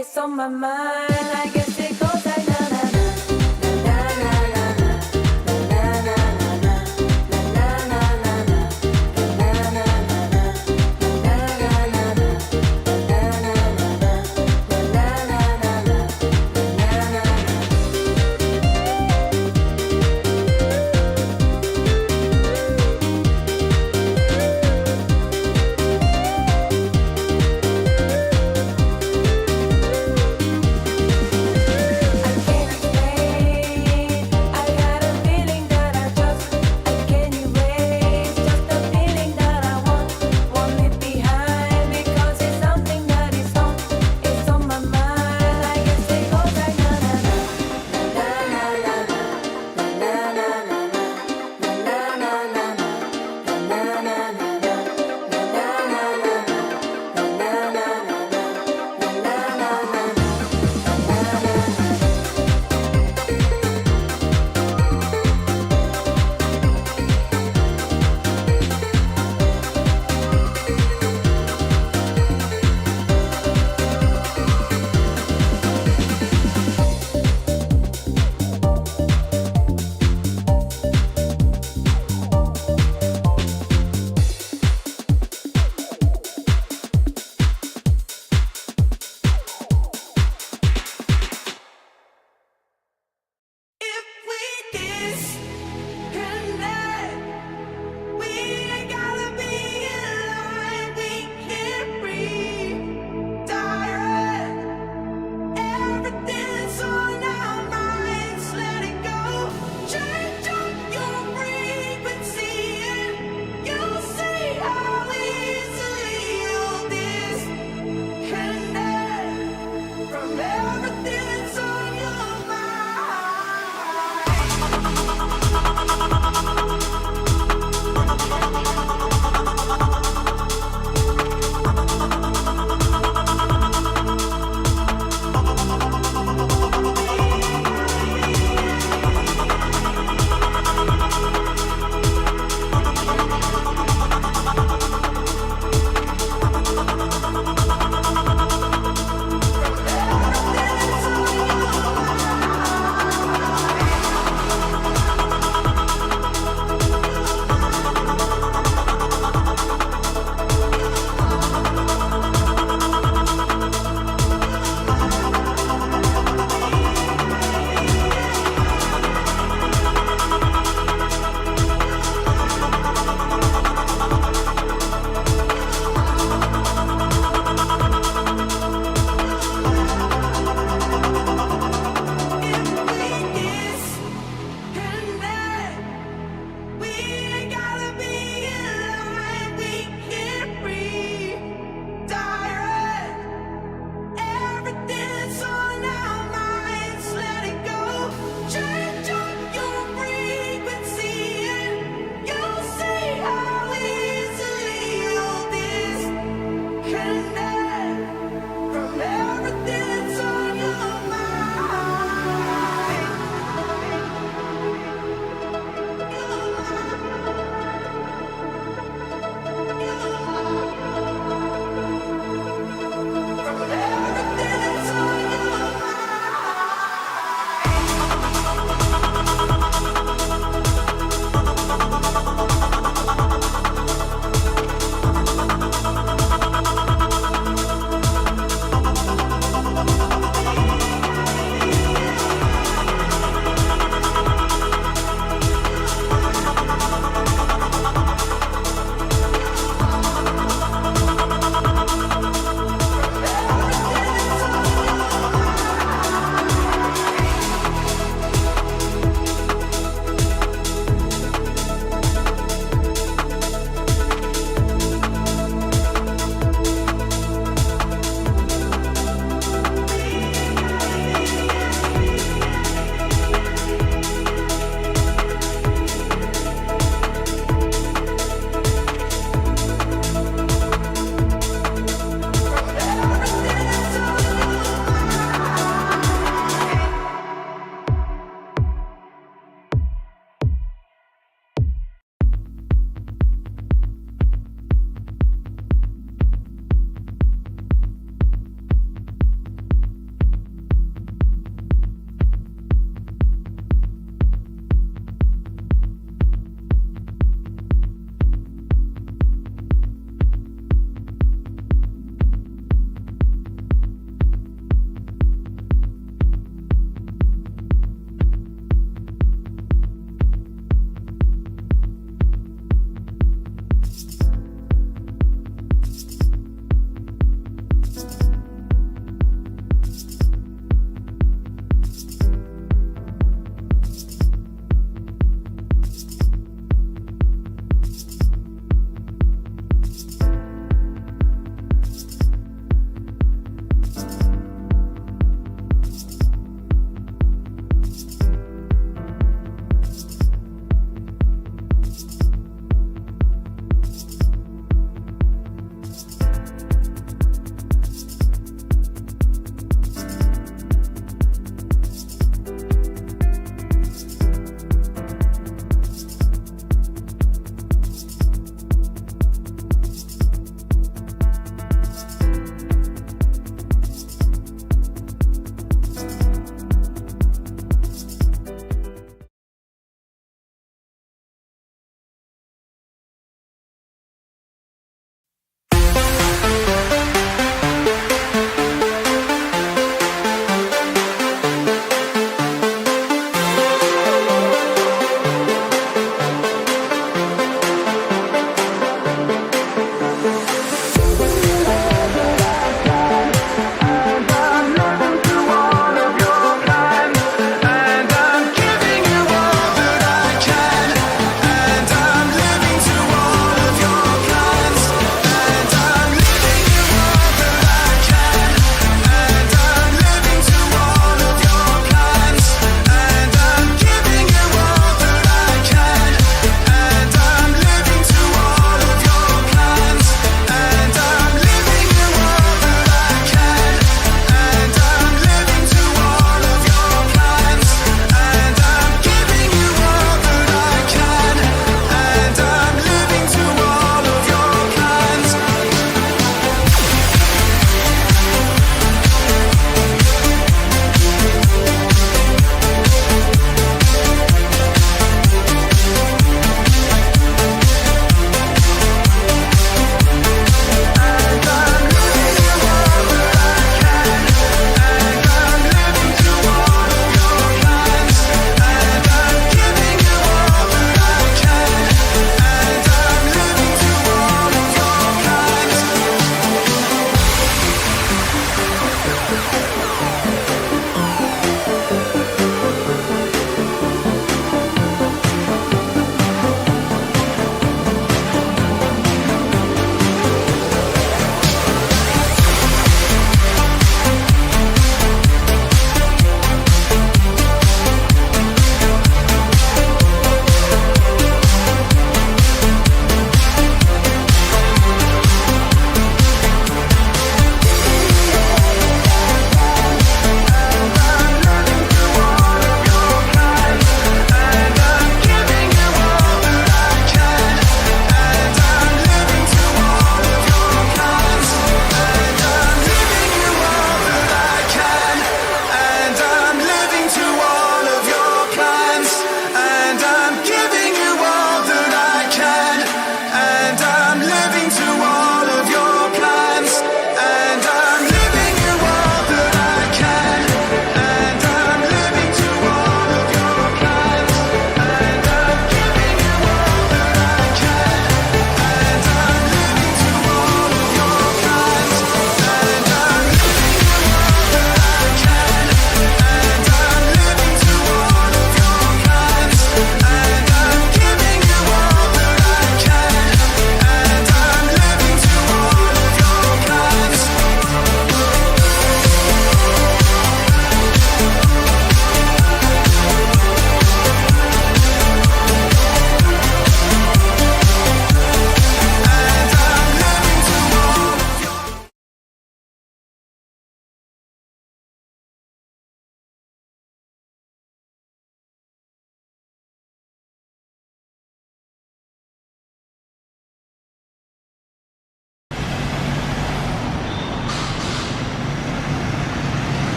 It's on my mind. I guess it goes like na na na na na na na na na na na na na.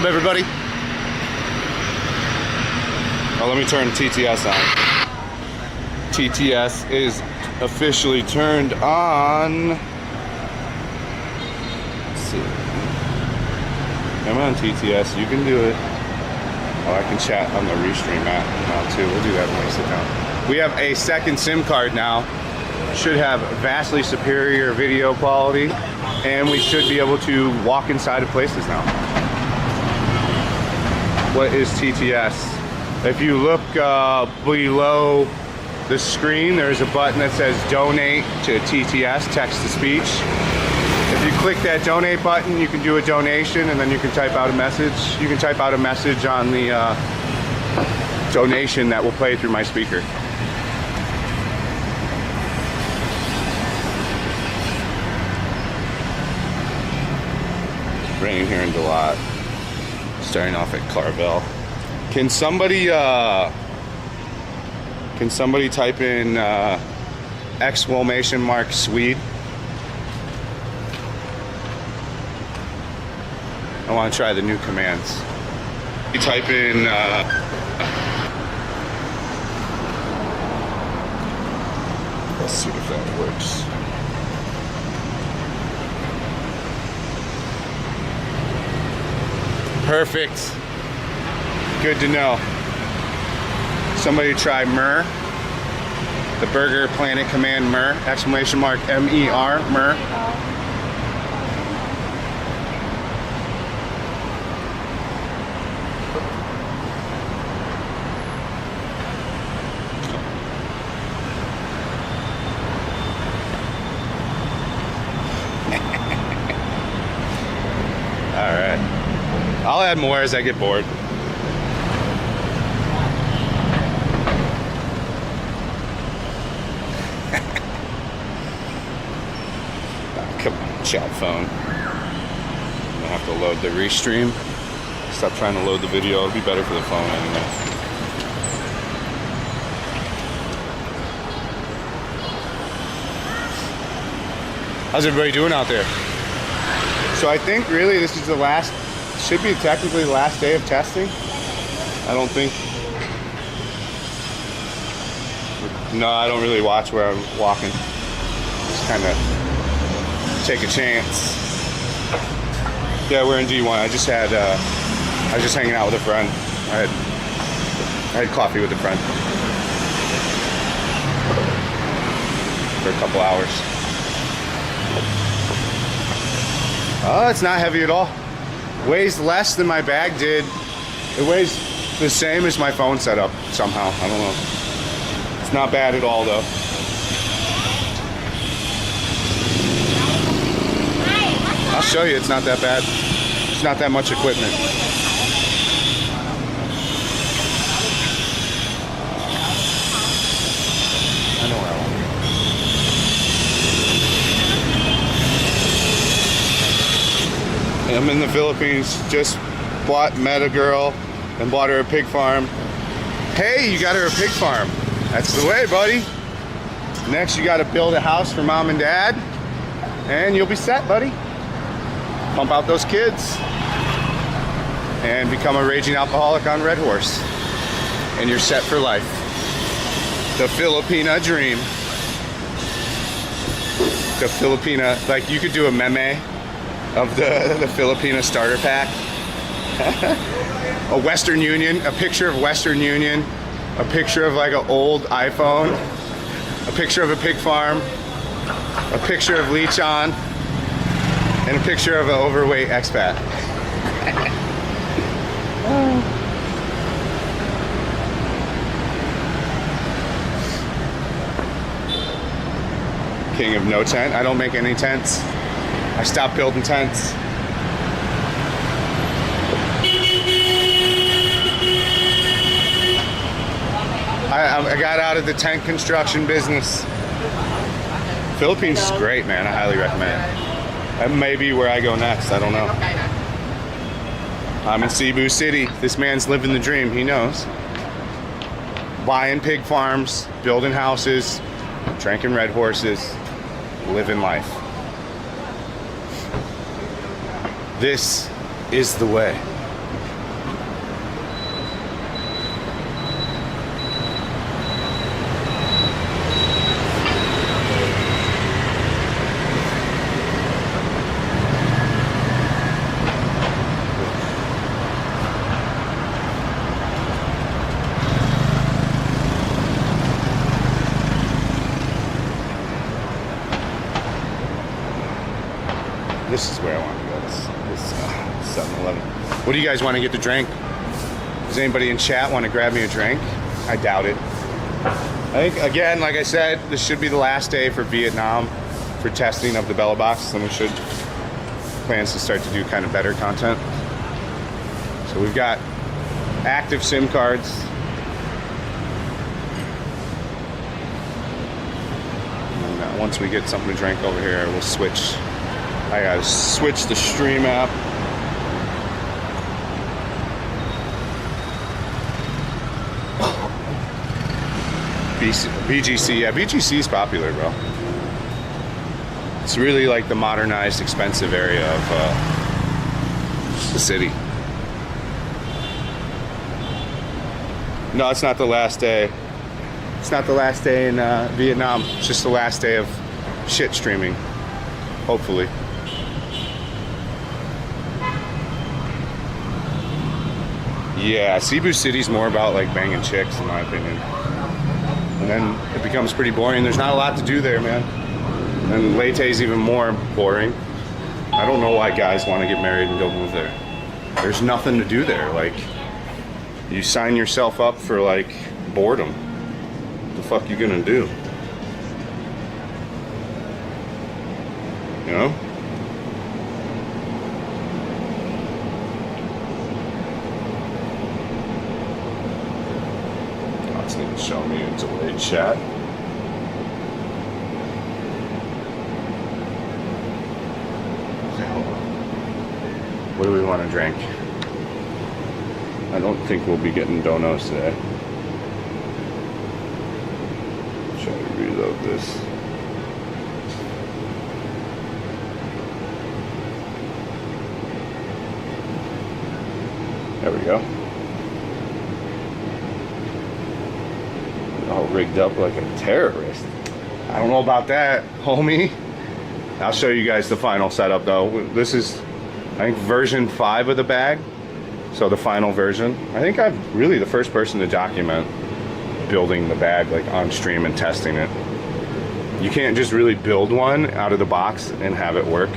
What up, everybody? Oh, let me turn TTS on. TTS is officially turned on. Let's see. Come on, TTS, you can do it. Oh, I can chat on the Restream app now too. We'll do that when we sit down. We have a second SIM card now. Should have vastly superior video quality, and we should be able to walk inside of places now. What is TTS? If you look below the screen, there's a button that says donate to TTS, text to speech. If you click that donate button, you can do a donation, and then you can type out a message. You can type out a message on the donation that will play through my speaker. Raining here in Delat. Starting off at Carvel. Can somebody type in exclamation mark Swede? I want to try the new commands. You type in let's see if that works. Perfect. Good to know. Somebody try MER. The Burger Planet command MER. Exclamation mark M-E-R. MER. All right. I'll add more as I get bored. Come on, chat phone. I'm gonna have to load the restream. Stop trying to load the video. It'll be better for the phone anyway. How's everybody doing out there? So I think really this is the last, should be technically the last day of testing. I don't think. No, I don't really watch where I'm walking. Just kind of take a chance. Yeah, we're in D1. I was just hanging out with a friend. I had coffee with a friend for a couple hours. Oh, it's not heavy at all. Weighs less than my bag did. It weighs the same as my phone setup somehow. I don't know. It's not bad at all though. I'll show you, it's not that bad. It's not that much equipment. I know where I want to go. I'm in the Philippines, just met a girl and bought her a pig farm. Hey, you got her a pig farm. That's the way, buddy. Next, you got to build a house for mom and dad, and you'll be set, buddy. Pump out those kids and become a raging alcoholic on Red Horse, and you're set for life. The Filipina dream. The Filipina, like you could do a meme of the Filipina starter pack. A Western Union, a picture of Western Union, a picture of like an old iPhone, a picture of a pig farm, a picture of Lechon, and a picture of an overweight expat. King of no tent. I don't make any tents. I stopped building tents. I got out of the tent construction business. Philippines is great, man. I highly recommend it. That may be where I go next. I don't know. I'm in Cebu City. This man's living the dream. He knows. Buying pig farms, building houses, drinking Red Horses, living life. This is the way. This is where I want to go. This 7-Eleven. What do you guys want to get to drink? Does anybody in chat want to grab me a drink? I doubt it. I think, again, like I said, this should be the last day for Vietnam for testing of the Bella Box. Then we should plans to start to do kind of better content. So we've got active SIM cards. And once we get something to drink over here, we'll switch. I gotta switch the stream app. BGC, yeah, BGC is popular, bro. It's really like the modernized, expensive area of the city. No, it's not the last day. It's not the last day in Vietnam. It's just the last day of shit streaming. Hopefully. Yeah, Cebu City's more about like banging chicks, in my opinion. And then it becomes pretty boring. There's not a lot to do there, man. And Leyte's even more boring. I don't know why guys want to get married and go move there. There's nothing to do there. Like, you sign yourself up for like boredom. What the fuck you gonna do? You know? Let's need to show me a delayed chat. What do we want to drink? I don't think we'll be getting donuts today. Try to reload this. There we go. All rigged up like a terrorist. I don't know about that, homie. I'll show you guys the final setup though. This is, I think, version 5 of the bag. So the final version. I think I'm really the first person to document building the bag like on stream and testing it. You can't just really build one out of the box and have it work.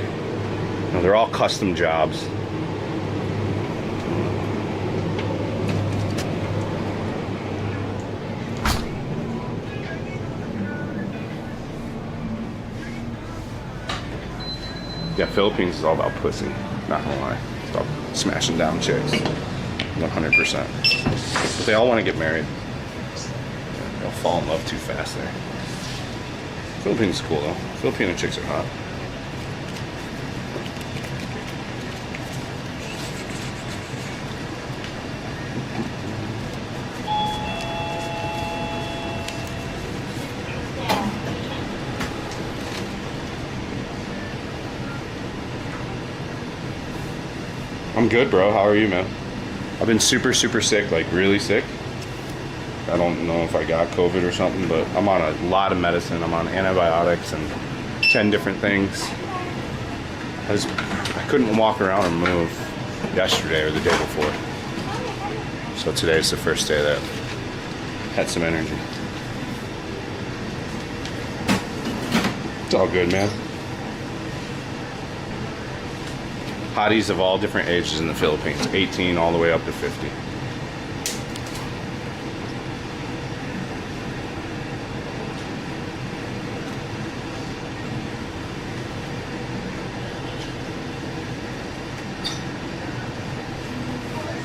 No, they're all custom jobs. Yeah, Philippines is all about pussy. Not gonna lie. It's about smashing down chicks. 100%. But they all want to get married. They'll fall in love too fast there. Philippines is cool though. Filipino chicks are hot. I'm good, bro. How are you, man? I've been super sick, like really sick. I don't know if I got COVID or something, but I'm on a lot of medicine. I'm on antibiotics and 10 different things. I couldn't walk around or move yesterday or the day before. So today's the first day that I had some energy. It's all good, man. Hotties of all different ages in the Philippines, 18 all the way up to 50.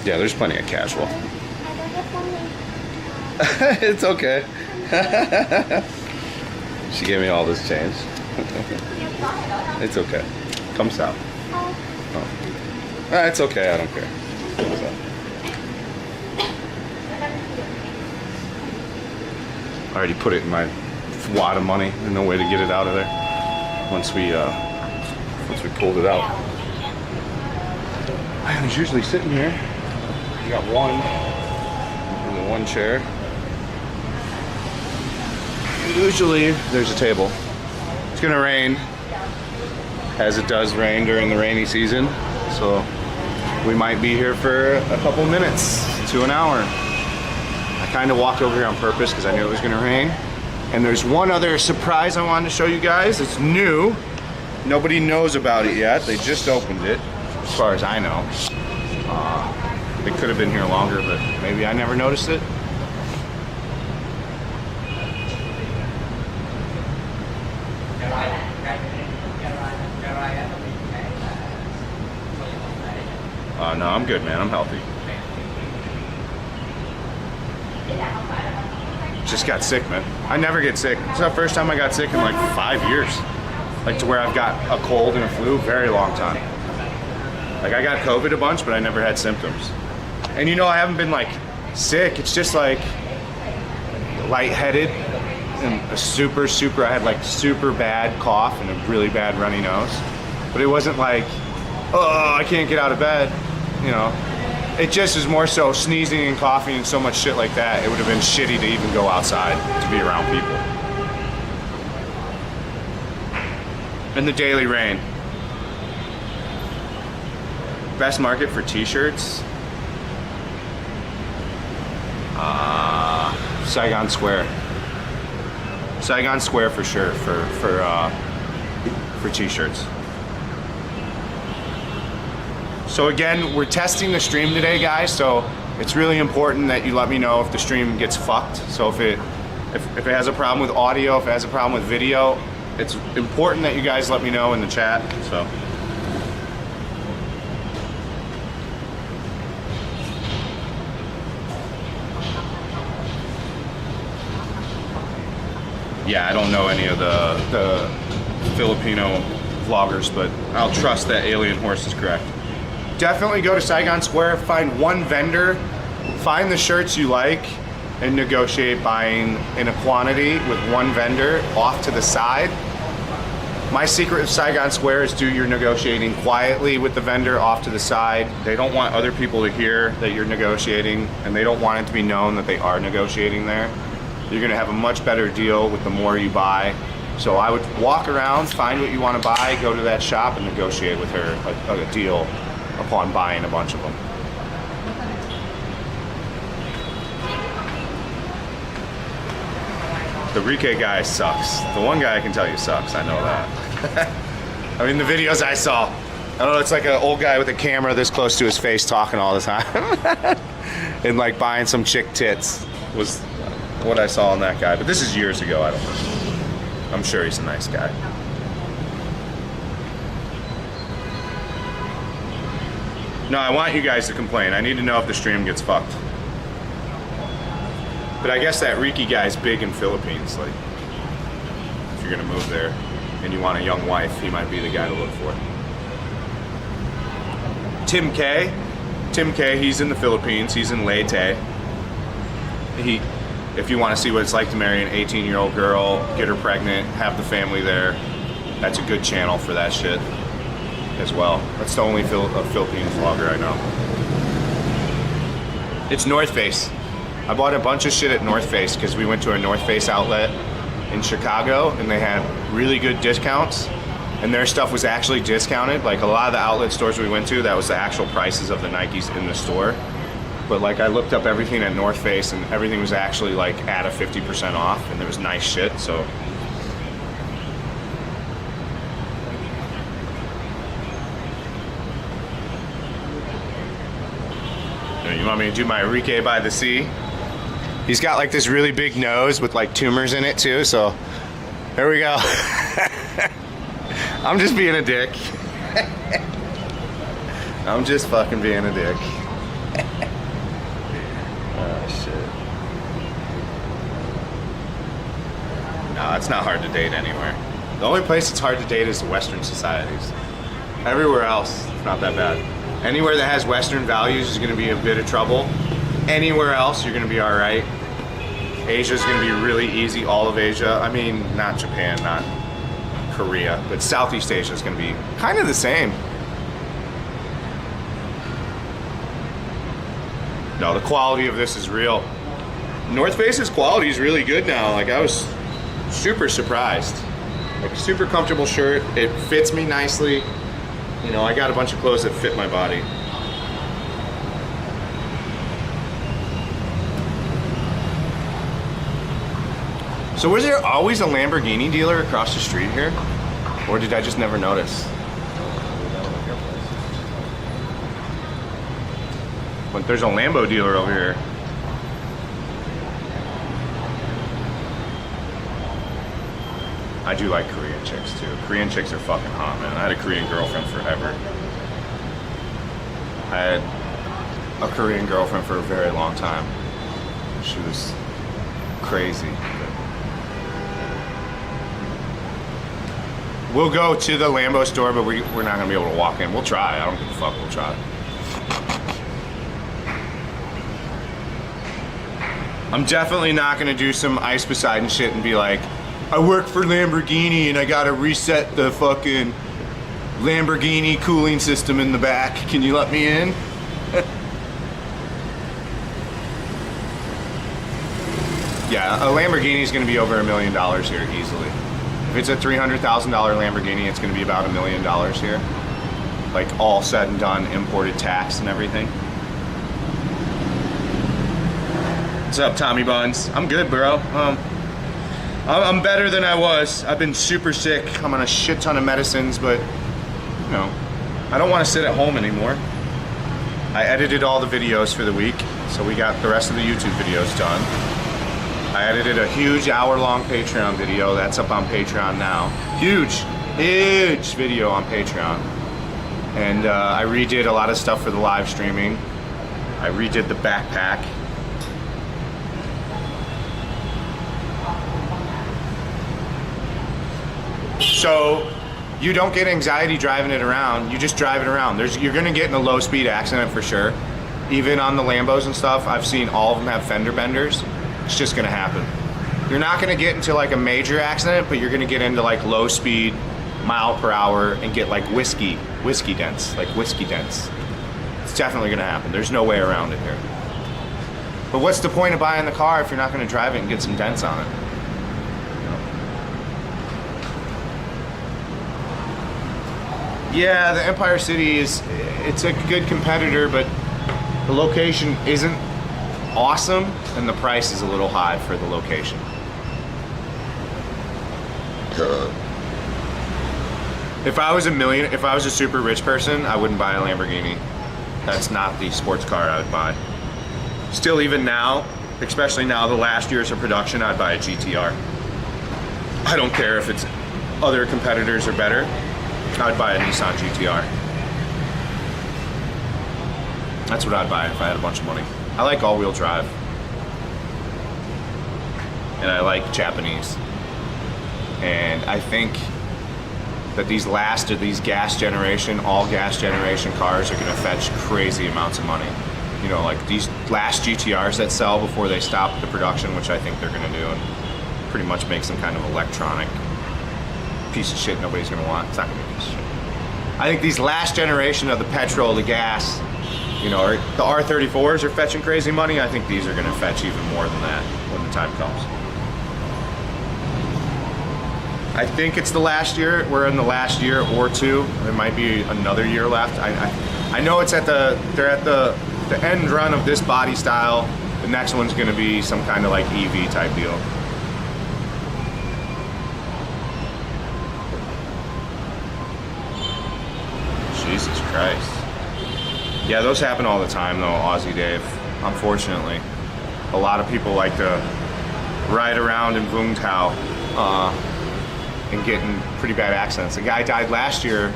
Yeah, there's plenty of casual. It's okay. She gave me all this change. It's okay. Come south. Oh. It's okay, I don't care. I already put it in my wad of money. There's no way to get it out of there once we pulled it out. I was usually sitting here. You got one in the one chair. Usually there's a table. It's gonna rain, as it does rain during the rainy season, so we might be here for a couple minutes to an hour. I kind of walked over here on purpose because I knew it was going to rain. And there's one other surprise I wanted to show you guys. It's new. Nobody knows about it yet. They just opened it, as far as I know. They could have been here longer, but maybe I never noticed it. No, I'm good, man. I'm healthy. Just got sick, man. I never get sick. It's the first time I got sick in like 5 years. Like to where I've got a cold and a flu, very long time. Like I got COVID a bunch, but I never had symptoms. And you know, I haven't been like sick. It's just like lightheaded and I had like super bad cough and a really bad runny nose. But it wasn't like, oh, I can't get out of bed. You know, it just is more so sneezing and coughing and so much shit like that. It would have been shitty to even go outside to be around people. And the daily rain. Best market for t-shirts? Saigon Square. Saigon Square for sure for t-shirts. So again, we're testing the stream today, guys, so it's really important that you let me know if the stream gets fucked. So if it has a problem with audio, if it has a problem with video, it's important that you guys let me know in the chat. So yeah, I don't know any of the Filipino vloggers, but I'll trust that Alien Horse is correct. Definitely go to Saigon Square, find one vendor, find the shirts you like, and negotiate buying in a quantity with one vendor off to the side. My secret of Saigon Square is do your negotiating quietly with the vendor off to the side. They don't want other people to hear that you're negotiating, and they don't want it to be known that they are negotiating there. You're gonna have a much better deal with the more you buy. So I would walk around, find what you wanna buy, go to that shop and negotiate with her a deal upon buying a bunch of them. The Rike guy sucks. The one guy I can tell you sucks, I know that. I mean, the videos I saw, I don't know, it's like an old guy with a camera this close to his face talking all the time. And like buying some chick tits was what I saw in that guy. But this is years ago, I don't know. I'm sure he's a nice guy. No, I want you guys to complain. I need to know if the stream gets fucked. But I guess that Riki guy's big in Philippines. Like, if you're gonna move there and you want a young wife, he might be the guy to look for. Tim K, he's in the Philippines. He's in Leyte. If you want to see what it's like to marry an 18-year-old girl, get her pregnant, have the family there, that's a good channel for that shit as well. That's the only Philippines vlogger I know. It's North Face. I bought a bunch of shit at North Face because we went to a North Face outlet in Chicago and they had really good discounts and their stuff was actually discounted. Like a lot of the outlet stores we went to, that was the actual prices of the Nikes in the store. But like I looked up everything at North Face and everything was actually like at a 50% off and there was nice shit, so. You want me to do my Enrique by the Sea? He's got like this really big nose with like tumors in it too, so there we go. I'm just being a dick. I'm just fucking being a dick. Oh shit. No, it's not hard to date anywhere. The only place it's hard to date is the Western societies. Everywhere else, it's not that bad. Anywhere that has Western values is going to be a bit of trouble. Anywhere else, you're going to be all right. Asia's going to be really easy, all of Asia. I mean, not Japan, not Korea, but Southeast Asia is going to be kind of the same. No, the quality of this is real. North Face's quality is really good now. Like, I was super surprised. Like, super comfortable shirt. It fits me nicely. You know, I got a bunch of clothes that fit my body. So was there always a Lamborghini dealer across the street here? Or did I just never notice? But there's a Lambo dealer over here. I do like Korean chicks too. Korean chicks are fucking hot, man. I had a Korean girlfriend forever. I had a Korean girlfriend for a very long time. She was crazy. We'll go to the Lambo store, but we're not gonna be able to walk in. We'll try. I don't give a fuck. We'll try. I'm definitely not gonna do some Ice Poseidon shit and be like, I work for Lamborghini and I gotta reset the fucking Lamborghini cooling system in the back. Can you let me in? Yeah, a Lamborghini is gonna be over $1 million here easily. If it's a $300,000 Lamborghini, it's gonna be about $1 million here. Like all said and done, imported tax and everything. What's up, Tommy Buns? I'm good, bro. I'm better than I was. I've been super sick. I'm on a shit ton of medicines, but you know, I don't want to sit at home anymore. I edited all the videos for the week, so we got the rest of the YouTube videos done. I edited a huge hour-long Patreon video. That's up on Patreon now. Huge video on Patreon. And I redid a lot of stuff for the live streaming. I redid the backpack. So you don't get anxiety driving it around. You just drive it around. You're gonna get in a low-speed accident for sure. Even on the Lambos and stuff, I've seen all of them have fender benders. It's just gonna happen. You're not gonna get into like a major accident, but you're gonna get into like low-speed, mile per hour, and get like whiskey dents, like whiskey dents. It's definitely gonna happen. There's no way around it here. But what's the point of buying the car if you're not gonna drive it and get some dents on it? Yeah, the Empire City it's a good competitor, but the location isn't awesome and the price is a little high for the location. If I was a super rich person, I wouldn't buy a Lamborghini. That's not the sports car I would buy. Still, even now, especially now the last years of production, I'd buy a GTR. I don't care if it's other competitors are better. I'd buy a Nissan GTR. That's what I'd buy if I had a bunch of money. I like all-wheel drive. And I like Japanese. And I think that these gas generation, all gas generation cars are gonna fetch crazy amounts of money. You know, like these last GTRs that sell before they stop the production, which I think they're gonna do, and pretty much make some kind of electronic piece of shit nobody's gonna want. It's not gonna be a piece of shit. I think these last generation of the petrol, the gas, you know, the R34s are fetching crazy money. I think these are gonna fetch even more than that when the time comes. I think it's the last year. We're in the last year or two. There might be another year left. I know it's they're at the end run of this body style. The next one's gonna be some kind of like EV type deal. Jesus Christ. Yeah, those happen all the time though, Aussie Dave. Unfortunately. A lot of people like to ride around in Vung Tau and get in pretty bad accidents. A guy died last year,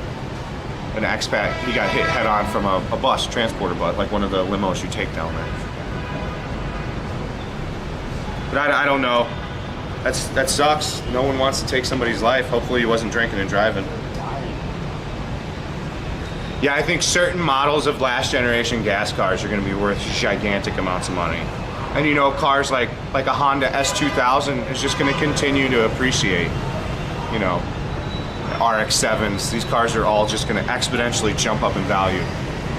an expat, he got hit head on from a bus, transporter bus, like one of the limos you take down there. But I don't know. That sucks. No one wants to take somebody's life. Hopefully he wasn't drinking and driving. Yeah, I think certain models of last generation gas cars are gonna be worth gigantic amounts of money. And you know, cars like a Honda S2000 is just gonna continue to appreciate. You know, RX-7s, these cars are all just gonna exponentially jump up in value.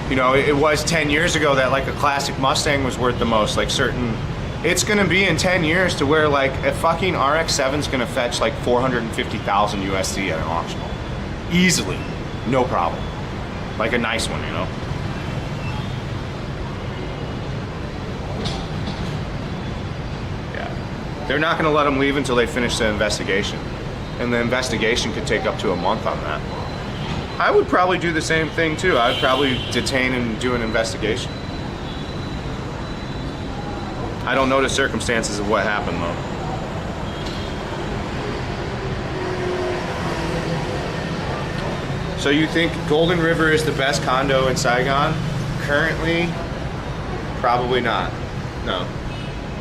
You know, it was 10 years ago that like a classic Mustang was worth the most, like certain, it's gonna be in 10 years to where like a fucking RX-7's gonna fetch like 450,000 USD at an auction. Easily, no problem. Like a nice one, you know? Yeah. They're not gonna let them leave until they finish the investigation. and the investigation could take up to a month on that. I would probably do the same thing too. I would probably detain and do an investigation. I don't know the circumstances of what happened though. So you think Golden River is the best condo in Saigon? Currently, probably not. No.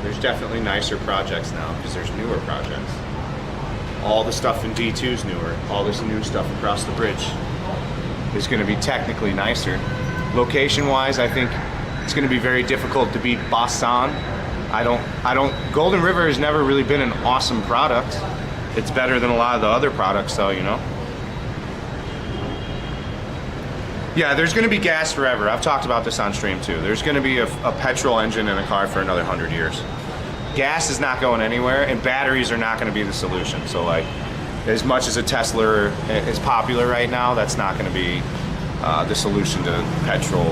There's definitely nicer projects now because there's newer projects. All the stuff in D2 is newer. All this new stuff across the bridge is going to be technically nicer. Location-wise, I think it's going to be very difficult to beat Basan. Golden River has never really been an awesome product. It's better than a lot of the other products though, you know? Yeah, there's going to be gas forever. I've talked about this on stream too. There's going to be a petrol engine in a car for another 100 years. Gas is not going anywhere, and batteries are not going to be the solution. So like, as much as a Tesla is popular right now, that's not going to be the solution to petrol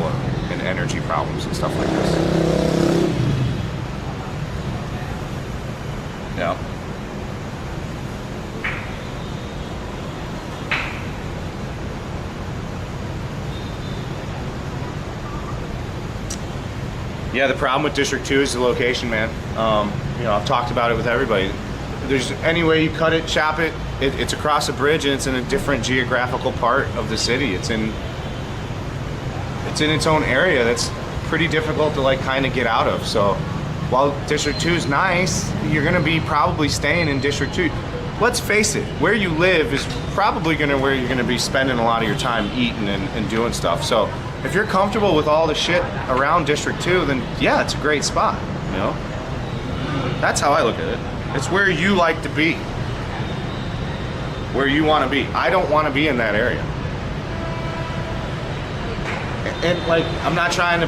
and energy problems and stuff like this. Yeah. Yeah, the problem with District 2 is the location, man. You know, I've talked about it with everybody. There's any way you cut it, chop it, it's across a bridge and it's in a different geographical part of the city. It's in its own area that's pretty difficult to like kind of get out of. So while District 2 is nice, you're gonna be probably staying in District 2. Let's face it, where you live is probably where you're gonna be spending a lot of your time eating and doing stuff. So if you're comfortable with all the shit around District 2, then yeah, it's a great spot, you know? That's how I look at it. It's where you like to be. Where you want to be. I don't want to be in that area. And like, I'm not trying to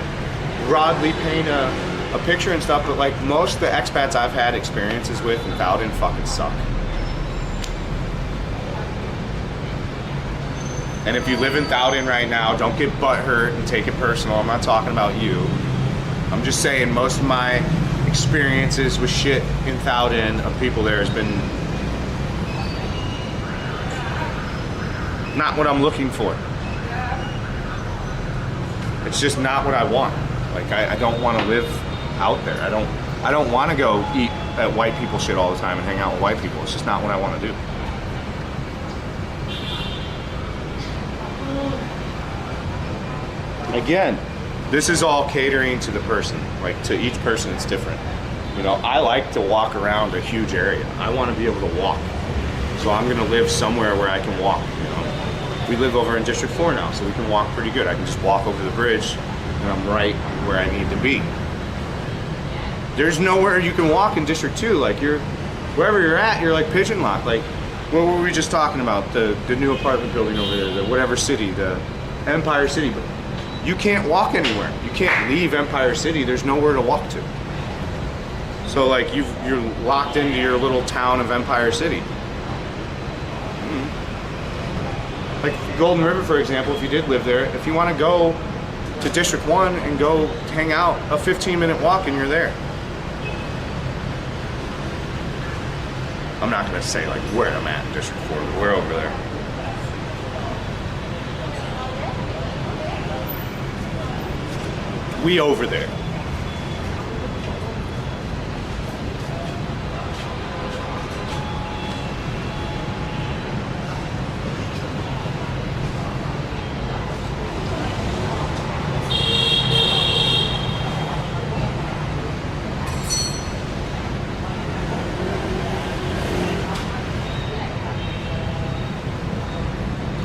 broadly paint a picture and stuff, but like most of the expats I've had experiences with in Thowden fucking suck. And if you live in Thowden right now, don't get butthurt and take it personal. I'm not talking about you. I'm just saying most of my experiences with shit in Thowden of people there has been not what I'm looking for. It's just not what I want. Like I don't want to live out there. I don't want to go eat at white people shit all the time and hang out with white people. It's just not what I want to do. Again, this is all catering to the person. Like to each person, it's different. You know, I like to walk around a huge area. I want to be able to walk. So I'm going to live somewhere where I can walk, you know. We live over in District 4 now, so we can walk pretty good. I can just walk over the bridge and I'm right where I need to be. There's nowhere you can walk in District 2. Like wherever you're at, you're like pigeon locked. Like, what were we just talking about? The new apartment building over there, the whatever city, the Empire City. But you can't walk anywhere. You can't leave Empire City. There's nowhere to walk to. So like you're locked into your little town of Empire City. Like Golden River, for example, if you did live there, if you want to go to District 1 and go hang out, a 15-minute walk and you're there. I'm not going to say like where I'm at in District 4, but we're over there. We over there.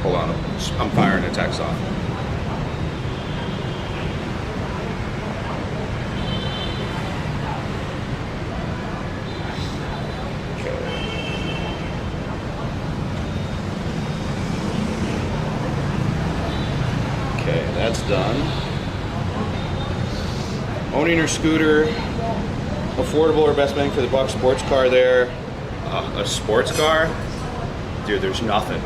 Hold on, I'm firing a text off. Okay, that's done. Owning your scooter, affordable or best bang for the buck sports car there. A sports car? Dude, there's nothing.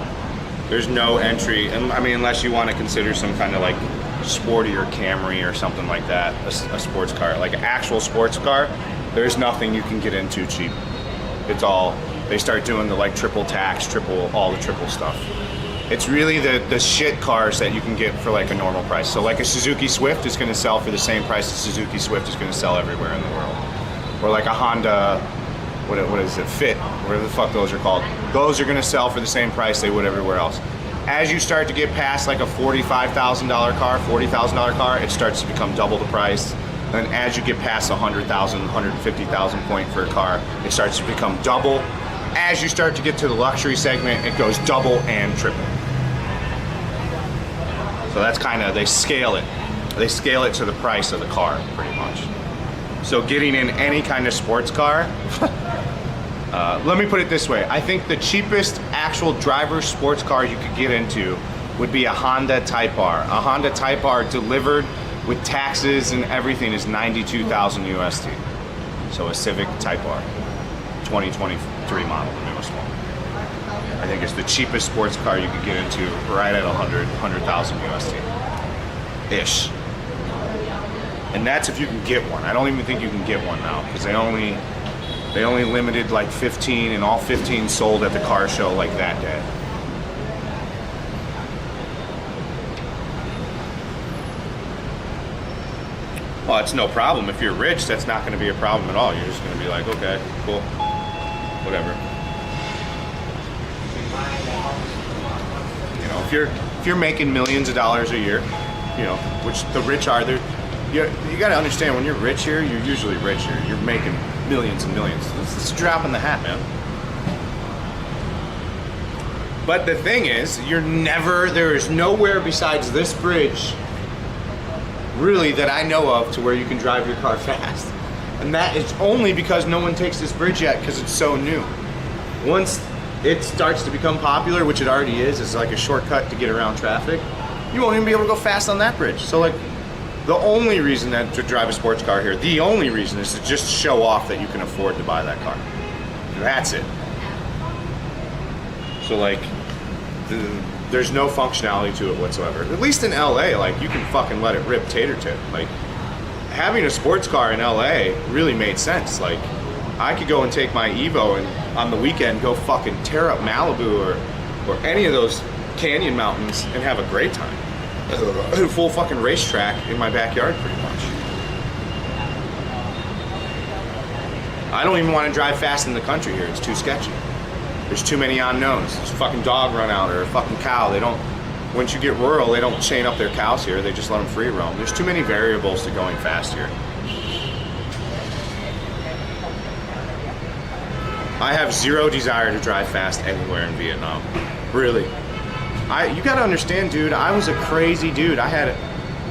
There's no entry, and I mean, unless you want to consider some kind of like sportier Camry or something like that, a sports car, like an actual sports car, there's nothing you can get into cheap. It's all they start doing the like triple tax, all the triple stuff. It's really the shit cars that you can get for like a normal price. So like a Suzuki Swift is gonna sell for the same price a Suzuki Swift is gonna sell everywhere in the world. Or like a Honda, what is it, Fit, whatever the fuck those are called. Those are gonna sell for the same price they would everywhere else. As you start to get past like a $45,000 car, $40,000 car, it starts to become double the price. And as you get past 100,000, 150,000 point for a car, it starts to become double. As you start to get to the luxury segment, it goes double and triple. So that's kind of, they scale it. They scale it to the price of the car, pretty much. So getting in any kind of sports car, let me put it this way. I think the cheapest actual driver sports car you could get into would be a Honda Type R. A Honda Type R delivered with taxes and everything is 92,000 USD. So a Civic Type R, 2023 model, the newest one. I think it's the cheapest sports car you could get into, right at 100,000 USD-ish. And that's if you can get one. I don't even think you can get one now, because they only limited like 15, and all 15 sold at the car show like that day. Well, it's no problem. If you're rich, that's not going to be a problem at all. You're just going to be like, okay, cool, whatever. You know, if you're making millions of dollars a year, you know, which the rich are, you got to understand, when you're rich here, you're usually rich here. You're making millions and millions. It's a drop in the hat, man. But the thing is, there is nowhere besides this bridge really that I know of to where you can drive your car fast. And that is only because no one takes this bridge yet, because it's so new. Once it starts to become popular, which it already is, it's like a shortcut to get around traffic, you won't even be able to go fast on that bridge. So like, the only reason that to drive a sports car here, the only reason is to just show off that you can afford to buy that car. That's it. So like, there's no functionality to it whatsoever. At least in LA, like, you can fucking let it rip tater tit. Like, having a sports car in LA really made sense. Like, I could go and take my Evo and on the weekend go fucking tear up Malibu or any of those canyon mountains and have a great time. A full fucking racetrack in my backyard, pretty much. I don't even want to drive fast in the country here. It's too sketchy. There's too many unknowns. There's a fucking dog run out or a fucking cow. They don't, once you get rural, they don't chain up their cows here. They just let them free roam. There's too many variables to going fast here. I have zero desire to drive fast anywhere in Vietnam. Really. You gotta understand, dude, I was a crazy dude. I had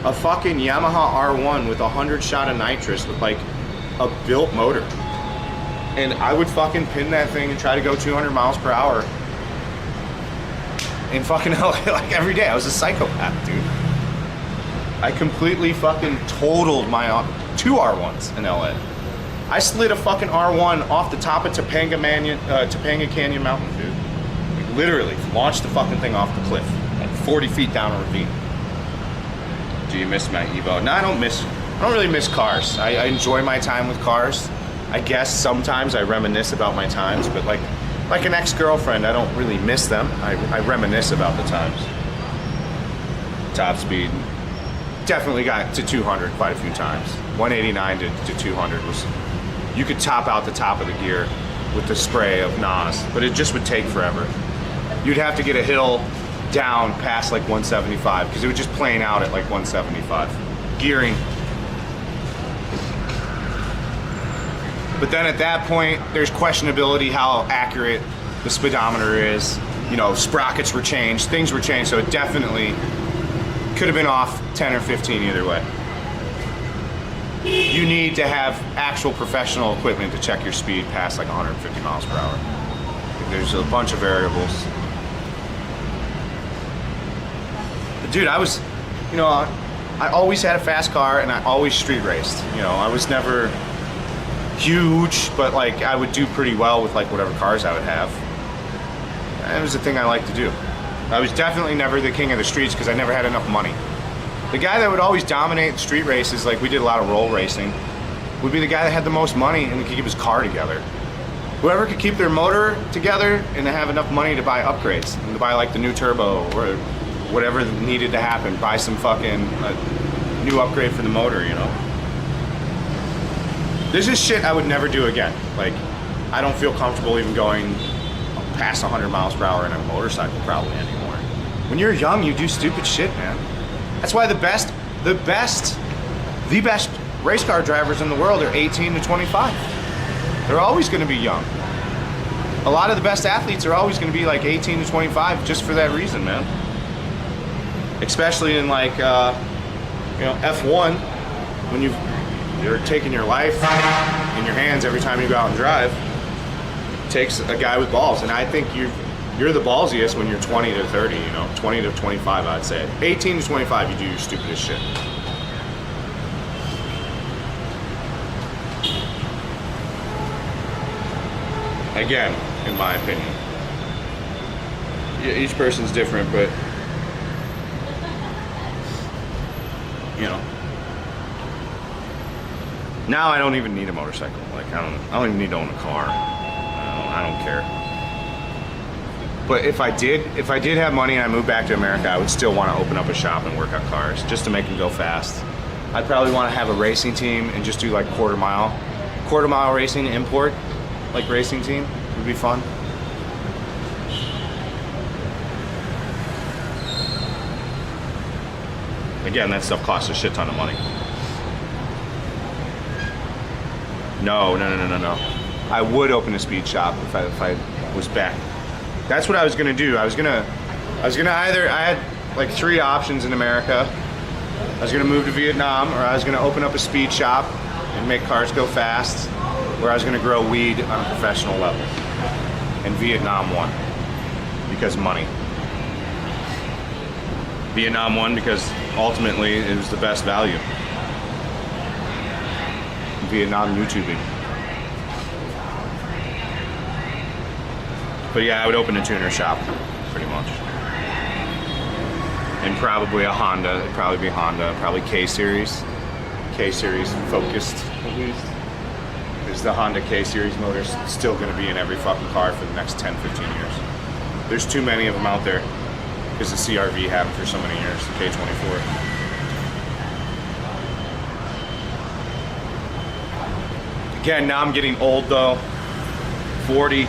a fucking Yamaha R1 with 100 shot of nitrous with like a built motor. And I would fucking pin that thing and try to go 200 miles per hour in fucking LA like every day. I was a psychopath, dude. I completely fucking totaled my two R1s in LA. I slid a fucking R1 off the top of Topanga Canyon Mountain, dude. Like, literally launched the fucking thing off the cliff, like 40 feet down a ravine. Do you miss my Evo? No, I don't really miss cars. I enjoy my time with cars. I guess sometimes I reminisce about my times, but like an ex-girlfriend, I don't really miss them. I reminisce about the times. Top speed, definitely got to 200 quite a few times. 189 to 200 was, you could top out the top of the gear with the spray of NOS, but it just would take forever. You'd have to get a hill down past like 175 because it would just plane out at like 175. Gearing. But then at that point, there's questionability how accurate the speedometer is. You know, sprockets were changed, things were changed, so it definitely could have been off 10 or 15 either way. You need to have actual professional equipment to check your speed past like 150 miles per hour. There's a bunch of variables. But dude, I always had a fast car and I always street raced. You know, I was never huge, but like I would do pretty well with like whatever cars I would have. That was the thing I liked to do. I was definitely never the king of the streets because I never had enough money. The guy that would always dominate street races, like we did a lot of roll racing, would be the guy that had the most money and could keep his car together. Whoever could keep their motor together and have enough money to buy upgrades and to buy like the new turbo or whatever needed to happen, buy some fucking new upgrade for the motor, you know? This is shit I would never do again. Like, I don't feel comfortable even going past 100 miles per hour in a motorcycle probably anymore. When you're young, you do stupid shit, man. That's why the best race car drivers in the world are 18 to 25. They're always gonna be young. A lot of the best athletes are always gonna be like 18 to 25 just for that reason, man. Especially in like, you know, F1, when you're taking your life in your hands every time you go out and drive, it takes a guy with balls. And I think you're the ballsiest when you're 20 to 30, you know, 20 to 25, I'd say. 18 to 25, you do your stupidest shit. Again, in my opinion. Yeah, each person's different, but you know. Now I don't even need a motorcycle. Like I don't even need to own a car. I don't care. But if I did have money and I moved back to America, I would still want to open up a shop and work on cars just to make them go fast. I'd probably want to have a racing team and just do like quarter mile racing, import, like racing team would be fun. Again, that stuff costs a shit ton of money. No. I would open a speed shop if I was back. That's what I was gonna do. I had like 3 options in America. I was gonna move to Vietnam, or I was gonna open up a speed shop and make cars go fast, or I was gonna grow weed on a professional level. And Vietnam won because money. Vietnam won because ultimately it was the best value. Vietnam YouTubing. But yeah, I would open a tuner shop, pretty much. And probably a Honda. It'd probably be Honda, probably K-Series. K-Series focused, at least. Because the Honda K-Series motor's still gonna be in every fucking car for the next 10, 15 years. There's too many of them out there. Because the CRV had them for so many years, the K24. Again, now I'm getting old though, 40.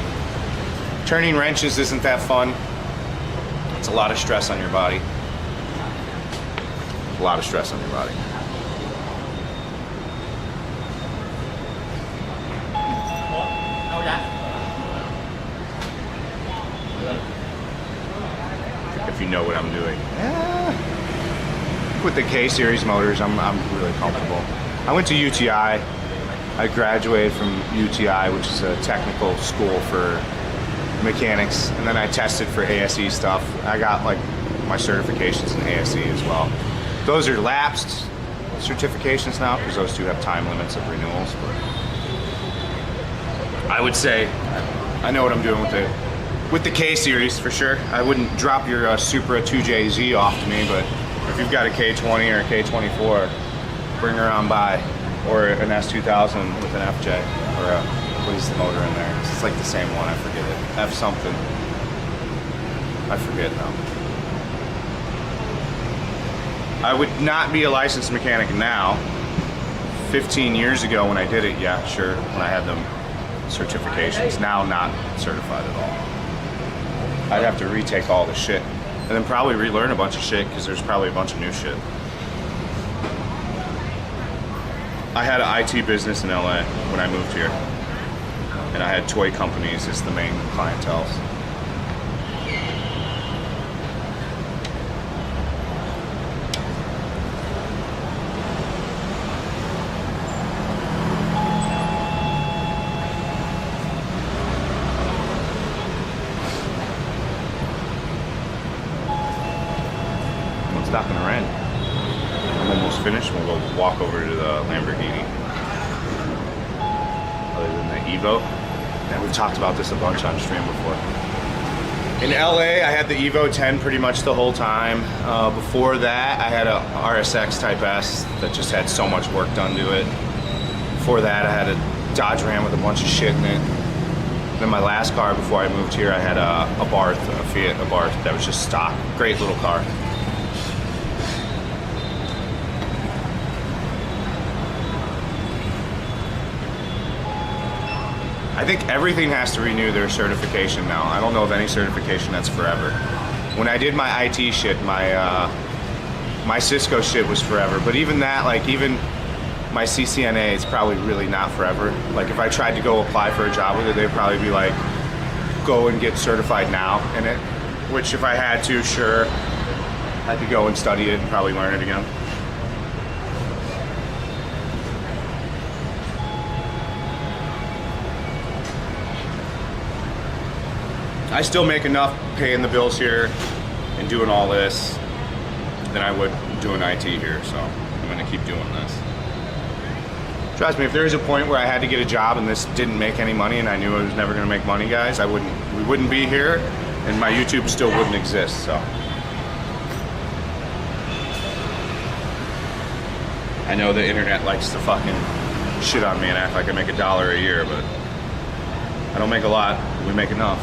Turning wrenches isn't that fun. It's a lot of stress on your body. A lot of stress on your body. If you know what I'm doing. Yeah. With the K-Series motors, I'm really comfortable. I went to UTI. I graduated from UTI, which is a technical school for mechanics, and then I tested for ASE stuff. I got like my certifications in ASE as well. Those are lapsed certifications now because those two have time limits of renewals. But I would say I know what I'm doing with the K-Series for sure. I wouldn't drop your Supra 2JZ off to me, but if you've got a K20 or a K24, bring her on by. Or an S2000 with an FJ, or what is the motor in there? It's like the same one, I forget it. F something. I forget now. I would not be a licensed mechanic now. 15 years ago when I did it, yeah, sure, when I had them certifications. Now not certified at all. I'd have to retake all the shit. And then probably relearn a bunch of shit, because there's probably a bunch of new shit. I had an IT business in LA when I moved here, and I had toy companies as the main clientele. It's not gonna rain. I'm almost finished. We'll go walk over to the Lamborghini. Other than the Evo. And we've talked about this a bunch on stream before. In LA, I had the Evo 10 pretty much the whole time. Before that, I had a RSX Type S that just had so much work done to it. Before that, I had a Dodge Ram with a bunch of shit in it. Then my last car before I moved here, I had a Barth, a Fiat Barth that was just stock. Great little car. I think everything has to renew their certification now. I don't know of any certification that's forever. When I did my IT shit, my Cisco shit was forever. But even that, like even my CCNA is probably really not forever. Like if I tried to go apply for a job with it, they'd probably be like, go and get certified now in it. Which if I had to, sure, I could go and study it and probably learn it again. I still make enough paying the bills here and doing all this than I would doing IT here, so I'm gonna keep doing this. Trust me, if there was a point where I had to get a job and this didn't make any money and I knew I was never gonna make money, guys, we wouldn't be here and my YouTube still wouldn't exist, so. I know the internet likes to fucking shit on me and act like I make $1 a year, but I don't make a lot, we make enough.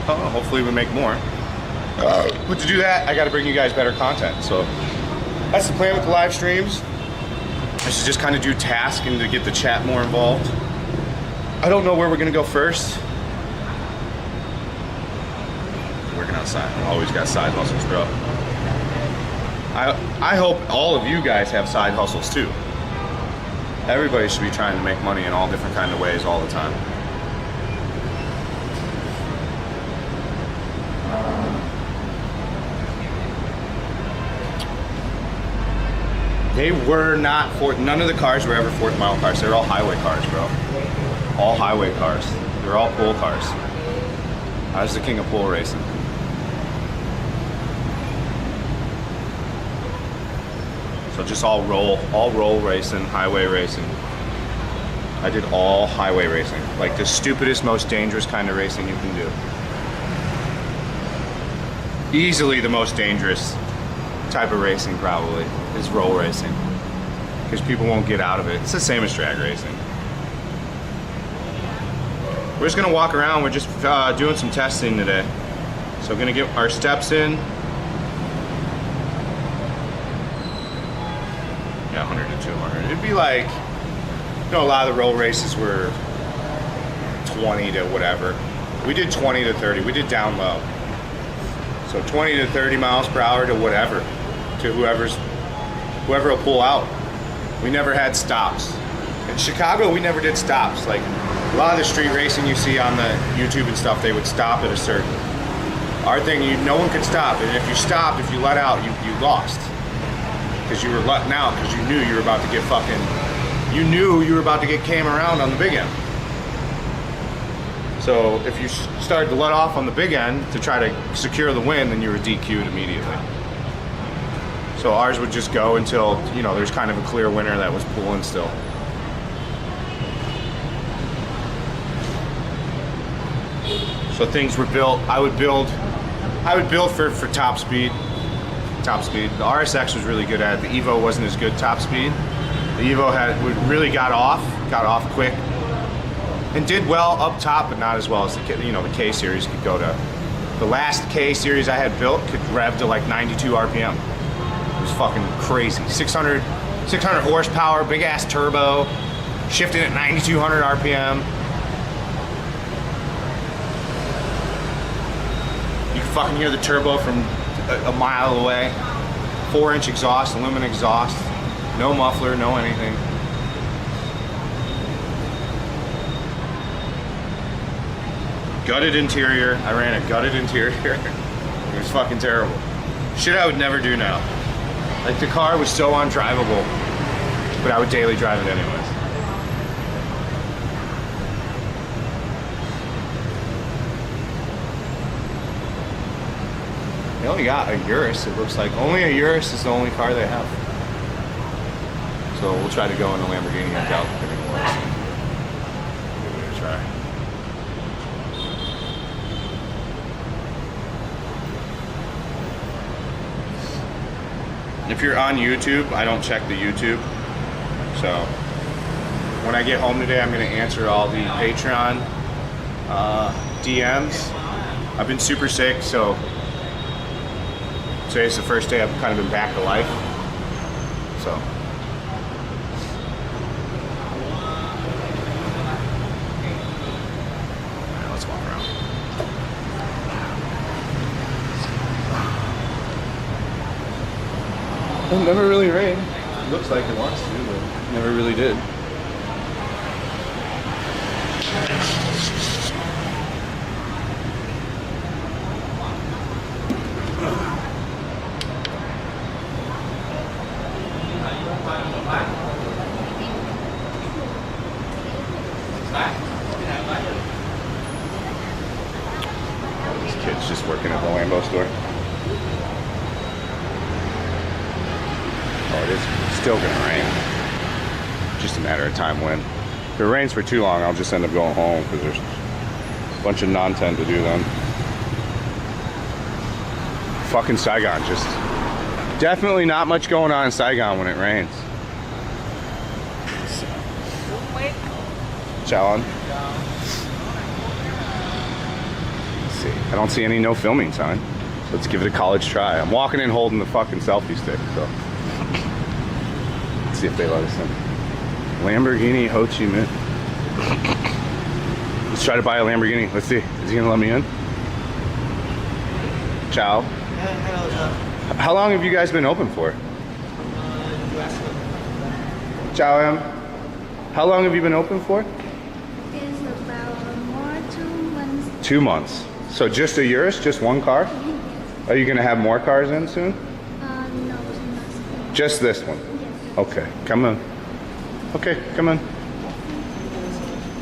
Oh, hopefully we make more. But to do that, I gotta bring you guys better content. So that's the plan with the live streams. I should just kind of do tasks and to get the chat more involved. I don't know where we're gonna go first. Working outside, always got side hustles, bro. I hope all of you guys have side hustles too. Everybody should be trying to make money in all different kind of ways all the time. They were not none of the cars were ever 4th mile cars. They were all highway cars, bro. All highway cars. They were all pool cars. I was the king of pool racing. So just all roll racing, highway racing. I did all highway racing. Like the stupidest, most dangerous kind of racing you can do. Easily the most dangerous type of racing probably is roll racing because people won't get out of it. It's the same as drag racing. We're just gonna walk around. We're just doing some testing today. So we're gonna get our steps in. Yeah, 100 to 200. It'd be like, you know, a lot of the roll races were 20 to whatever. We did 20 to 30. We did down low. So 20 to 30 miles per hour to whatever, to whoever will pull out. We never had stops. In Chicago, we never did stops. Like a lot of the street racing you see on the YouTube and stuff, they would stop at a certain. Our thing, no one could stop. And if you stopped, if you let out, you lost. Because you were letting out because you knew you were about to get cam around on the big end. So if you started to let off on the big end to try to secure the win, then you were DQ'd immediately. So ours would just go until, you know, there's kind of a clear winner that was pulling still. So things were built, I would build for top speed. The RSX was really good at it. The Evo wasn't as good top speed. The Evo really got off quick. And did well up top, but not as well as the K series could go to. The last K series I had built could rev to like 92 RPM. It was fucking crazy. 600 horsepower, big ass turbo, shifting at 9,200 RPM. You can fucking hear the turbo from a mile away. 4-inch exhaust, aluminum exhaust, no muffler, no anything. Gutted interior. I ran a gutted interior. It was fucking terrible. Shit I would never do now. Like the car was so undrivable, but I would daily drive it anyways. They only got a Urus, it looks like. Only a Urus is the only car they have. So we'll try to go in the Lamborghini. I doubt it anymore. Give it a try. If you're on YouTube, I don't check the YouTube. So when I get home today, I'm going to answer all the Patreon DMs. I've been super sick, so today's the first day I've kind of been back to life. So. Alright, let's walk around. It never really rained. It looks like it wants to, but it never really did. This kid's just working at the Lambo store. Oh, it is still gonna rain. Just a matter of time when. If it rains for too long, I'll just end up going home because there's a bunch of non-tent to do then. Fucking Saigon, just definitely not much going on in Saigon when it rains. Chalon. Let's see. I don't see any no filming sign. Let's give it a college try. I'm walking in holding the fucking selfie stick, so. Let's see if they let us in. Lamborghini Ho Chi Minh. Let's try to buy a Lamborghini. Let's see. Is he gonna let me in? Ciao. Hello, sir. How long have you guys been open for? Ciao, Em. How long have you been open for? It's about more 2 months. 2 months. So just a Urus, just one car? Are you gonna have more cars in soon? No, Just this one? yes. Okay, come on. Okay, come on.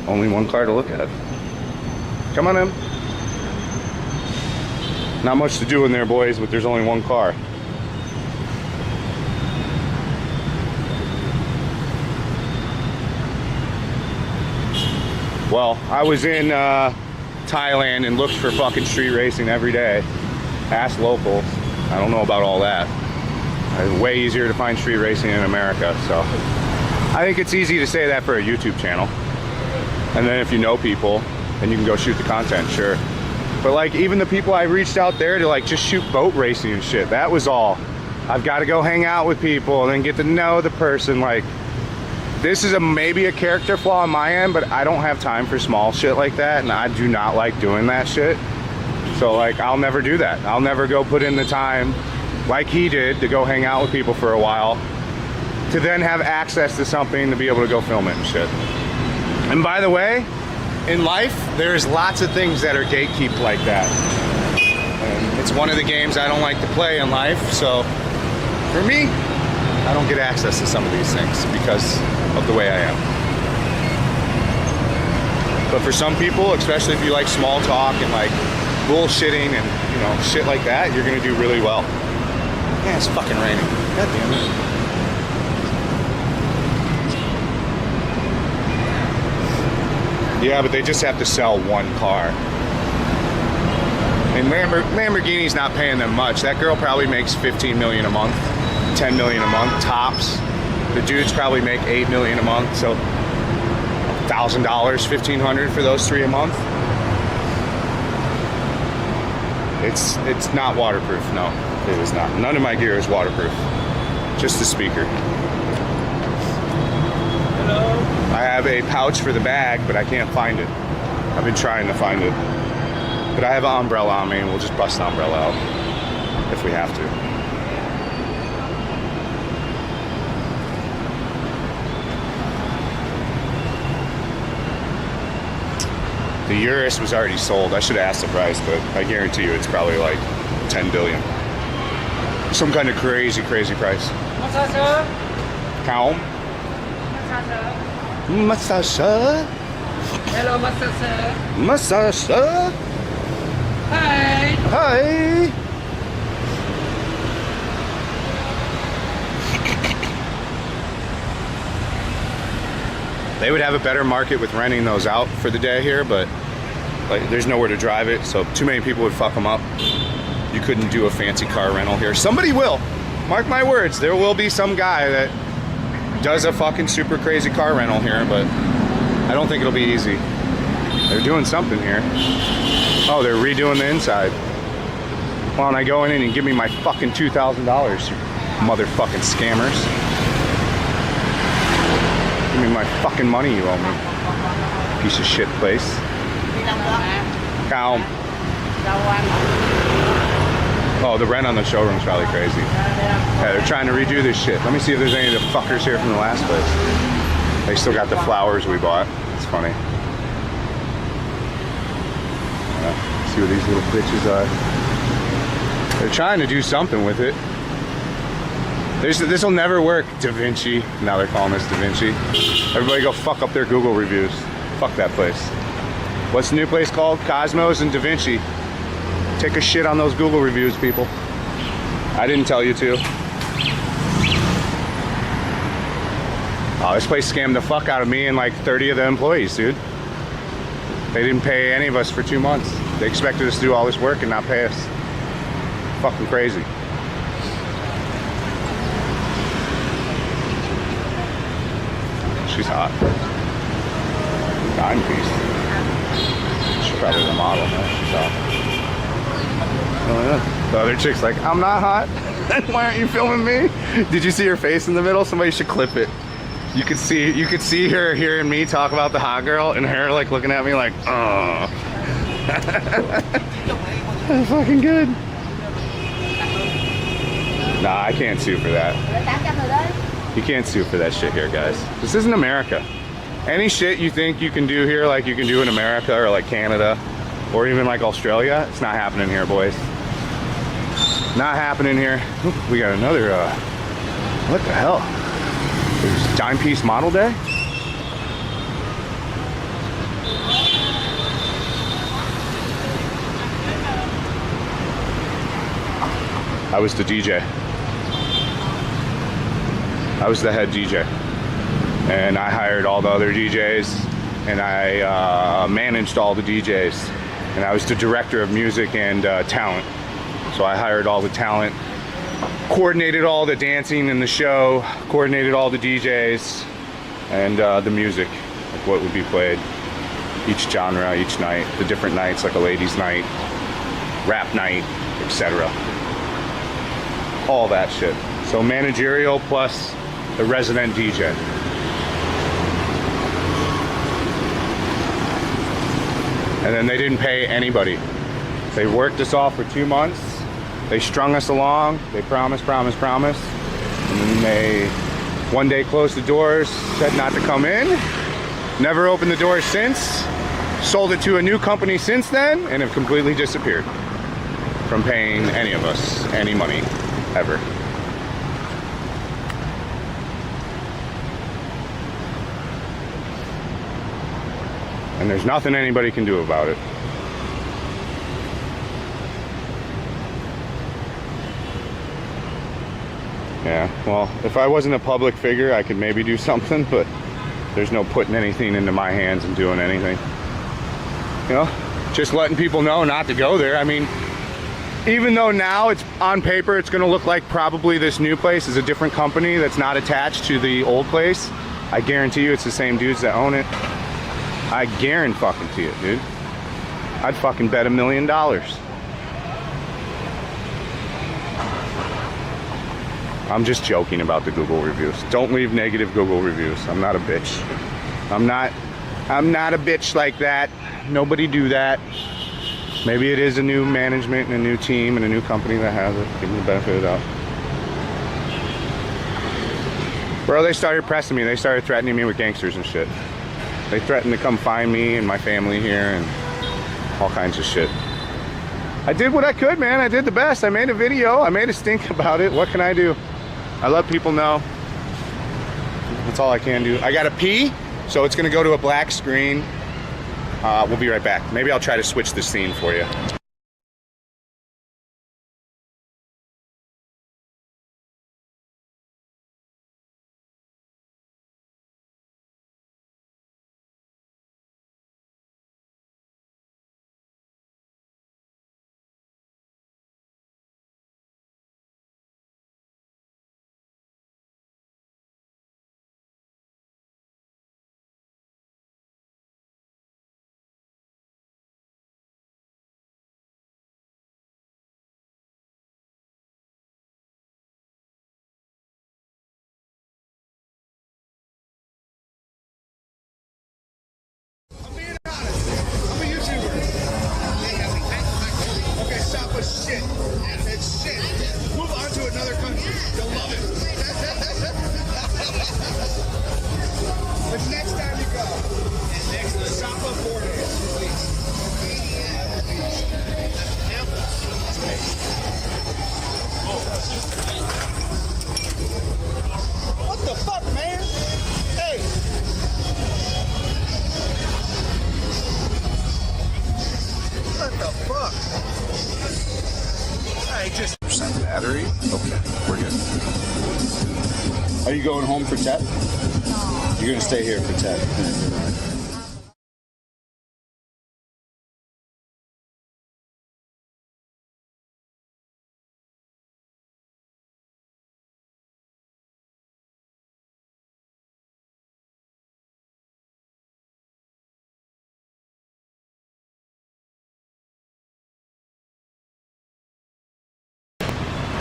Only one car to look at. Come on in. Not much to do in there, boys, but there's only one car. Well, I was in Thailand and looked for fucking street racing every day. Asked locals. I don't know about all that. It's way easier to find street racing in America, so I think it's easy to say that for a YouTube channel. And then if you know people, then you can go shoot the content, sure. But like even the people I reached out there to like just shoot boat racing and shit, that was all. I've got to go hang out with people and then get to know the person. Like this is maybe a character flaw on my end, but I don't have time for small shit like that, and I do not like doing that shit. So like I'll never do that. I'll never go put in the time like he did to go hang out with people for a while to then have access to something to be able to go film it and shit. And by the way, in life, there's lots of things that are gatekept like that. And it's one of the games I don't like to play in life, so for me, I don't get access to some of these things because of the way I am. But for some people, especially if you like small talk and like bullshitting and you know shit like that, you're gonna do really well. Yeah, it's fucking raining. God damn it. Yeah, but they just have to sell one car. And Lamborghini's not paying them much. That girl probably makes 15 million a month, 10 million a month, tops. The dudes probably make 8 million a month, so $1,000, $1,500 for those three a month. It's not waterproof, no. It is not. None of my gear is waterproof. Just the speaker. Hello. I have a pouch for the bag, but I can't find it. I've been trying to find it. But I have an umbrella on me, and we'll just bust the umbrella out if we have to. The Urus was already sold. I should have asked the price, but I guarantee you it's probably like 10 billion. Some kind of crazy, crazy price. Massage, sir. Calm. Massage, sir. Massage. Hello, massage, sir. Massage. Hi. Hi. They would have a better market with renting those out for the day here, but like there's nowhere to drive it, so too many people would fuck them up. You couldn't do a fancy car rental here. Somebody will. Mark my words, there will be some guy that does a fucking super crazy car rental here, but I don't think it'll be easy. They're doing something here. Oh, they're redoing the inside. Why don't I go in and give me my fucking $2,000, you motherfucking scammers? Give me my fucking money you owe me. Piece of shit place. Cow. Oh, the rent on the showroom's probably crazy. Yeah, they're trying to redo this shit. Let me see if there's any of the fuckers here from the last place. They still got the flowers we bought. It's funny. See what these little bitches are. They're trying to do something with it. This will never work, Da Vinci. Now they're calling this Da Vinci. Everybody go fuck up their Google reviews. Fuck that place. What's the new place called? Cosmos and Da Vinci. Take a shit on those Google reviews, people. I didn't tell you to. Oh, this place scammed the fuck out of me and like 30 of the employees, dude. They didn't pay any of us for 2 months. They expected us to do all this work and not pay us. Fucking crazy. She's hot. Dime piece. She's probably the model, man. She's hot. Oh yeah. The other chick's like, I'm not hot. Why aren't you filming me? Did you see her face in the middle? Somebody should clip it. You could see her hearing me talk about the hot girl and her like looking at me like, oh. That's fucking good. Nah, I can't sue for that. You can't sue for that shit here, guys. This isn't America. Any shit you think you can do here like you can do in America or like Canada or even like Australia, it's not happening here, boys. Not happening here. Ooh, we got another, what the hell? There's Dime Piece Model Day? I was the DJ. I was the head DJ. And I hired all the other DJs and I managed all the DJs. And I was the director of music and talent. So I hired all the talent, coordinated all the dancing in the show, coordinated all the DJs and the music, like what would be played, each genre, each night, the different nights, like a ladies' night, rap night, etc. All that shit. So managerial plus the resident DJ. And then they didn't pay anybody. They worked us off for 2 months. They strung us along. They promised. And then they one day closed the doors, said not to come in. Never opened the doors since. Sold it to a new company since then and have completely disappeared from paying any of us any money, ever. And there's nothing anybody can do about it. Yeah, well, if I wasn't a public figure, I could maybe do something, but there's no putting anything into my hands and doing anything. You know, just letting people know not to go there. I mean, even though now it's on paper, it's gonna look like probably this new place is a different company that's not attached to the old place, I guarantee you it's the same dudes that own it. I guarantee it, dude. I'd fucking bet $1 million. I'm just joking about the Google reviews. Don't leave negative Google reviews. I'm not a bitch. I'm not a bitch like that. Nobody do that. Maybe it is a new management and a new team and a new company that has it. Give me the benefit of the doubt. Bro, they started pressing me. They started threatening me with gangsters and shit. They threatened to come find me and my family here and all kinds of shit. I did what I could, man. I did the best. I made a video. I made a stink about it. What can I do? I let people know. That's all I can do. I gotta pee, so it's gonna go to a black screen. We'll be right back. Maybe I'll try to switch the scene for you. shit. It's shit. Move on to another country. You'll love it. The next time you go, stop up 4 days, please. What the fuck, man? Hey! What the fuck? I just percent battery. Okay, we're good. Are you going home for Ted? No. You're gonna stay here for Ted.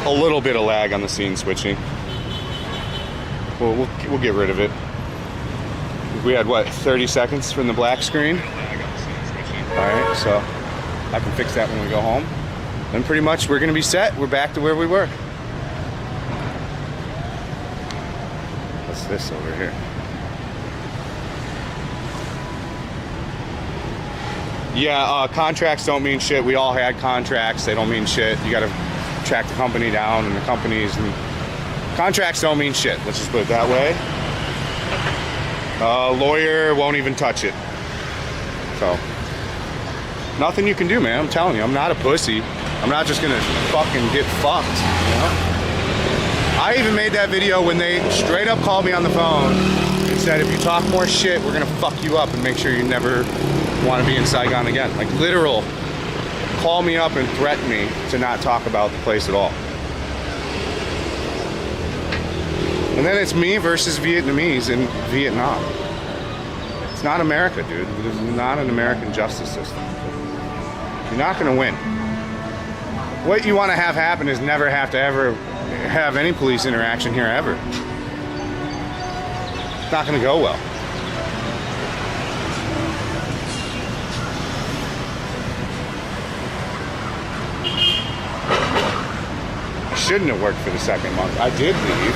A little bit of lag on the scene switching. We'll get rid of it. We had what, 30 seconds from the black screen? Alright, so I can fix that when we go home. And pretty much we're gonna be set. We're back to where we were. What's this over here? Yeah, contracts don't mean shit. We all had contracts. They don't mean shit. You gotta track the company down, and the companies and contracts don't mean shit. Let's just put it that way. Lawyer won't even touch it. So nothing you can do, man. I'm telling you, I'm not a pussy. I'm not just gonna fucking get fucked, you know? I even made that video when they straight up called me on the phone and said, if you talk more shit, we're gonna fuck you up and make sure you never want to be in Saigon again. Like literal. Call me up and threaten me to not talk about the place at all. And then it's me versus Vietnamese in Vietnam. It's not America, dude. It is not an American justice system. You're not gonna win. What you want to have happen is never have to ever have any police interaction here ever. It's not gonna go well. Shouldn't have worked for the second month. I did leave.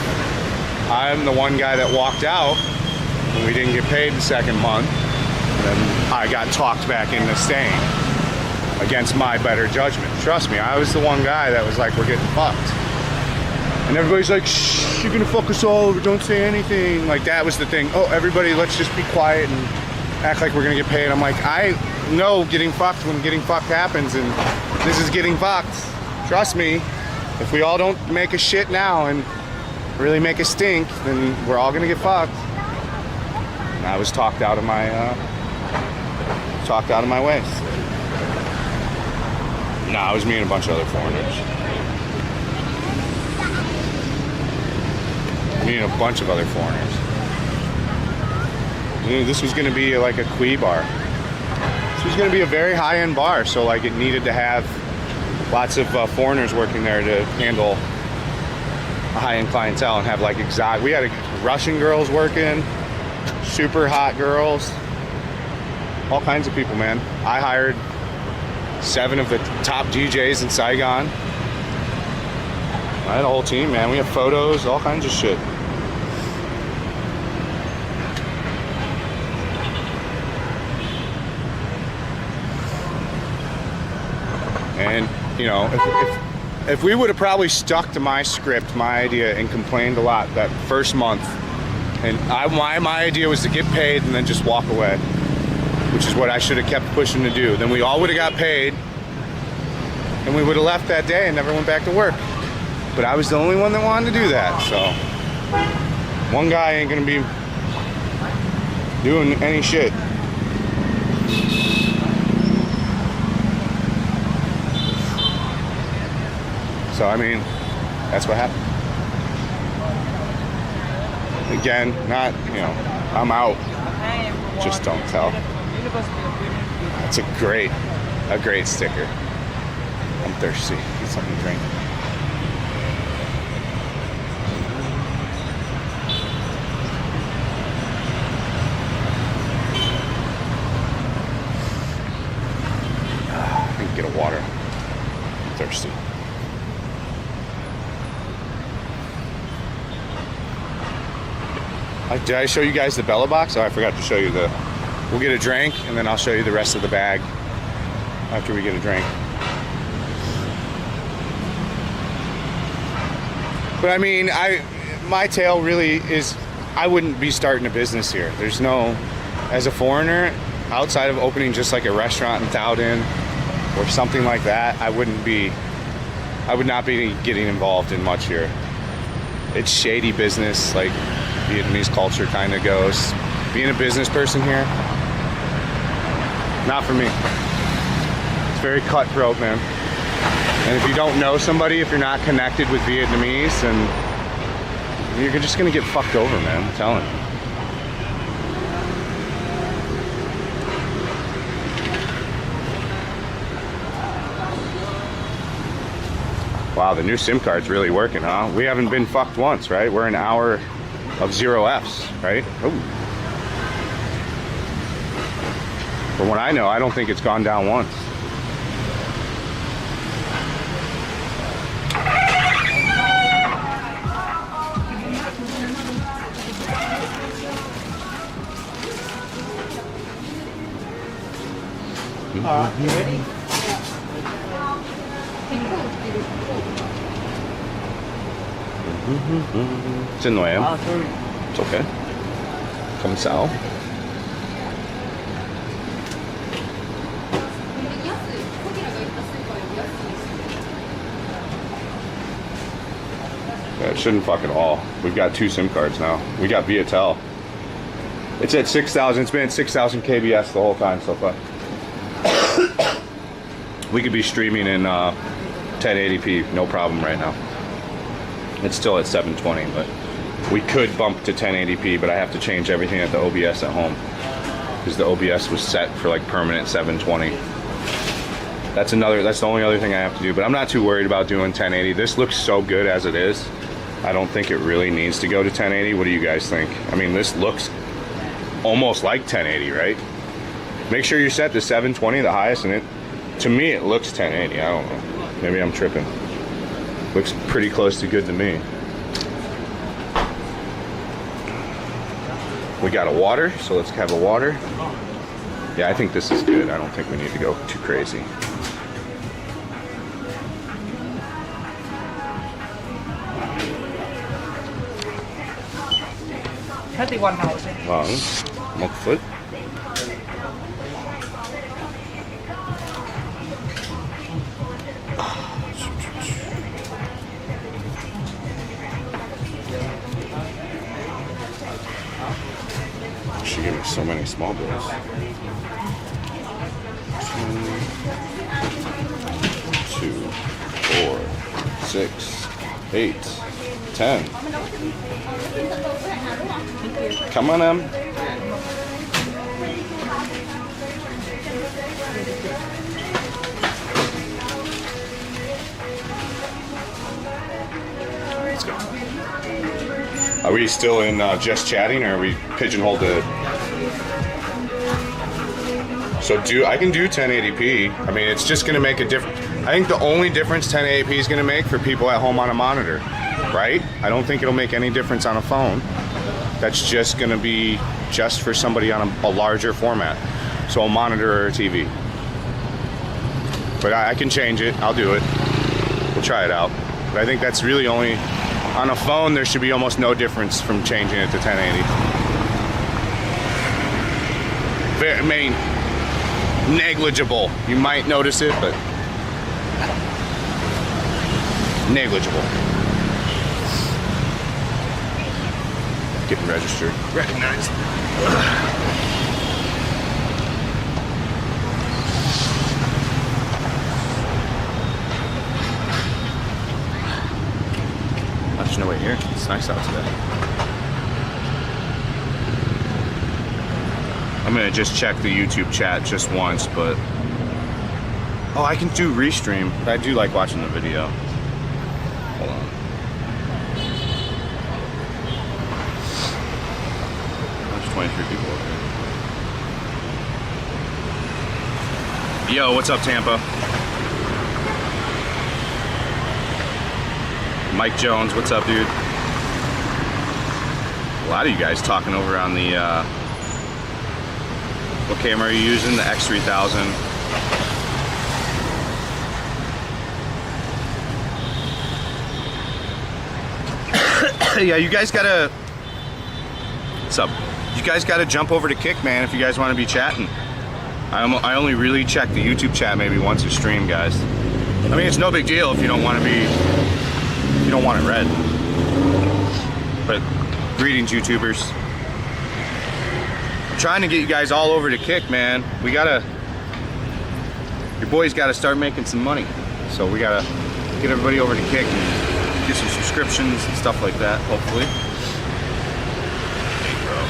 I'm the one guy that walked out when we didn't get paid the second month. And then I got talked back into staying against my better judgment. Trust me, I was the one guy that was like, we're getting fucked. And everybody's like, shh, you're gonna fuck us all over, don't say anything. Like that was the thing. Oh, everybody, let's just be quiet and act like we're gonna get paid. I'm like, I know getting fucked when getting fucked happens, and this is getting fucked. Trust me. If we all don't make a shit now and really make a stink, then we're all gonna get fucked. And I was talked out of my way. Nah, it was me and a bunch of other foreigners. Me and a bunch of other foreigners. You know, this was gonna be like a Kui bar. This was gonna be a very high-end bar, so like it needed to have lots of foreigners working there to handle a high-end clientele and have like exotic. We had Russian girls working, super hot girls, all kinds of people, man. I hired 7 of the top DJs in Saigon. I had a whole team, man. We have photos, all kinds of shit. And you know, if we would have probably stuck to my script, my idea, and complained a lot that first month, and my idea was to get paid and then just walk away, which is what I should have kept pushing to do. Then we all would have got paid, and we would have left that day and never went back to work. But I was the only one that wanted to do that, so one guy ain't gonna be doing any shit. So, I mean, that's what happened. Again, not, you know, I'm out. Just don't tell. It's a great sticker. I'm thirsty. Get something to drink. I can get a water. thirsty. Did I show you guys the Bella box? Oh, I forgot to show you the... We'll get a drink, and then I'll show you the rest of the bag after we get a drink. But I mean, my tale really is, I wouldn't be starting a business here. There's no, as a foreigner, outside of opening just like a restaurant in Thowden or something like that, I would not be getting involved in much here. It's shady business, like Vietnamese culture kind of goes. Being a business person here, not for me. It's very cutthroat, man. And if you don't know somebody, if you're not connected with Vietnamese, then you're just gonna get fucked over, man, I'm telling you. Wow, the new SIM card's really working, huh? We haven't been fucked once, right? We're an hour of 0 Fs, right? Ooh. From what I know, I don't think it's gone down once. You ready? Xin lỗi em. Sorry. It's okay. Không sao. Yeah, it shouldn't fuck at all. We've got 2 SIM cards now. We got Viettel. It's at 6,000. It's been at 6,000 KBS the whole time so far. We could be streaming in 1080p, no problem right now. It's still at 720, but we could bump to 1080p, but I have to change everything at the OBS at home because the OBS was set for like permanent 720. That's the only other thing I have to do, but I'm not too worried about doing 1080. This looks so good as it is. I don't think it really needs to go to 1080. What do you guys think? I mean, this looks almost like 1080, right? Make sure you set the 720, the highest, and to me it looks 1080. I don't know. Maybe I'm tripping. Looks pretty close to good to me. We got a water, so let's have a water. Yeah, I think this is good. I don't think we need to go too crazy. Vâng, 1 phút. She gave me so many small bills. 2, 4, 6, 8, 10. Come on, Em. Let's go. Are we still in just chatting, or are we pigeonholed to? So I can do 1080p. I mean, it's just gonna make a difference. I think the only difference 1080p is gonna make for people at home on a monitor, right? I don't think it'll make any difference on a phone. That's just gonna be just for somebody on a larger format. So a monitor or a TV. But I can change it, I'll do it. We'll try it out. But I think that's really only, on a phone there should be almost no difference from changing it to 1080. I mean, negligible. You might notice it, but negligible. Getting registered. Recognized. There's no way here. It's nice out today. I'm gonna just check the YouTube chat just once, but oh, I can do restream. But I do like watching the video. Hold on. There's 23 people over here. Yo, what's up, Tampa? Mike Jones, what's up, dude? A lot of you guys talking over on the, what camera are you using? The X3000. Yeah, you guys gotta, what's up? You guys gotta jump over to Kick, man, if you guys wanna be chatting. I only really check the YouTube chat maybe once a stream, guys. I mean, it's no big deal if you don't wanna be, if you don't want it read. But greetings, YouTubers. I'm trying to get you guys all over to Kick, man. We gotta, your boys gotta start making some money. So we gotta get everybody over to Kick and get some subscriptions and stuff like that, hopefully. Hey, bro.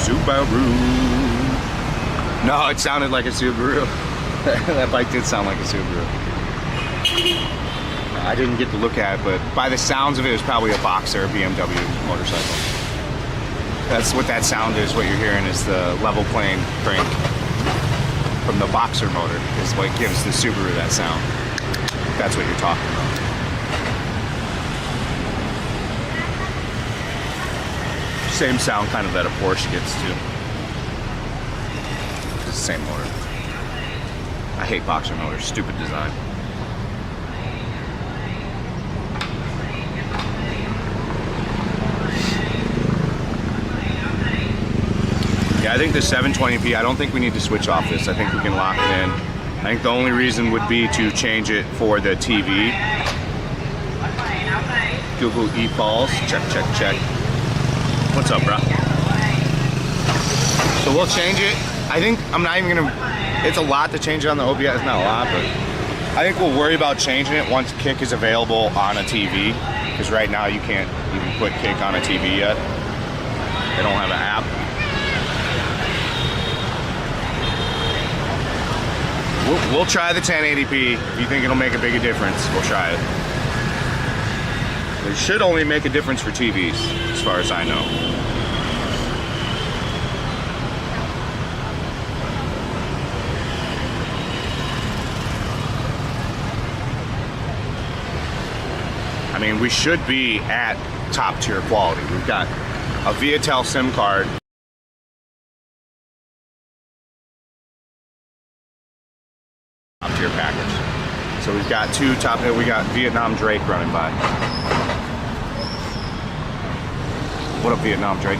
Subaru. No, it sounded like a Subaru. That bike did sound like a Subaru. I didn't get to look at it, but by the sounds of it, it was probably a Boxer, a BMW motorcycle. That's what that sound is. What you're hearing is the level plane crank from the Boxer motor is what gives the Subaru that sound. That's what you're talking about. Same sound kind of that a Porsche gets too. It's the same motor. I hate Boxer motors, stupid design. Yeah, I think the 720p, I don't think we need to switch off this. I think we can lock it in. I think the only reason would be to change it for the TV. Google Eat Balls, check, check, check. What's up, bro? So we'll change it. I think I'm not even gonna, it's a lot to change it on the OBS. It's not a lot, but I think we'll worry about changing it once Kick is available on a TV. Because right now you can't even put Kick on a TV yet. They don't have an app. We'll try the 1080p. If you think it'll make a big difference, we'll try it. It should only make a difference for TVs, as far as I know. I mean, we should be at top tier quality. We've got a Viettel SIM card. Top tier package. So we've got two top, we got Vietnam Drake running by. What up, Vietnam Drake?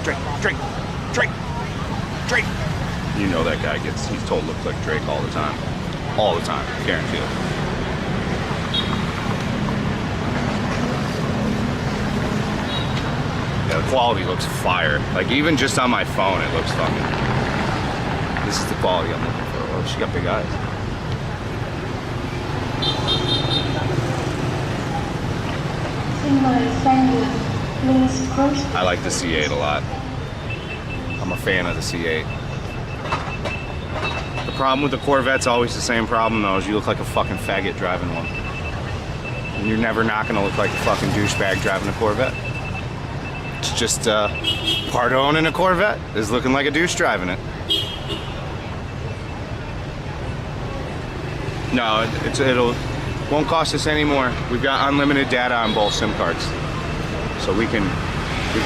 Drake, Drake, Drake, Drake. You know that guy gets, he's told to look like Drake all the time. All the time, guarantee it. Yeah, the quality looks fire. Like even just on my phone, it looks fucking, this is the quality I'm looking for. Oh, she got big eyes. I like the C8 a lot. I'm a fan of the C8. The problem with the Corvette's always the same problem though, is you look like a fucking faggot driving one. And you're never not gonna look like a fucking douchebag driving a Corvette. It's just part of owning a Corvette is looking like a douche driving it. No, it'll won't cost us any more. We've got unlimited data on both SIM cards. So we've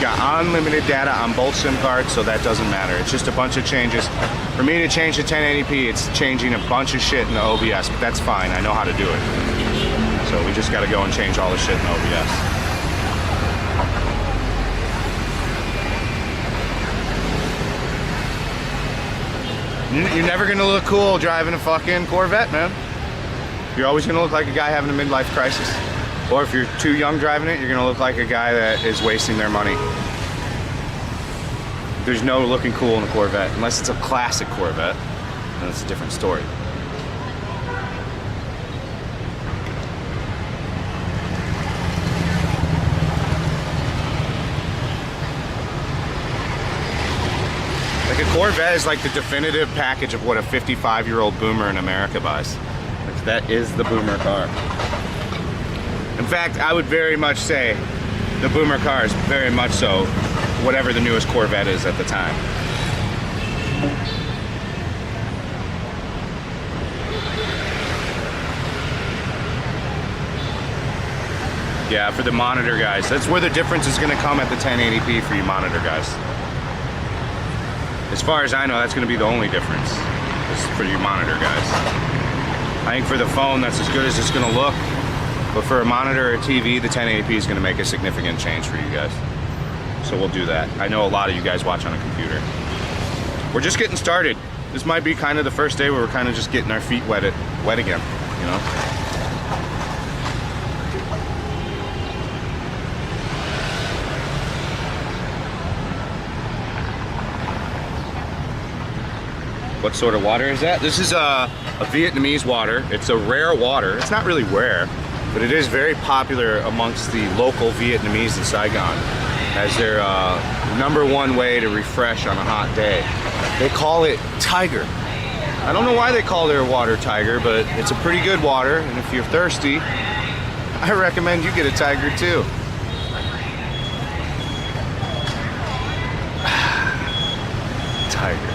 got unlimited data on both SIM cards, so that doesn't matter. It's just a bunch of changes. For me to change to 1080p, it's changing a bunch of shit in the OBS, but that's fine. I know how to do it. So we just gotta go and change all the shit in the OBS. You're never gonna look cool driving a fucking Corvette, man. You're always gonna look like a guy having a midlife crisis. Or if you're too young driving it, you're gonna look like a guy that is wasting their money. There's no looking cool in a Corvette, unless it's a classic Corvette, then it's a different story. Like a Corvette is like the definitive package of what a 55-year-old boomer in America buys. Like that is the boomer car. In fact, I would very much say the boomer car is very much so whatever the newest Corvette is at the time. Yeah, for the monitor guys, that's where the difference is going to come at the 1080p for you monitor guys. As far as I know, that's going to be the only difference is for you monitor guys. I think for the phone, that's as good as it's going to look. But for a monitor or a TV, the 1080p is going to make a significant change for you guys. So we'll do that. I know a lot of you guys watch on a computer. We're just getting started. This might be kind of the first day where we're kind of just getting our feet wet again, you know? What sort of water is that? This is a Vietnamese water. It's a rare water. It's not really rare, but it is very popular amongst the local Vietnamese in Saigon as their #1 way to refresh on a hot day. They call it Tiger. I don't know why they call their water Tiger, but it's a pretty good water, and if you're thirsty, I recommend you get a Tiger too. Tiger.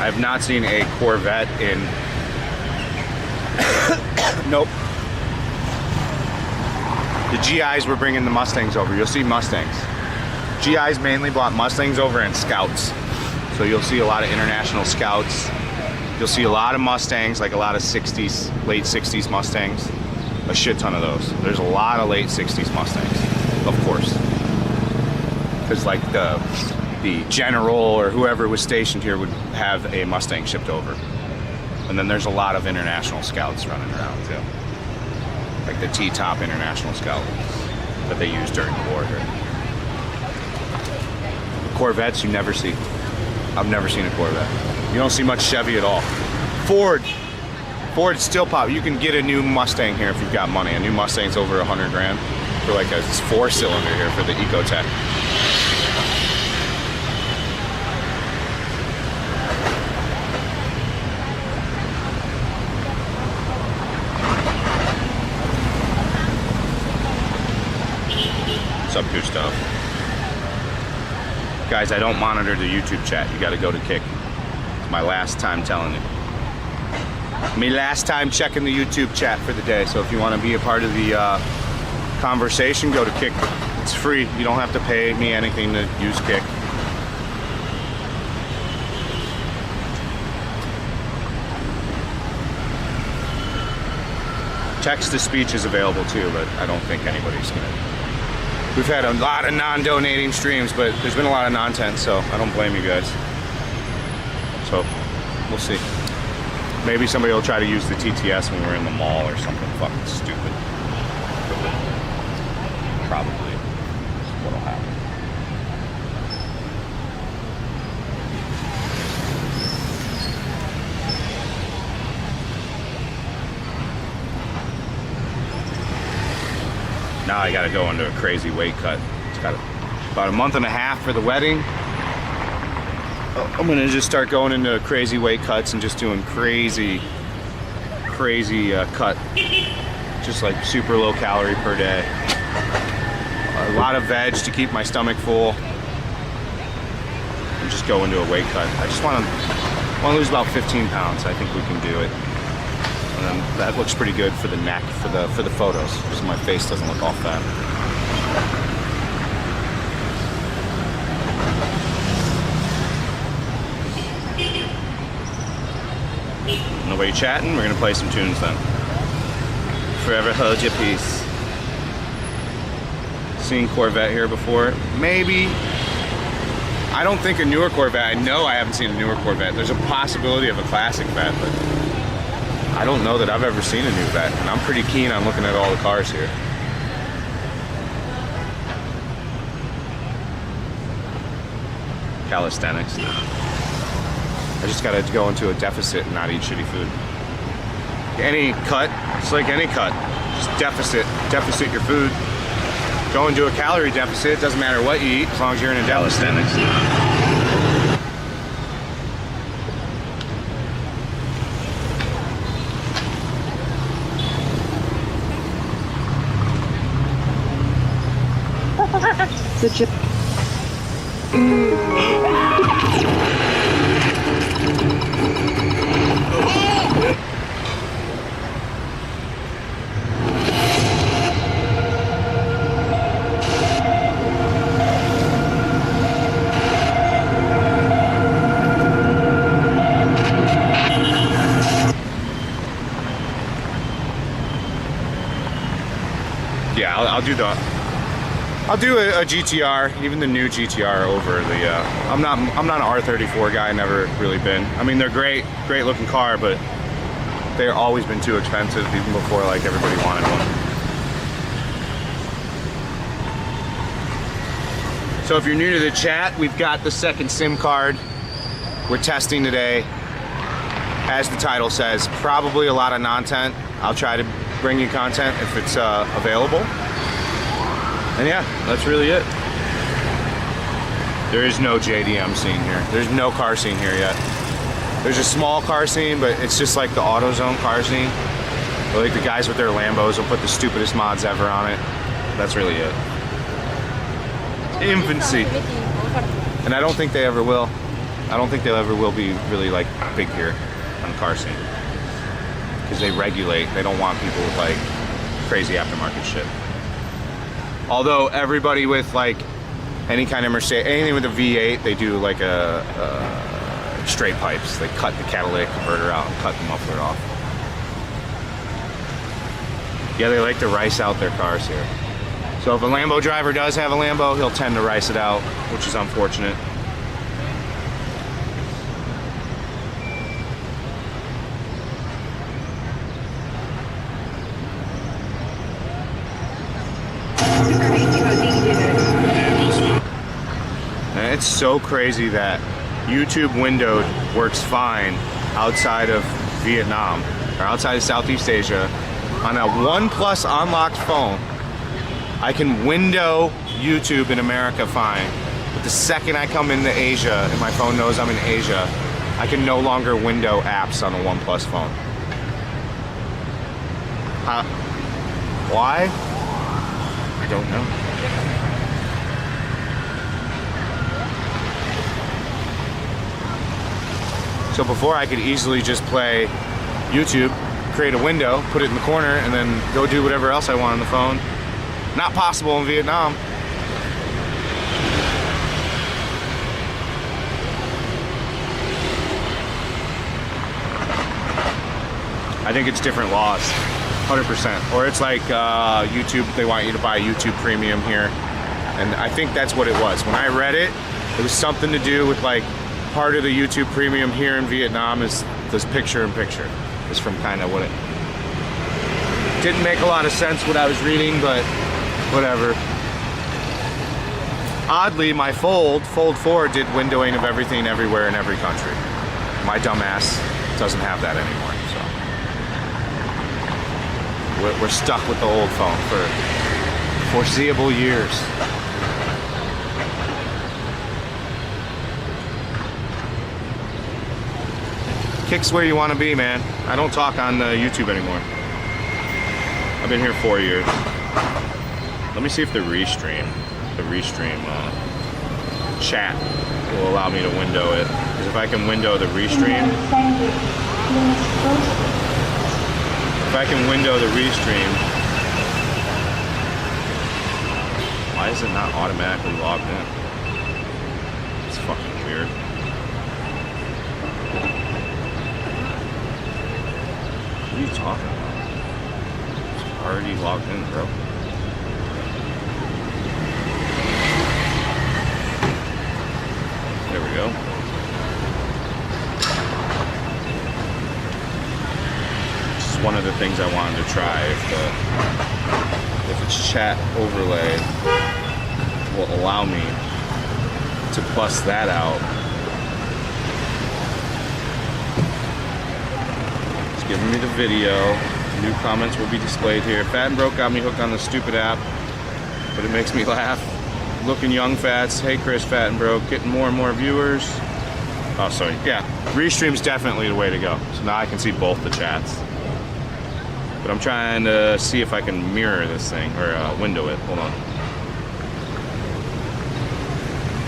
I have not seen a Corvette in... Nope. The GIs were bringing the Mustangs over. You'll see Mustangs. GIs mainly bought Mustangs over and Scouts. So you'll see a lot of international Scouts. You'll see a lot of Mustangs, like a lot of 60s, late 60s Mustangs. A shit ton of those. There's a lot of late 60s Mustangs, of course. Because like the general or whoever was stationed here would have a Mustang shipped over. And then there's a lot of international Scouts running around too. Like the T-top international Scout that they used during the war here. Corvettes you never see. I've never seen a Corvette. You don't see much Chevy at all. Ford still pop. You can get a new Mustang here if you've got money. A new Mustang's over 100 grand for like a 4-cylinder here for the Ecotech. What's up, good stuff? Guys, I don't monitor the YouTube chat. You gotta go to Kick. It's my last time telling you. My last time checking the YouTube chat for the day. So if you want to be a part of the conversation, go to Kick. It's free. You don't have to pay me anything to use Kick. Text to speech is available too, but I don't think anybody's gonna. We've had a lot of non-donating streams, but there's been a lot of nonsense, so I don't blame you guys. So we'll see. Maybe somebody will try to use the TTS when we're in the mall or something fucking stupid. Probably what'll happen. Now I gotta go into a crazy weight cut. It's got about a month and a half for the wedding. I'm gonna just start going into crazy weight cuts and just doing crazy cut. Just like super low calorie per day. A lot of veg to keep my stomach full. And just go into a weight cut. I just wanna lose about 15 pounds. I think we can do it. And then that looks pretty good for the neck, for the photos, because my face doesn't look all fat. Nobody chatting? We're gonna play some tunes then. Forever hold your peace. Seen Corvette here before? Maybe. I don't think a newer Corvette. I know I haven't seen a newer Corvette. There's a possibility of a classic Vet, but I don't know that I've ever seen a new Vet, and I'm pretty keen on looking at all the cars here. Calisthenics. I just gotta go into a deficit and not eat shitty food. any cut. It's like any cut. Just deficit your food. Go into a calorie deficit. It doesn't matter what you eat as long as you're in a deficit. Yeah, I'll do a GTR, even the new GTR over the. I'm not an R34 guy. Never really been. I mean, they're great looking car, but they've always been too expensive, even before like everybody wanted one. So if you're new to the chat, we've got the second SIM card we're testing today. As the title says, probably a lot of content. I'll try to bring you content if it's available. And yeah, that's really it. There is no JDM scene here. There's no car scene here yet. There's a small car scene, but it's just like the AutoZone car scene. But like the guys with their Lambos will put the stupidest mods ever on it. That's really it. Infancy. And I don't think they ever will. I don't think they ever will be really like big here on the car scene. Because they regulate. They don't want people with like crazy aftermarket shit. Although everybody with like any kind of Mercedes, anything with a V8, they do like a straight pipes. They cut the catalytic converter out and cut the muffler off. Yeah, they like to rice out their cars here. So if a Lambo driver does have a Lambo, he'll tend to rice it out, which is unfortunate. And it's so crazy that YouTube windowed works fine outside of Vietnam or outside of Southeast Asia. On a OnePlus unlocked phone, I can window YouTube in America fine. But the second I come into Asia and my phone knows I'm in Asia, I can no longer window apps on a OnePlus phone. Why? I don't know. So before I could easily just play YouTube, create a window, put it in the corner, and then go do whatever else I want on the phone. Not possible in Vietnam. I think it's different laws, 100%. Or it's like YouTube, they want you to buy YouTube Premium here. And I think that's what it was. When I read it, it was something to do with like, part of the YouTube Premium here in Vietnam is this picture-in-picture. Is from kind of what it... Didn't make a lot of sense what I was reading, but whatever. Oddly, my Fold 4 did windowing of everything everywhere in every country. My dumbass doesn't have that anymore, so. We're stuck with the old phone for foreseeable years. Kick's where you want to be, man. I don't talk on YouTube anymore. I've been here 4 years. Let me see if the restream chat will allow me to window it. Because if I can window the restream, why is it not automatically logged in? It's fucking weird. What are you talking about? It's already logged in, bro. There we go. This is one of the things I wanted to try. If its chat overlay will allow me to plus that out. giving me the video. New comments will be displayed here. Fat and Broke got me hooked on the stupid app, but it makes me laugh. Looking Young Fats. Hey Chris, Fat and Broke, getting more and more viewers. Oh, sorry. Yeah, Restream's definitely the way to go. So now I can see both the chats. But I'm trying to see if I can mirror this thing, or window it. Hold on.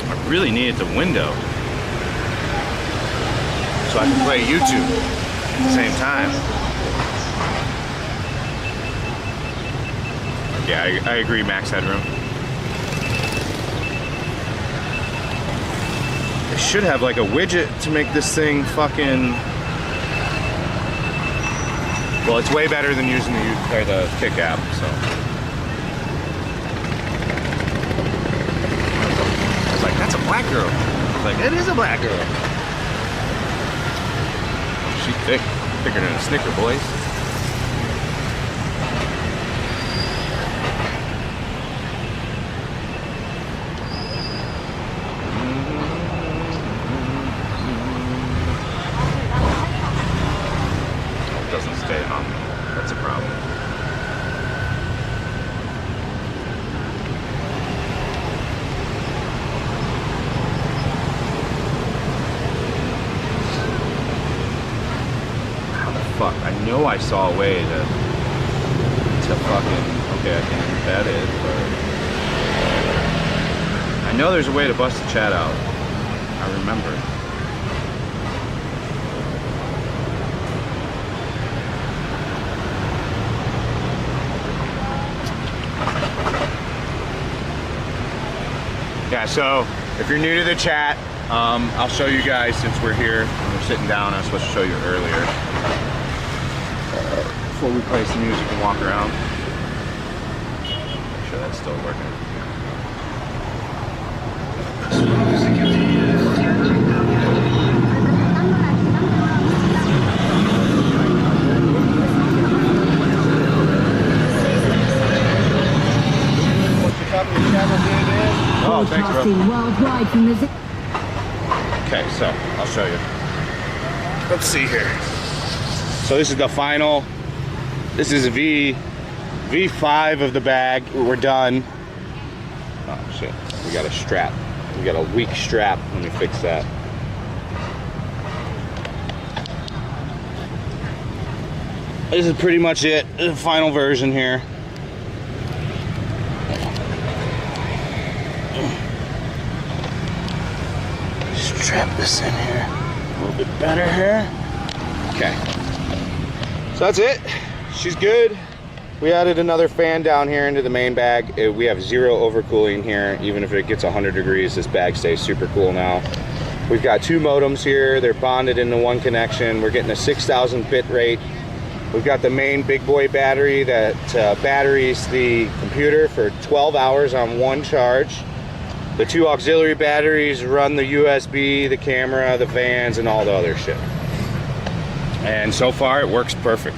I really needed the window, so I can play YouTube at the same time. Yeah, I agree, max headroom. They should have like a widget to make this thing fucking... Well, it's way better than using the Kick app, so. I was like, that's a black girl. I was like, it is a black girl. She's thick. Thicker than a Snicker, boys. That's a problem. How the fuck? I know I saw a way to fucking... Okay, I can embed it, but... I know there's a way to bust the chat out. I remember. Yeah, so if you're new to the chat, I'll show you guys since we're here and we're sitting down. I was supposed to show you earlier before we play some music and walk around. Make sure that's still working. Oh, thanks, bro. Worldwide from the Okay, so I'll show you. Let's see here. So this is the final. This is V5 of the bag. We're done. Oh shit, we got a strap. We got a weak strap. Let me fix that. This is pretty much it. The final version here. Strap this in here a little bit better here. Okay, so that's it. She's good. We added another fan down here into the main bag. We have zero overcooling here. Even if it gets 100 degrees, this bag stays super cool now. We've got two modems here. They're bonded into one connection. We're getting a 6,000 bit rate. We've got the main big boy battery that batteries the computer for 12 hours on one charge. The two auxiliary batteries run the USB, the camera, the fans, and all the other shit. And so far, it works perfect.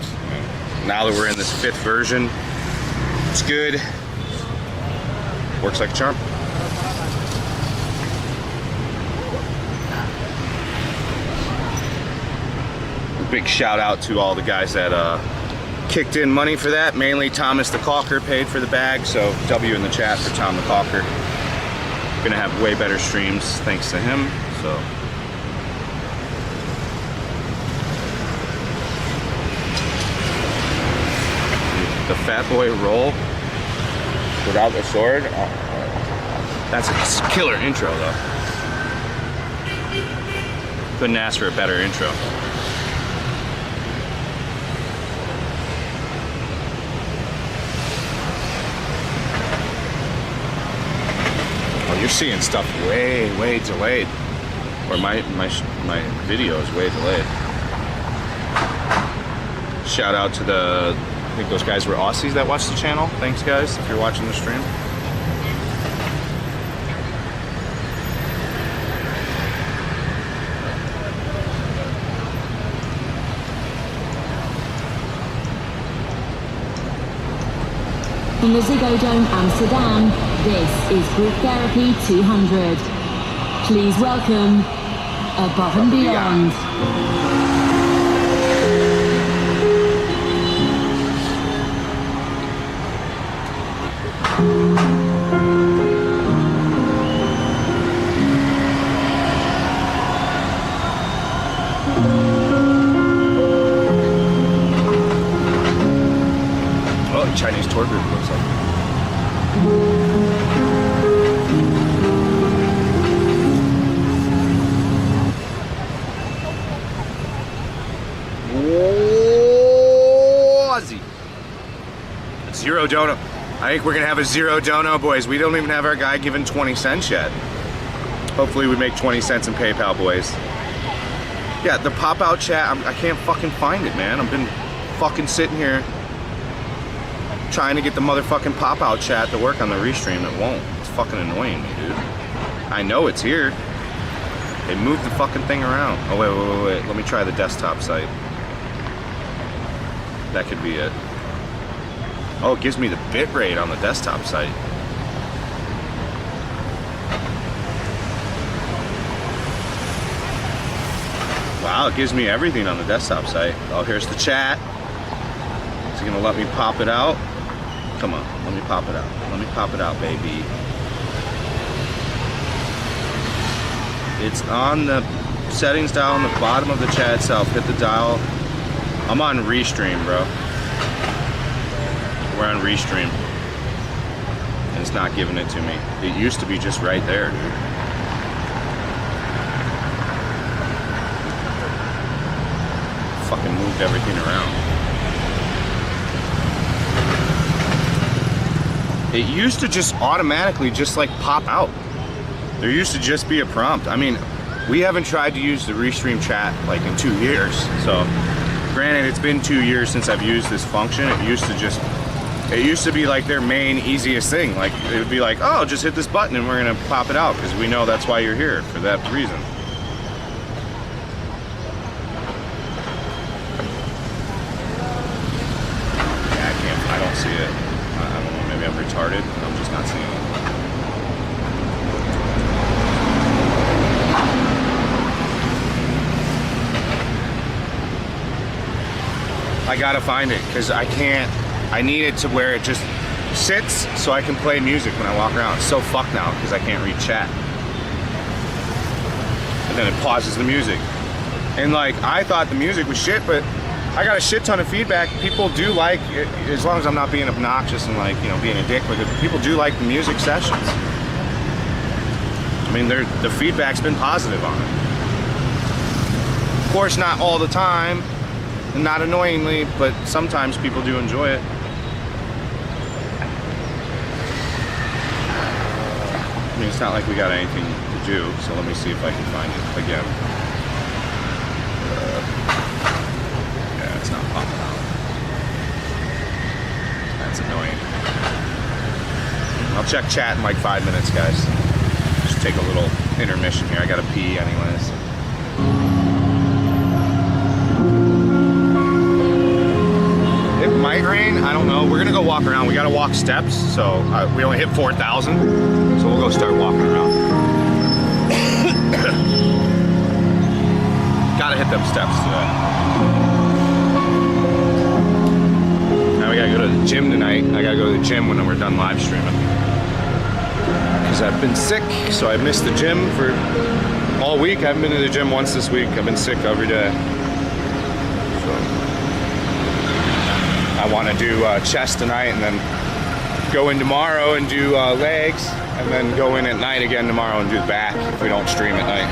Now that we're in this 5th version, it's good. Works like a charm. A big shout out to all the guys that kicked in money for that. Mainly Thomas the Caulker paid for the bag, so W in the chat for Tom the Caulker. Gonna have way better streams thanks to him, so. The Fat Boy roll without the sword. Oh, that's a killer intro though. Couldn't ask for a better intro. You're seeing stuff way delayed, or my video is way delayed. Shout out to the, I think those guys were Aussies that watched the channel. Thanks guys if you're watching the stream. From the Ziggo Dome, Amsterdam, this is Group Therapy 200. Please welcome Above and Beyond. a Chinese tour group looks like. Aussie. Zero dono. I think we're gonna have a zero dono, boys. We don't even have our guy giving 20 cents yet. Hopefully we make 20 cents in PayPal, boys. Yeah, the pop-out chat, I can't fucking find it, man. I've been fucking sitting here trying to get the motherfucking pop-out chat to work on the restream. It won't. It's fucking annoying me, dude. I know it's here. They moved the fucking thing around. Oh, wait. Let me try the desktop site. That could be it. Oh, it gives me the bitrate on the desktop site. Wow, it gives me everything on the desktop site. Oh, here's the chat. Is it gonna let me pop it out? Come on, let me pop it out. Let me pop it out, baby. It's on the settings dial on the bottom of the chat itself. Hit the dial. I'm on Restream, bro. We're on Restream. And it's not giving it to me. It used to be just right there, dude. Fucking moved everything around. It used to just automatically just like pop out. There used to just be a prompt. I mean, we haven't tried to use the Restream chat like in 2 years. So granted, it's been 2 years since I've used this function. It used to be like their main easiest thing. Like it would be like, oh, just hit this button and we're gonna pop it out because we know that's why you're here, for that reason. I don't see it. I don't know, maybe I'm retarded. I'm just not seeing it. I gotta find it, because I need it to where it just sits so I can play music when I walk around. It's so fucked now, because I can't read chat. And then it pauses the music. And like, I thought the music was shit, but I got a shit ton of feedback. People do like it, as long as I'm not being obnoxious and like, you know, being a dick with it, people do like the music sessions. I mean, the feedback's been positive on it. Of course, not all the time, and not annoyingly, but sometimes people do enjoy it. I mean, it's not like we got anything to do, so let me see if I can find it again. It's not popping out. That's annoying. I'll check chat in like 5 minutes, guys. Just take a little intermission here. I gotta pee anyways. It might rain. I don't know. We're gonna go walk around. We gotta walk steps, so we only hit 4,000. So we'll go start walking around. Gotta hit them steps today. We gotta go to the gym tonight. I gotta go to the gym when we're done live streaming. Because I've been sick, so I missed the gym for all week. I haven't been to the gym once this week. I've been sick every day. So I want to do chest tonight and then go in tomorrow and do legs, and then go in at night again tomorrow and do the back if we don't stream at night.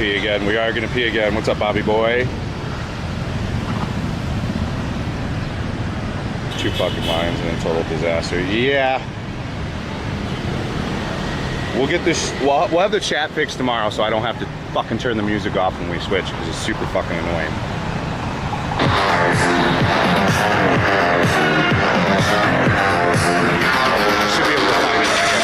pee again. We are gonna pee again. What's up, Bobby boy? 2 fucking lines and a total disaster. Yeah. We'll get this, we'll have the chat fixed tomorrow so I don't have to fucking turn the music off when we switch because it's super fucking annoying. I should be able to find it when I get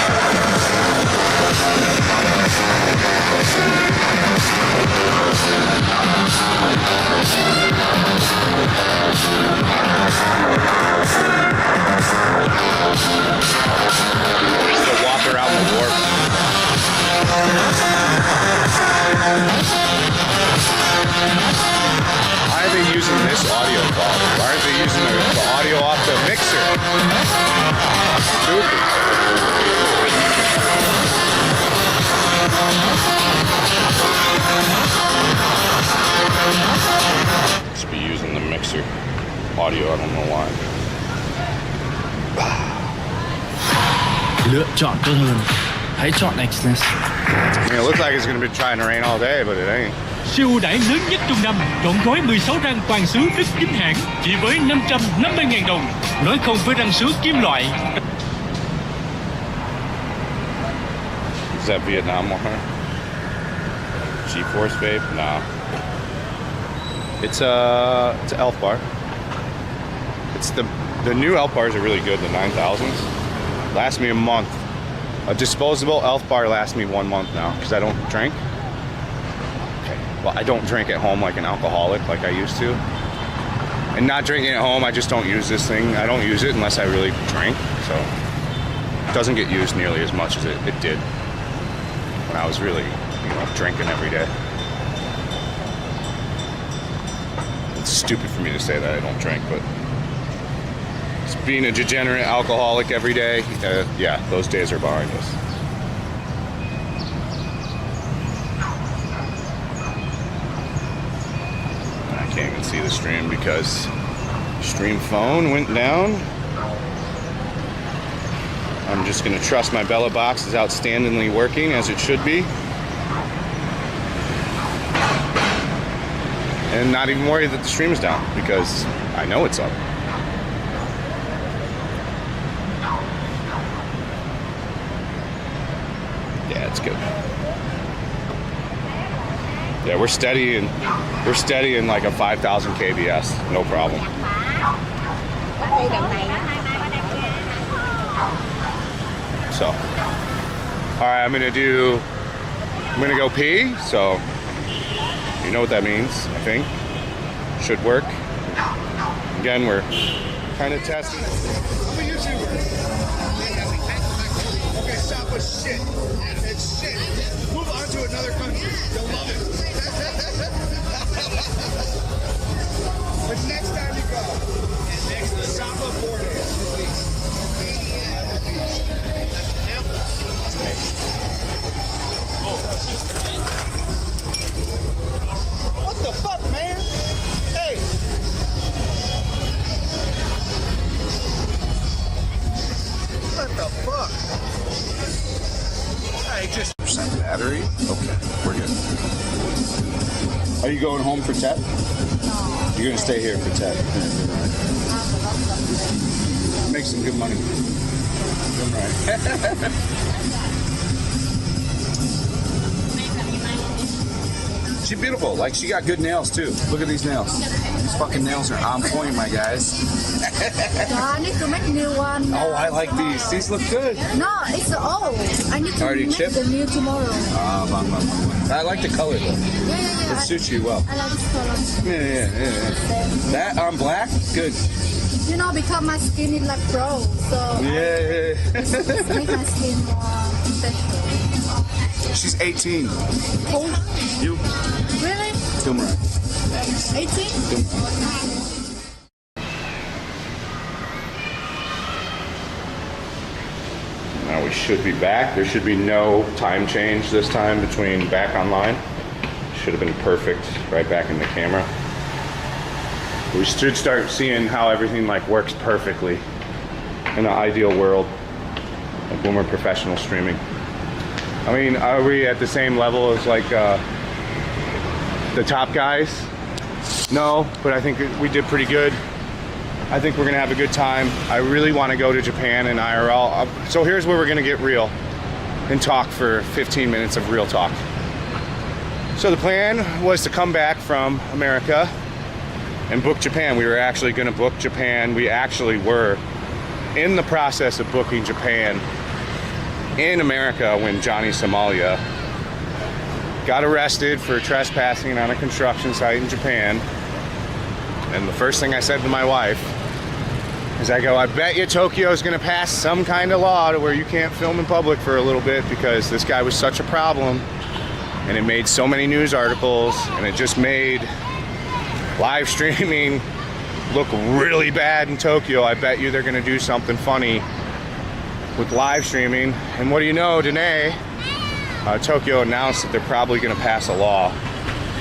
just to walk around the warp. Why are they using this audio quality? Why aren't they using the audio off the mixer? Stupid. Should be using the mixer audio, I don't know why. Lựa chọn tốt hơn. Hãy chọn Exness. I mean, it looks like it's going to be trying to rain all day, but it ain't. Siêu ưu đãi lớn nhất trong năm, trọn gói 16 răng toàn sứ rất chính hãng, chỉ với 550.000 đồng. Nói không với răng sứ kim loại. Is that Vietnam one? G-Force vape? Nah. It's an Elf bar. It's the new Elf bars are really good. The 9000s last me a month. A disposable Elf bar lasts me 1 month now because I don't drink. Okay. Well, I don't drink at home like an alcoholic like I used to. And not drinking at home, I just don't use this thing. I don't use it unless I really drink. So it doesn't get used nearly as much as it did when I was really, drinking every day. It's stupid for me to say that I don't drink, but it's being a degenerate alcoholic every day, yeah, those days are behind us. I can't even see the stream because the stream phone went down. I'm just gonna trust my Bella box is outstandingly working as it should be. And not even worry that the stream is down because I know it's up. Yeah, it's good. Yeah, we're steady in like a 5,000 kbs, no problem. So, all right, I'm gonna go pee. So, you know what that means, I think. Should work. Again, we're kind of testing. I'm a YouTuber. Okay, stop with shit. It's shit. Move on to another country. You'll love it. But next time you go, stop Unported, please. What the fuck, man? Hey! What the fuck? Hey, just percent battery? Okay, we're good. Are you going home for Tet? No. You're gonna stay here for Tet. Make some good money. Doing right. She's beautiful. Like, she got good nails too. Look at these nails. These fucking nails are on point, my guys. I need to make new one. Oh, I like these. These look good. No, it's old. I need to Already make chipped? the new tomorrow. I like the color though. Yeah. It suits you well. I like this color. Yeah. That on black? Good. You know, because my skin is like brown, so Yeah. make my skin more texture. She's 18. Oh, You? really? Tumor. 18? Now we should be back. There should be no time change this time between back online. Should have been perfect right back in the camera. We should start seeing how everything like works perfectly in an ideal world, like when we're professional streaming. I mean, are we at the same level as like the top guys? No, but I think we did pretty good. I think we're gonna have a good time. I really want to go to Japan and IRL. So here's where we're gonna get real and talk for 15 minutes of real talk. So the plan was to come back from America and book Japan. We were actually gonna book Japan. We actually were in the process of booking Japan in America when Johnny Somalia got arrested for trespassing on a construction site in Japan. And the first thing I said to my wife is I go, I bet you Tokyo's gonna pass some kind of law to where you can't film in public for a little bit because this guy was such a problem and it made so many news articles and it just made live streaming look really bad in Tokyo. I bet you they're gonna do something funny with live streaming. And what do you know, today, Tokyo announced that they're probably gonna pass a law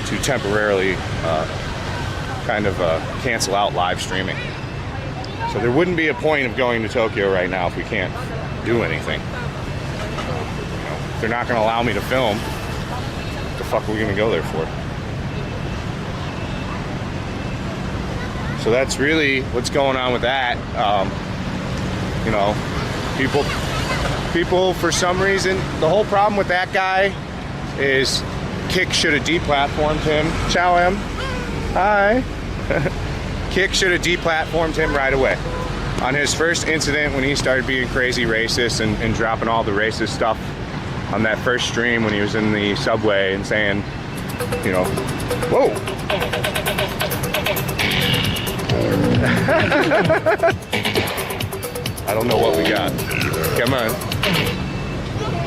to temporarily cancel out live streaming. So there wouldn't be a point of going to Tokyo right now if we can't do anything. You know, if they're not gonna allow me to film, what the fuck are we gonna go there for? So that's really what's going on with that. You know, people for some reason, the whole problem with that guy is Kick should have deplatformed him. Ciao, Em. Hi. Kick should have deplatformed him right away. On his first incident when he started being crazy racist and dropping all the racist stuff on that first stream when he was in the subway and saying, you know, whoa. I don't know what we got. Come on.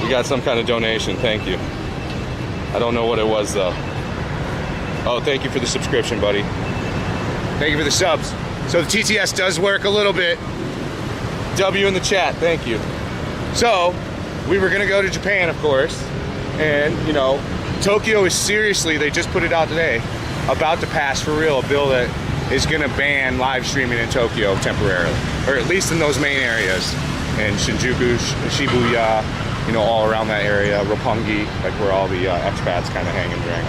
We got some kind of donation, thank you. I don't know what it was though. Oh, thank you for the subscription, buddy. Thank you for the subs. So the TTS does work a little bit. W in the chat, thank you. So, we were gonna go to Japan, of course. And, you know, Tokyo is seriously, they just put it out today, about to pass for real a bill that is gonna ban live streaming in Tokyo temporarily. Or at least in those main areas. In Shinjuku, Shibuya, you know, all around that area, Roppongi, like where all the expats kind of hang and drink.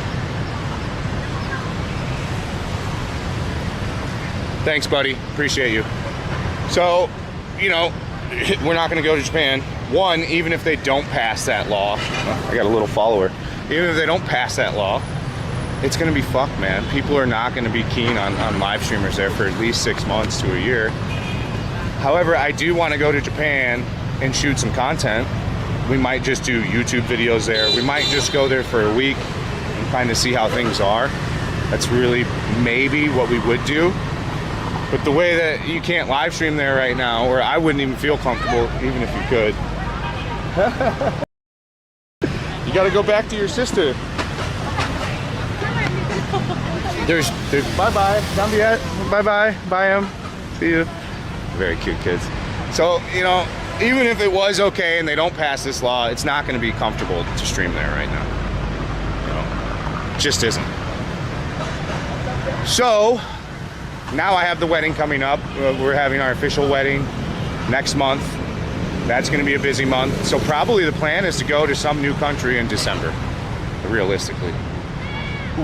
Thanks, buddy. Appreciate you. So, you know, we're not going to go to Japan. One, even if they don't pass that law, I got a little follower. Even if they don't pass that law, it's going to be fucked, man. People are not going to be keen on live streamers there for at least 6 months to a year. However, I do want to go to Japan and shoot some content. We might just do YouTube videos there. We might just go there for a week and kind of see how things are. That's really maybe what we would do. But the way that you can't live stream there right now, or I wouldn't even feel comfortable even if you could. You gotta go back to your sister. There's bye-bye, Zambiet, bye-bye, bye em, see you. Very cute kids. So, you know, even if it was okay and they don't pass this law, it's not gonna be comfortable to stream there right now. You know, it just isn't. So, now I have the wedding coming up. We're having our official wedding next month. That's going to be a busy month. So probably the plan is to go to some new country in December, realistically.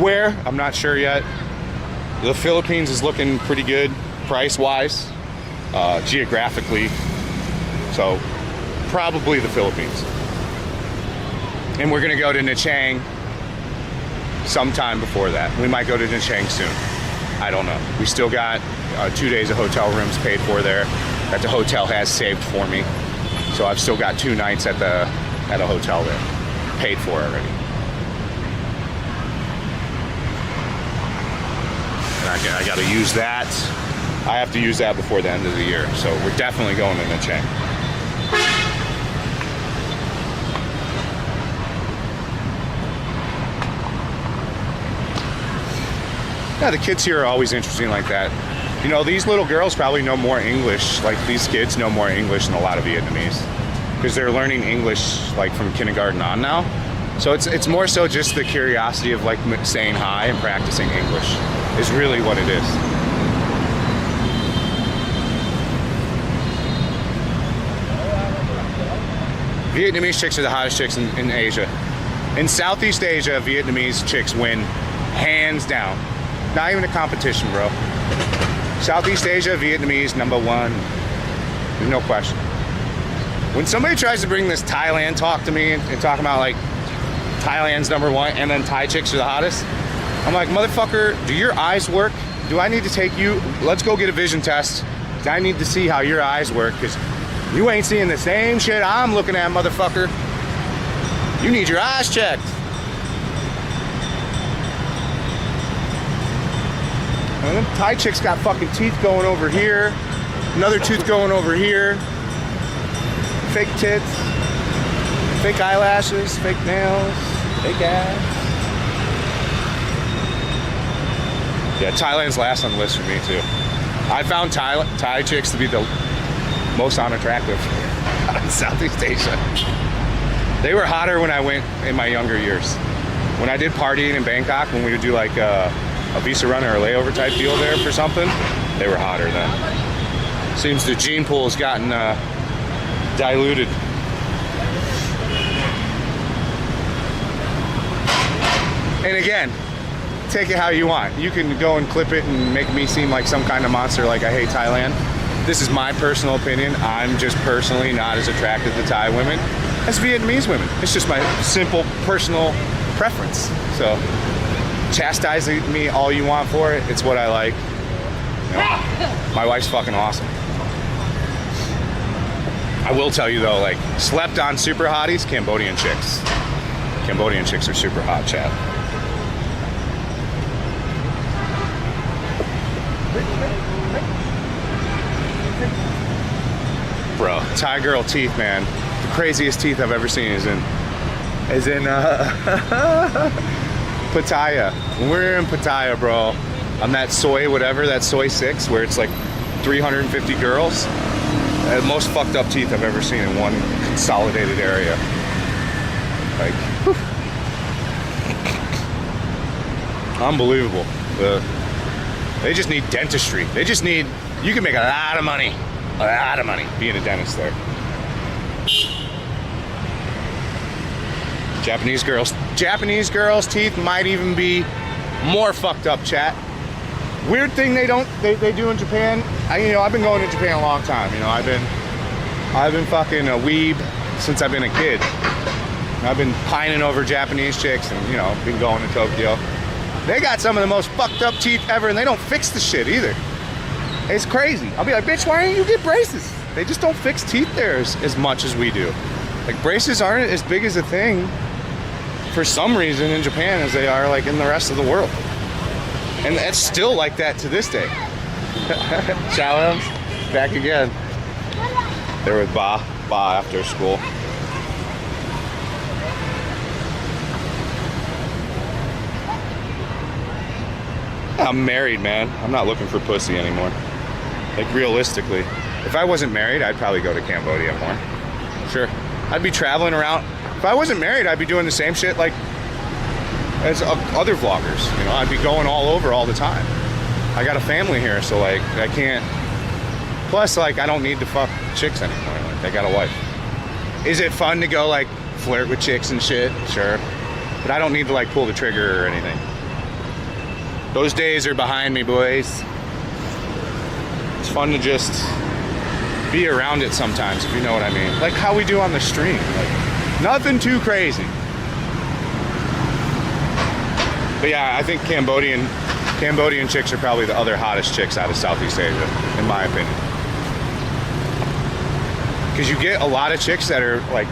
Where? I'm not sure yet. The Philippines is looking pretty good price-wise, geographically. So probably the Philippines. And we're going to go to Nha Trang sometime before that. We might go to Nha Trang soon. I don't know. We still got 2 days of hotel rooms paid for there that the hotel has saved for me. So I've still got 2 nights at a hotel there, paid for already. And I got to use that. I have to use that before the end of the year. So we're definitely going to Nha Trang. Yeah, the kids here are always interesting like that. You know, these little girls probably know more English, like these kids know more English than a lot of Vietnamese. Because they're learning English like from kindergarten on now. So it's more so just the curiosity of like saying hi and practicing English is really what it is. Vietnamese chicks are the hottest chicks in Asia. In Southeast Asia, Vietnamese chicks win Hands down. Not even a competition, bro. Southeast Asia, Vietnamese, #1. There's no question. When somebody tries to bring this Thailand talk to me and talking about like Thailand's #1 and then Thai chicks are the hottest, I'm like, motherfucker, do your eyes work? Do I need to take you? Let's go get a vision test. I need to see how your eyes work, because you ain't seeing the same shit I'm looking at, motherfucker. You need your eyes checked. And then Thai chicks got fucking teeth going over here, another tooth going over here, fake tits, fake eyelashes, fake nails, fake ass. Yeah, Thailand's last on the list for me too. I found Thai chicks to be the most unattractive in Southeast Asia. They were hotter when I went in my younger years. When I did partying in Bangkok, when we would do like a visa run or a layover type deal there for something, they were hotter then. Seems the gene pool has gotten diluted. And again, take it how you want. You can go and clip it and make me seem like some kind of monster like I hate Thailand. This is my personal opinion. I'm just personally not as attracted to Thai women as Vietnamese women. It's just my simple personal preference. So chastise me all you want for it. It's what I like. You know, my wife's fucking awesome. I will tell you though, like, slept on super hotties, Cambodian chicks. Cambodian chicks are super hot, chat. Bro, Thai girl teeth, man. The craziest teeth I've ever seen is in Pattaya. When we're in Pattaya, bro, on that soy whatever, that soy 6, where it's like 350 girls, the most fucked up teeth I've ever seen in one consolidated area. Like, whew. Unbelievable. They just need dentistry. They just need, you can make a lot of money being a dentist there. Japanese girls' teeth might even be more fucked up, chat. Weird thing they do in Japan. I've been going to Japan a long time. I've been fucking a weeb since I've been a kid. I've been pining over Japanese chicks and been going to Tokyo. They got some of the most fucked up teeth ever, and they don't fix the shit either. It's crazy. I'll be like, bitch, why don't you get braces? They just don't fix teeth there as much as we do. Like, braces aren't as big as a thing for some reason in Japan as they are like in the rest of the world. And it's still like that to this day. Challenge, back again. They're with Ba after school. I'm married, man. I'm not looking for pussy anymore. Like, realistically. If I wasn't married, I'd probably go to Cambodia more. Sure. I'd be traveling around. If I wasn't married, I'd be doing the same shit like as other vloggers. I'd be going all over all the time. I got a family here, so like I can't. Plus, like, I don't need to fuck chicks anymore. Like, I got a wife. Is it fun to go like flirt with chicks and shit? Sure. But I don't need to like pull the trigger or anything. Those days are behind me, boys. It's fun to just be around it sometimes, if you know what I mean. Like how we do on the stream. Like, nothing too crazy. But yeah, I think Cambodian chicks are probably the other hottest chicks out of Southeast Asia, in my opinion. Because you get a lot of chicks that are like,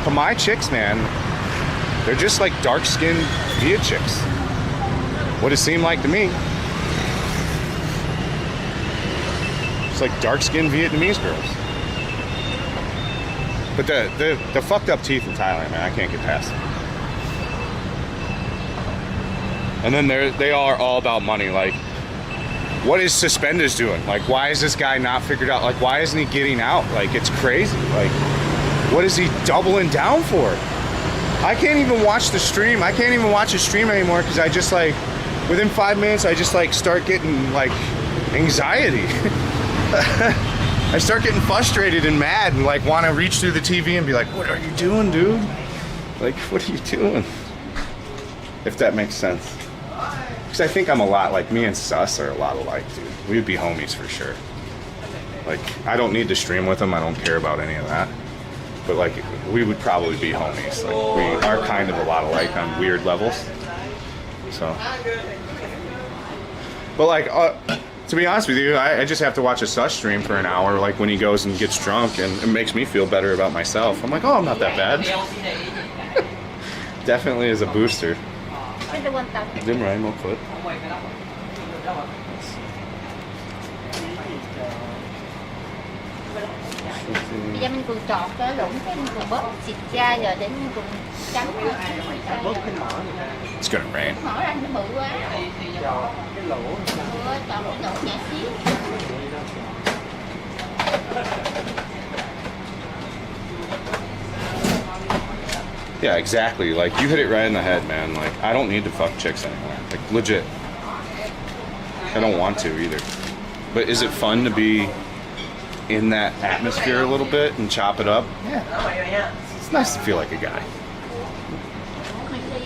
Khmer chicks, man, they're just like dark-skinned Viet chicks. What it seemed like to me. It's like dark-skinned Vietnamese girls. But the fucked up teeth in Thailand, man, I can't get past them. And then they are all about money. Like, what is Suspenders doing? Like, why is this guy not figured out? Like, why isn't he getting out? Like, it's crazy. Like, what is he doubling down for? I can't even watch the stream. I can't even watch a stream anymore because I just like, within 5 minutes, I just like start getting like anxiety. I start getting frustrated and mad and like want to reach through the TV and be like, what are you doing, dude? Like, what are you doing? If that makes sense. because I think I'm a lot like, me and Sus are a lot alike, dude. We would be homies for sure. Like, I don't need to stream with him. I don't care about any of that. But like, we would probably be homies. Like, we are kind of a lot alike on weird levels. So, but like, to be honest with you, I just have to watch a Sus stream for an hour, like when he goes and gets drunk, and it makes me feel better about myself. I'm like, oh, I'm not that bad. Definitely is a booster. Dim right, no foot. Bây giờ mình vừa trọt cái lũng cái mình vừa bóp xịt ra rồi đến mình vừa chấm It's gonna rain. mở ra nó bự quá. Chọt cái lỗ nhỏ xíu. Yeah, exactly. Like, you hit it right in the head, man. Like, I don't need to fuck chicks anymore. Like, legit. I don't want to either. But is it fun to be in that atmosphere a little bit and chop it up? Yeah. It's nice to feel like a guy.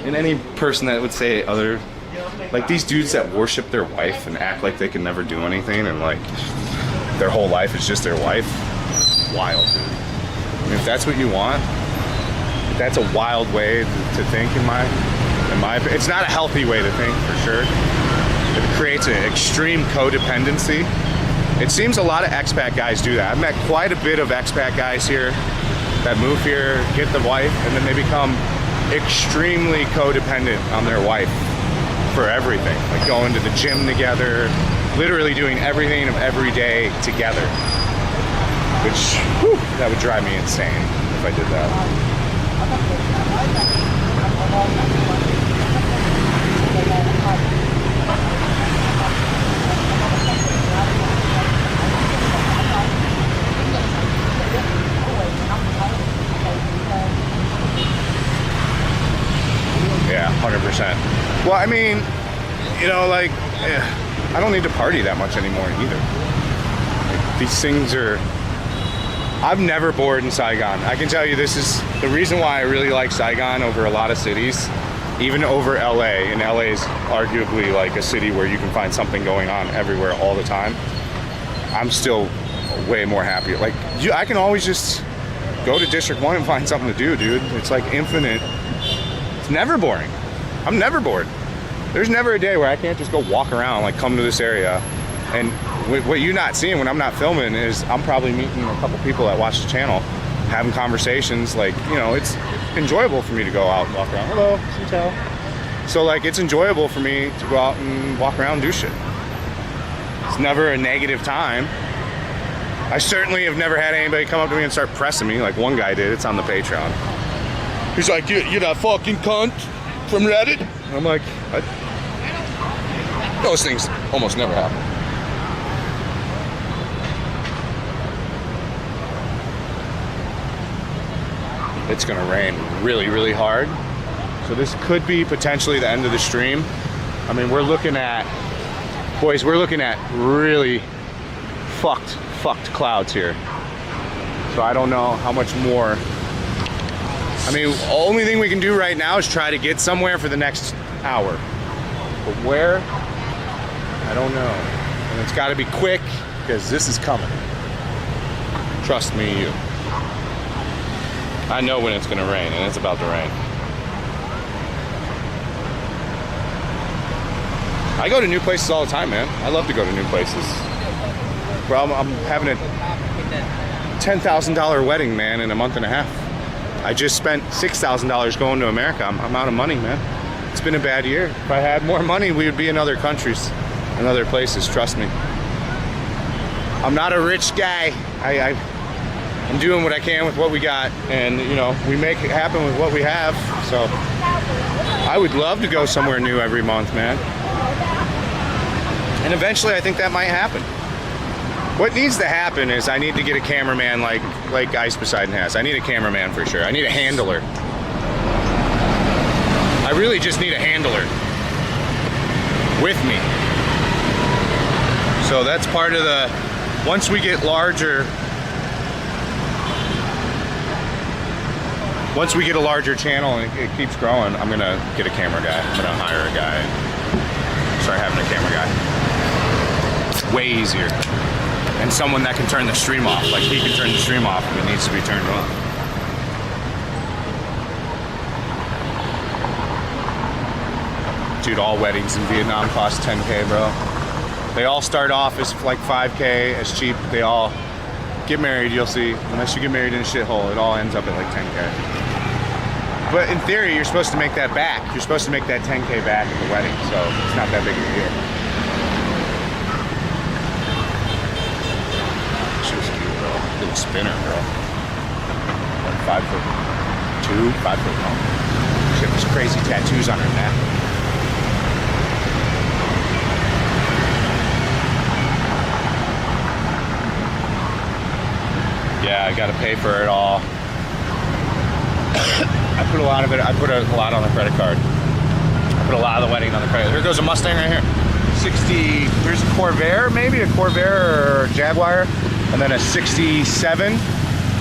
And any person that would say other, like these dudes that worship their wife and act like they can never do anything and like their whole life is just their wife, wild, dude. I mean, if that's what you want, that's a wild way to think in my opinion. It's not a healthy way to think, for sure. It creates an extreme codependency. It seems a lot of expat guys do that. I've met quite a bit of expat guys here that move here, get the wife, and then they become extremely codependent on their wife for everything. Like going to the gym together, literally doing everything of every day together. Which, whew, that would drive me insane if I did that. Yeah, 100%. Well, I mean, you know, like, I don't need to party that much anymore either. Like, these things are... I've never bored in Saigon. I can tell you this is the reason why I really like Saigon over a lot of cities, even over LA. And LA is arguably like a city where you can find something going on everywhere all the time. I'm still way more happy. Like, I can always just go to District 1 and find something to do, dude. It's like infinite. It's never boring. I'm never bored. There's never a day where I can't just go walk around, like come to this area. And what you're not seeing when I'm not filming is I'm probably meeting a couple people that watch the channel, having conversations. Like, you know, it's enjoyable for me to go out and walk around. Hello, Sintel. So like, it's enjoyable for me to go out and walk around and do shit. It's never a negative time. I certainly have never had anybody come up to me and start pressing me like one guy did. It's on the Patreon. He's like, you're that fucking cunt from Reddit? And I'm like, what? Those things almost never happen. It's gonna rain really, really hard. So this could be potentially the end of the stream. I mean, we're looking at, boys, we're looking at really fucked clouds here. So I don't know how much more. I mean, the only thing we can do right now is try to get somewhere for the next hour. But where? I don't know. And it's gotta be quick, because this is coming. Trust me, you. I know when it's gonna rain, and it's about to rain. I go to new places all the time, man. I love to go to new places. Well, I'm having a $10,000 wedding, man, in a month and a half. I just spent $6,000 going to America. I'm out of money, man. It's been a bad year. If I had more money, we would be in other countries and other places, trust me. I'm not a rich guy. I'm doing what I can with what we got, and you know, we make it happen with what we have. So I would love to go somewhere new every month, man. And eventually I think that might happen. What needs to happen is I need to get a cameraman like Ice Poseidon has. I need a cameraman for sure. I need a handler. I really just need a handler with me. So that's part of the, once we get larger, once we get a larger channel and it keeps growing, I'm gonna get a camera guy. I'm gonna hire a guy. start having a camera guy. It's way easier. And someone that can turn the stream off. Like he can turn the stream off if it needs to be turned on. Dude, all weddings in Vietnam cost 10K, bro. They all start off as like 5K, as cheap. They all get married, you'll see. Unless you get married in a shithole, it all ends up at like 10K. But in theory, you're supposed to make that back. You're supposed to make that 10K back at the wedding, so it's not that big of a deal. She was cute, bro. Little spinner, bro. Like 5'2", 5'1". She had these crazy tattoos on her neck. Yeah, I gotta pay for it all. I put a lot of it, I put a lot on the credit card. I put a lot of the wedding on the credit. Here goes a Mustang right here. 60, here's a Corvair, maybe a Corvair or Jaguar. And then a 67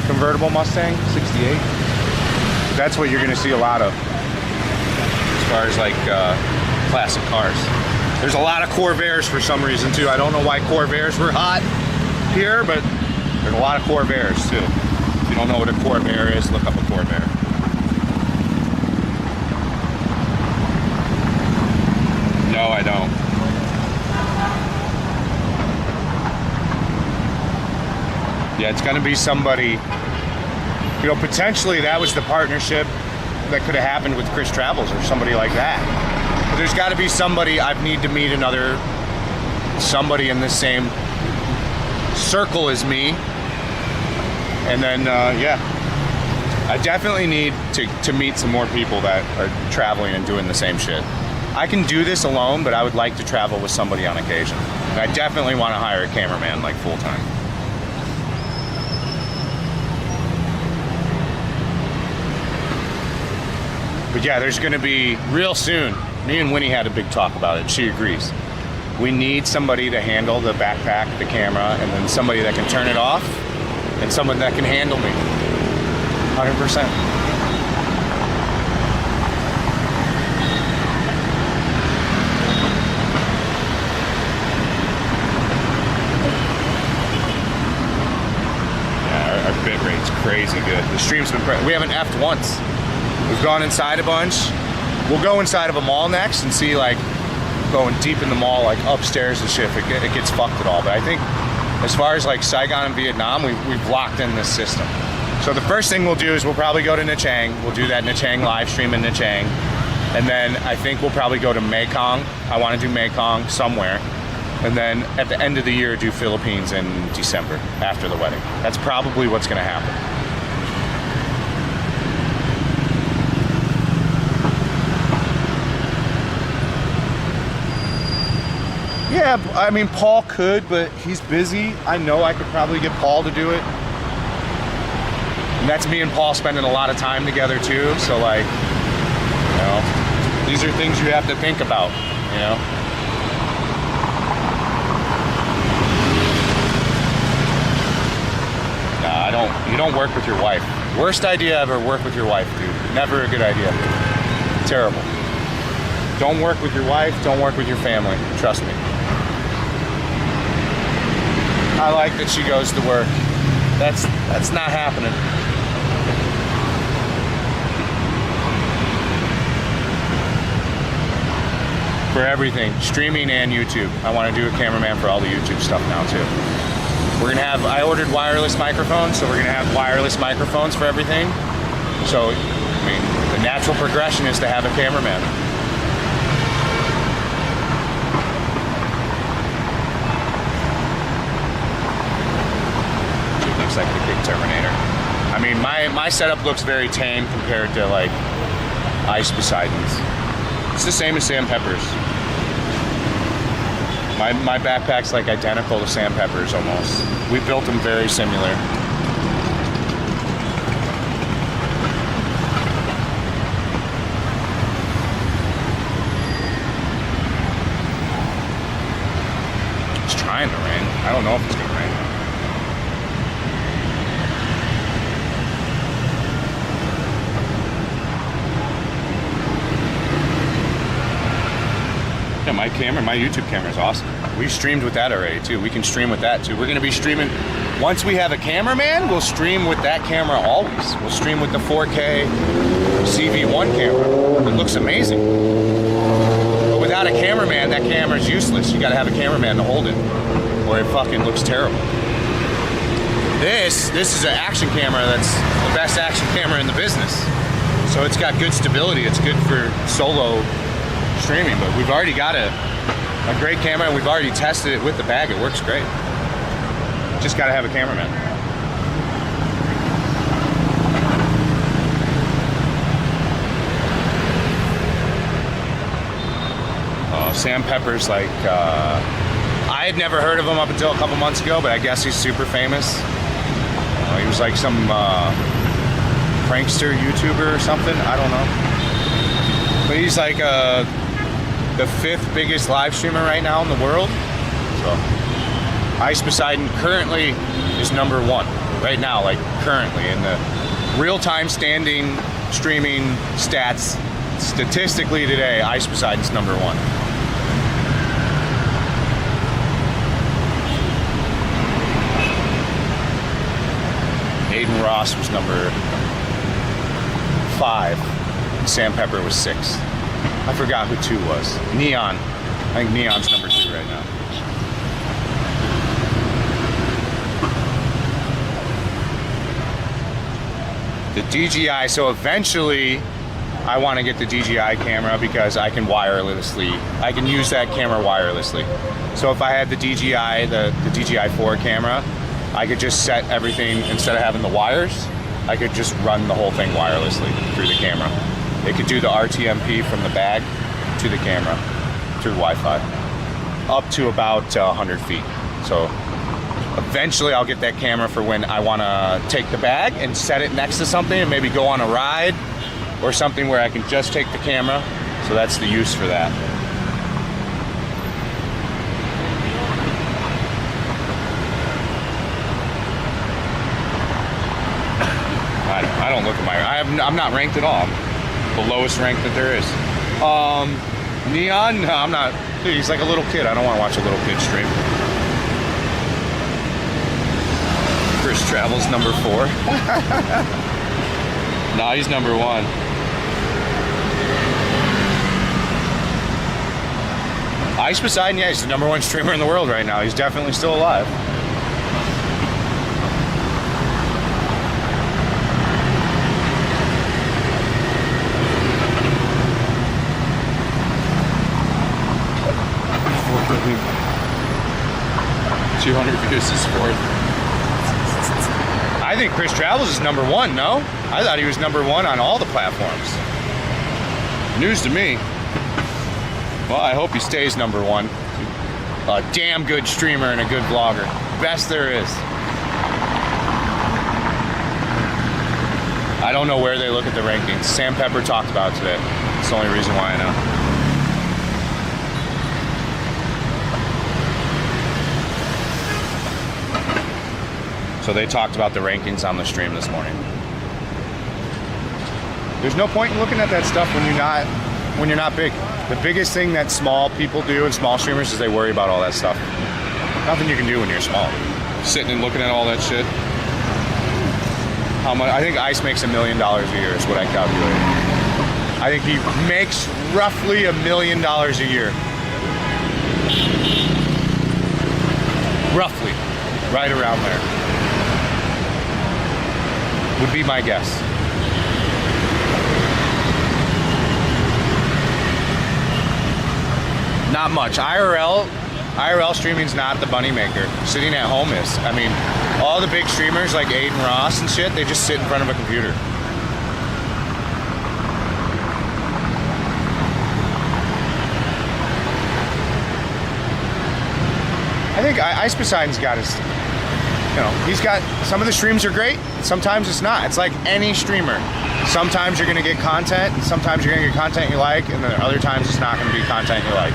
convertible Mustang, 68. That's what you're gonna see a lot of as far as like classic cars. There's a lot of Corvairs for some reason too. I don't know why Corvairs were hot here, but there's a lot of Corvairs too. If you don't know what a Corvair is, look up a Corvair. No, I don't. Yeah, it's gonna be somebody, you know, potentially that was the partnership that could have happened with Chris Travels or somebody like that. But there's gotta be somebody, I need to meet somebody in the same circle as me. And then, yeah, I definitely need to meet some more people that are traveling and doing the same shit. I can do this alone, but I would like to travel with somebody on occasion. And I definitely want to hire a cameraman like full time. But yeah, there's gonna be real soon. Me and Winnie had a big talk about it. She agrees. We need somebody to handle the backpack, the camera, and then somebody that can turn it off, and someone that can handle me. 100%. Yeah, our bit rate's crazy good. The stream's been we haven't F'd once. We've gone inside a bunch. We'll go inside of a mall next and see, like, going deep in the mall, like upstairs and shit, if it gets fucked at all. But I think as far as like Saigon and Vietnam, we've locked in this system. So the first thing we'll do is we'll probably go to Nha Trang. We'll do that Nha Trang live stream in Nha Trang. And then I think we'll probably go to Mekong. I want to do Mekong somewhere. And then at the end of the year, do Philippines in December after the wedding. That's probably what's gonna happen. Yeah, I mean, Paul could, but he's busy. I know I could probably get Paul to do it. And that's me and Paul spending a lot of time together too. So like, you know, these are things you have to think about, you know? Nah, you don't work with your wife. Worst idea ever, work with your wife, dude. Never a good idea. Terrible. Don't work with your wife, don't work with your family. Trust me. I like that she goes to work. That's not happening. For everything, streaming and YouTube. I want to do a cameraman for all the YouTube stuff now too. We're gonna have, I ordered wireless microphones, so we're gonna have wireless microphones for everything. So, I mean, the natural progression is to have a cameraman. Like the big Terminator. I mean, my setup looks very tame compared to like Ice Poseidon's. It's the same as Sam Pepper's. My backpack's like identical to Sam Pepper's almost. We built them very similar. It's trying to rain. I don't know if it's gonna rain. my YouTube camera is awesome. We've streamed with that already too. We can stream with that too. We're gonna be streaming, once we have a cameraman, we'll stream with that camera always. We'll stream with the 4K CV1 camera. It looks amazing. But without a cameraman, that camera's useless. You gotta have a cameraman to hold it, or it fucking looks terrible. This is an action camera that's the best action camera in the business. So it's got good stability. It's good for solo streaming, but we've already got a great camera and we've already tested it with the bag. It works great. Just gotta have a cameraman. Sam Pepper's like, I had never heard of him up until a couple months ago, but I guess he's super famous. He was like some prankster YouTuber or something. I don't know. But he's like the 5th biggest live streamer right now in the world. So Ice Poseidon currently is number 1 right now, like currently in the real-time standing streaming stats. Statistically today, Ice Poseidon's number 1. Aiden Ross was number 5. And Sam Pepper was 6. I forgot who 2 was. Neon. I think Neon's number 2 right now. The DJI, so eventually I want to get the DJI camera because I can use that camera wirelessly. So if I had the DJI, the DJI 4 camera, I could just set everything, instead of having the wires, I could just run the whole thing wirelessly through the camera. It could do the RTMP from the bag to the camera through Wi-Fi, up to about 100 feet. So eventually I'll get that camera for when I want to take the bag and set it next to something and maybe go on a ride or something where I can just take the camera. So that's the use for that. I don't look at I'm not ranked at all. I'm the lowest rank that there is. Neon? No, I'm not. Dude, he's like a little kid. I don't want to watch a little kid stream. Chris Travel's number 4. No, he's number 1. Ice Poseidon, yeah, he's the number 1 streamer in the world right now. He's definitely still alive. Views is 4th. I think Chris Travels is number 1, no? I thought he was number 1 on all the platforms. News to me. Well, I hope he stays number 1. A damn good streamer and a good vlogger. Best there is. I don't know where they look at the rankings. Sam Pepper talked about it today. It's the only reason why I know. So they talked about the rankings on the stream this morning. There's no point in looking at that stuff when you're not big. The biggest thing that small people do and small streamers is they worry about all that stuff. Nothing you can do when you're small. Sitting and looking at all that shit. How much? I think Ice makes $1 million a year is what I calculated. I think he makes roughly $1 million a year. Roughly, right around there. Would be my guess. Not much. IRL streaming's not the money maker. Sitting at home is. I mean, all the big streamers like Aiden Ross and shit, they just sit in front of a computer. I think Ice Poseidon's got his, he's got, some of the streams are great, sometimes it's not. It's like any streamer. Sometimes you're gonna get content, and sometimes you're gonna get content you like, and then other times it's not gonna be content you like.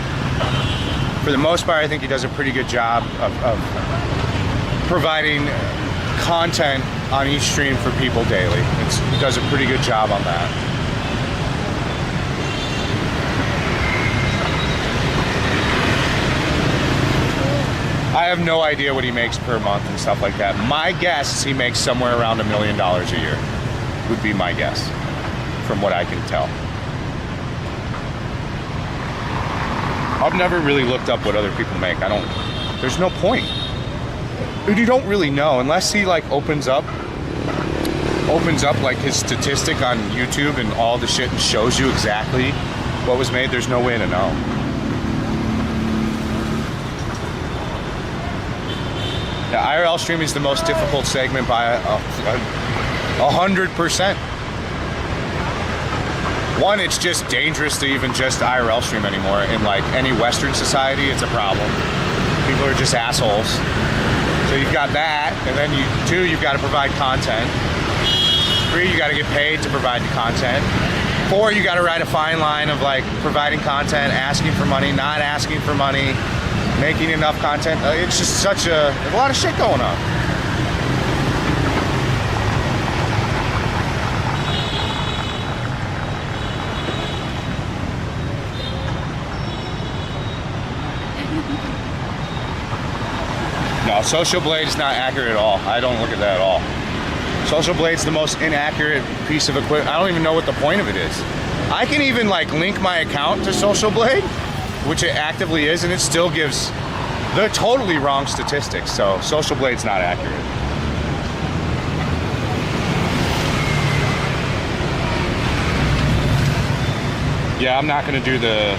For the most part, I think he does a pretty good job of providing content on each stream for people daily. He does a pretty good job on that. I have no idea what he makes per month and stuff like that. My guess is he makes somewhere around $1 million a year, would be my guess, from what I can tell. I've never really looked up what other people make. There's no point. Dude, you don't really know unless he like opens up like his statistic on YouTube and all the shit and shows you exactly what was made. There's no way to know. The IRL streaming is the most difficult segment by 100%. One, it's just dangerous to even just IRL stream anymore. In like any Western society, it's a problem. People are just assholes. So you've got that, and then two, you've got to provide content. 3, you got to get paid to provide the content. 4, you got to ride a fine line of like providing content, asking for money, not asking for money, making enough content. It's just there's a lot of shit going on. No, Social Blade's not accurate at all. I don't look at that at all. Social Blade's the most inaccurate piece of equipment. I don't even know what the point of it is. I can even like link my account to Social Blade, which it actively is, and it still gives the totally wrong statistics. So Social Blade's not accurate. Yeah, I'm not gonna do the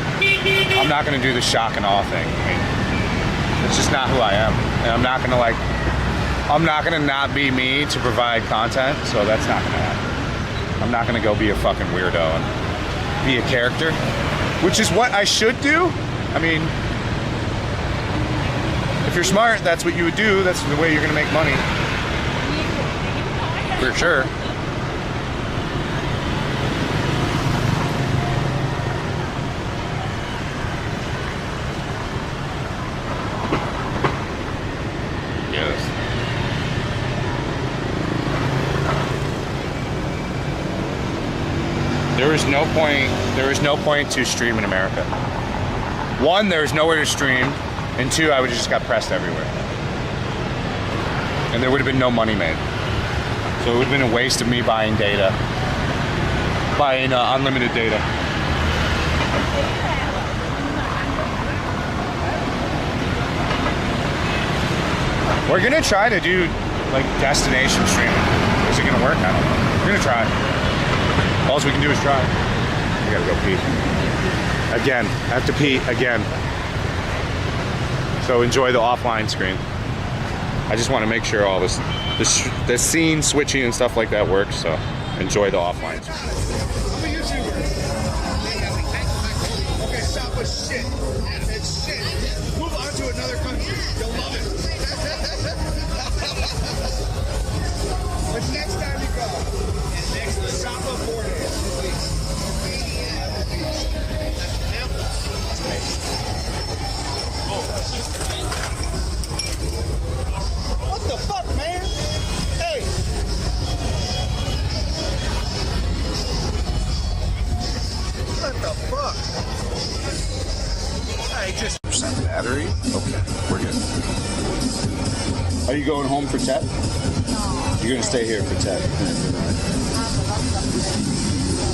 shock and awe thing. I mean, it's just not who I am, and I'm not gonna not be me to provide content. So that's not gonna happen. I'm not gonna go be a fucking weirdo and be a character, which is what I should do. I mean, if you're smart, that's what you would do. That's the way you're gonna make money, for sure. There was no point to stream in America. 1, there was nowhere to stream, and 2, I would have just got pressed everywhere. And there would have been no money made. So it would have been a waste of me buying data, buying unlimited data. We're gonna try to do like destination streaming. Is it gonna work? I don't know. We're gonna try. All we can do is try. I gotta go pee. Again, I have to pee again. So enjoy the offline screen. I just want to make sure all the scene switching and stuff like that works, so enjoy the offline screen. Okay, stop with shit. It's shit. Move on to another country. You'll love it. But next time you go, stop Unported. What the fuck, man? Hey! What the fuck? Hey, just percent battery. Okay, we're good. Are you going home for Tet? No. You're gonna stay here for Tet.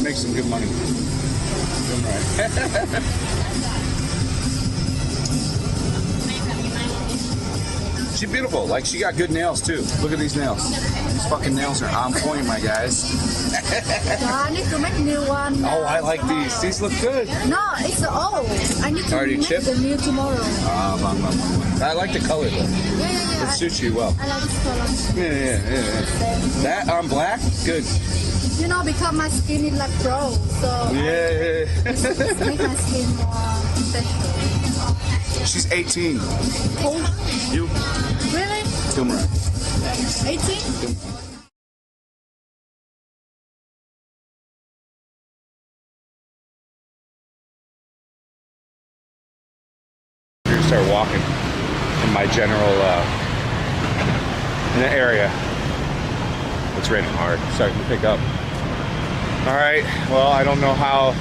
Make some good money. Doing right. She's beautiful. Like, she got good nails too. Look at these nails. These fucking nails are on point, my guys. I need to make new one. Oh, I like these. These look good. No, it's old. I need to Already make chipped? the new tomorrow. I like the color though. Yeah. It suits you well. I like this color. Yeah. That on black? Good. You know, because my skin is like brown, so Yeah. make my skin more special. She's 18. Oh, You? really? Tumor. 18? Start walking in my general in the area. It's raining hard. Starting to pick up. All right. Well, I don't know how.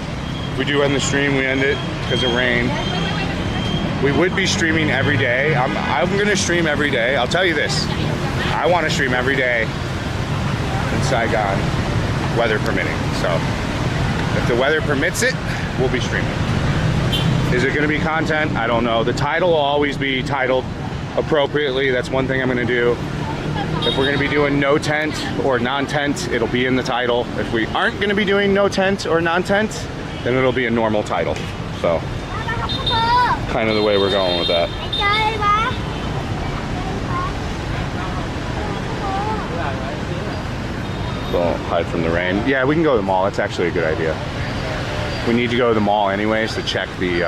If we do end the stream, we end it because of rain. We would be streaming every day. I'm gonna stream every day. I'll tell you this. I want to stream every day in Saigon, weather permitting. So if the weather permits it, we'll be streaming. Is it gonna be content? I don't know. The title will always be titled appropriately. That's one thing I'm gonna do. If we're gonna be doing no tent or non-tent, it'll be in the title. If we aren't gonna be doing no tent or non-tent, then it'll be a normal title. So kind of the way we're going with that. Don't hide from the rain. Yeah, we can go to the mall. That's actually a good idea. We need to go to the mall anyways to check the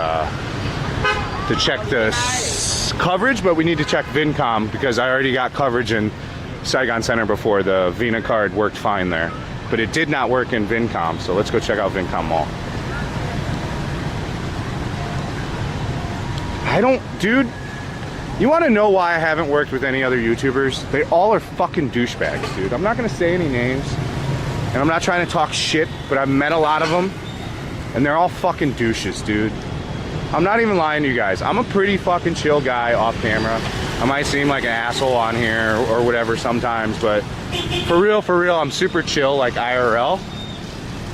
coverage, but we need to check Vincom because I already got coverage in Saigon Center before. The Vina card worked fine there, but it did not work in Vincom. So let's go check out Vincom Mall. Dude, you want to know why I haven't worked with any other YouTubers? They all are fucking douchebags, dude. I'm not going to say any names, and I'm not trying to talk shit, but I've met a lot of them, and they're all fucking douches, dude. I'm not even lying to you guys. I'm a pretty fucking chill guy off camera. I might seem like an asshole on here or whatever sometimes, but for real, I'm super chill, like IRL.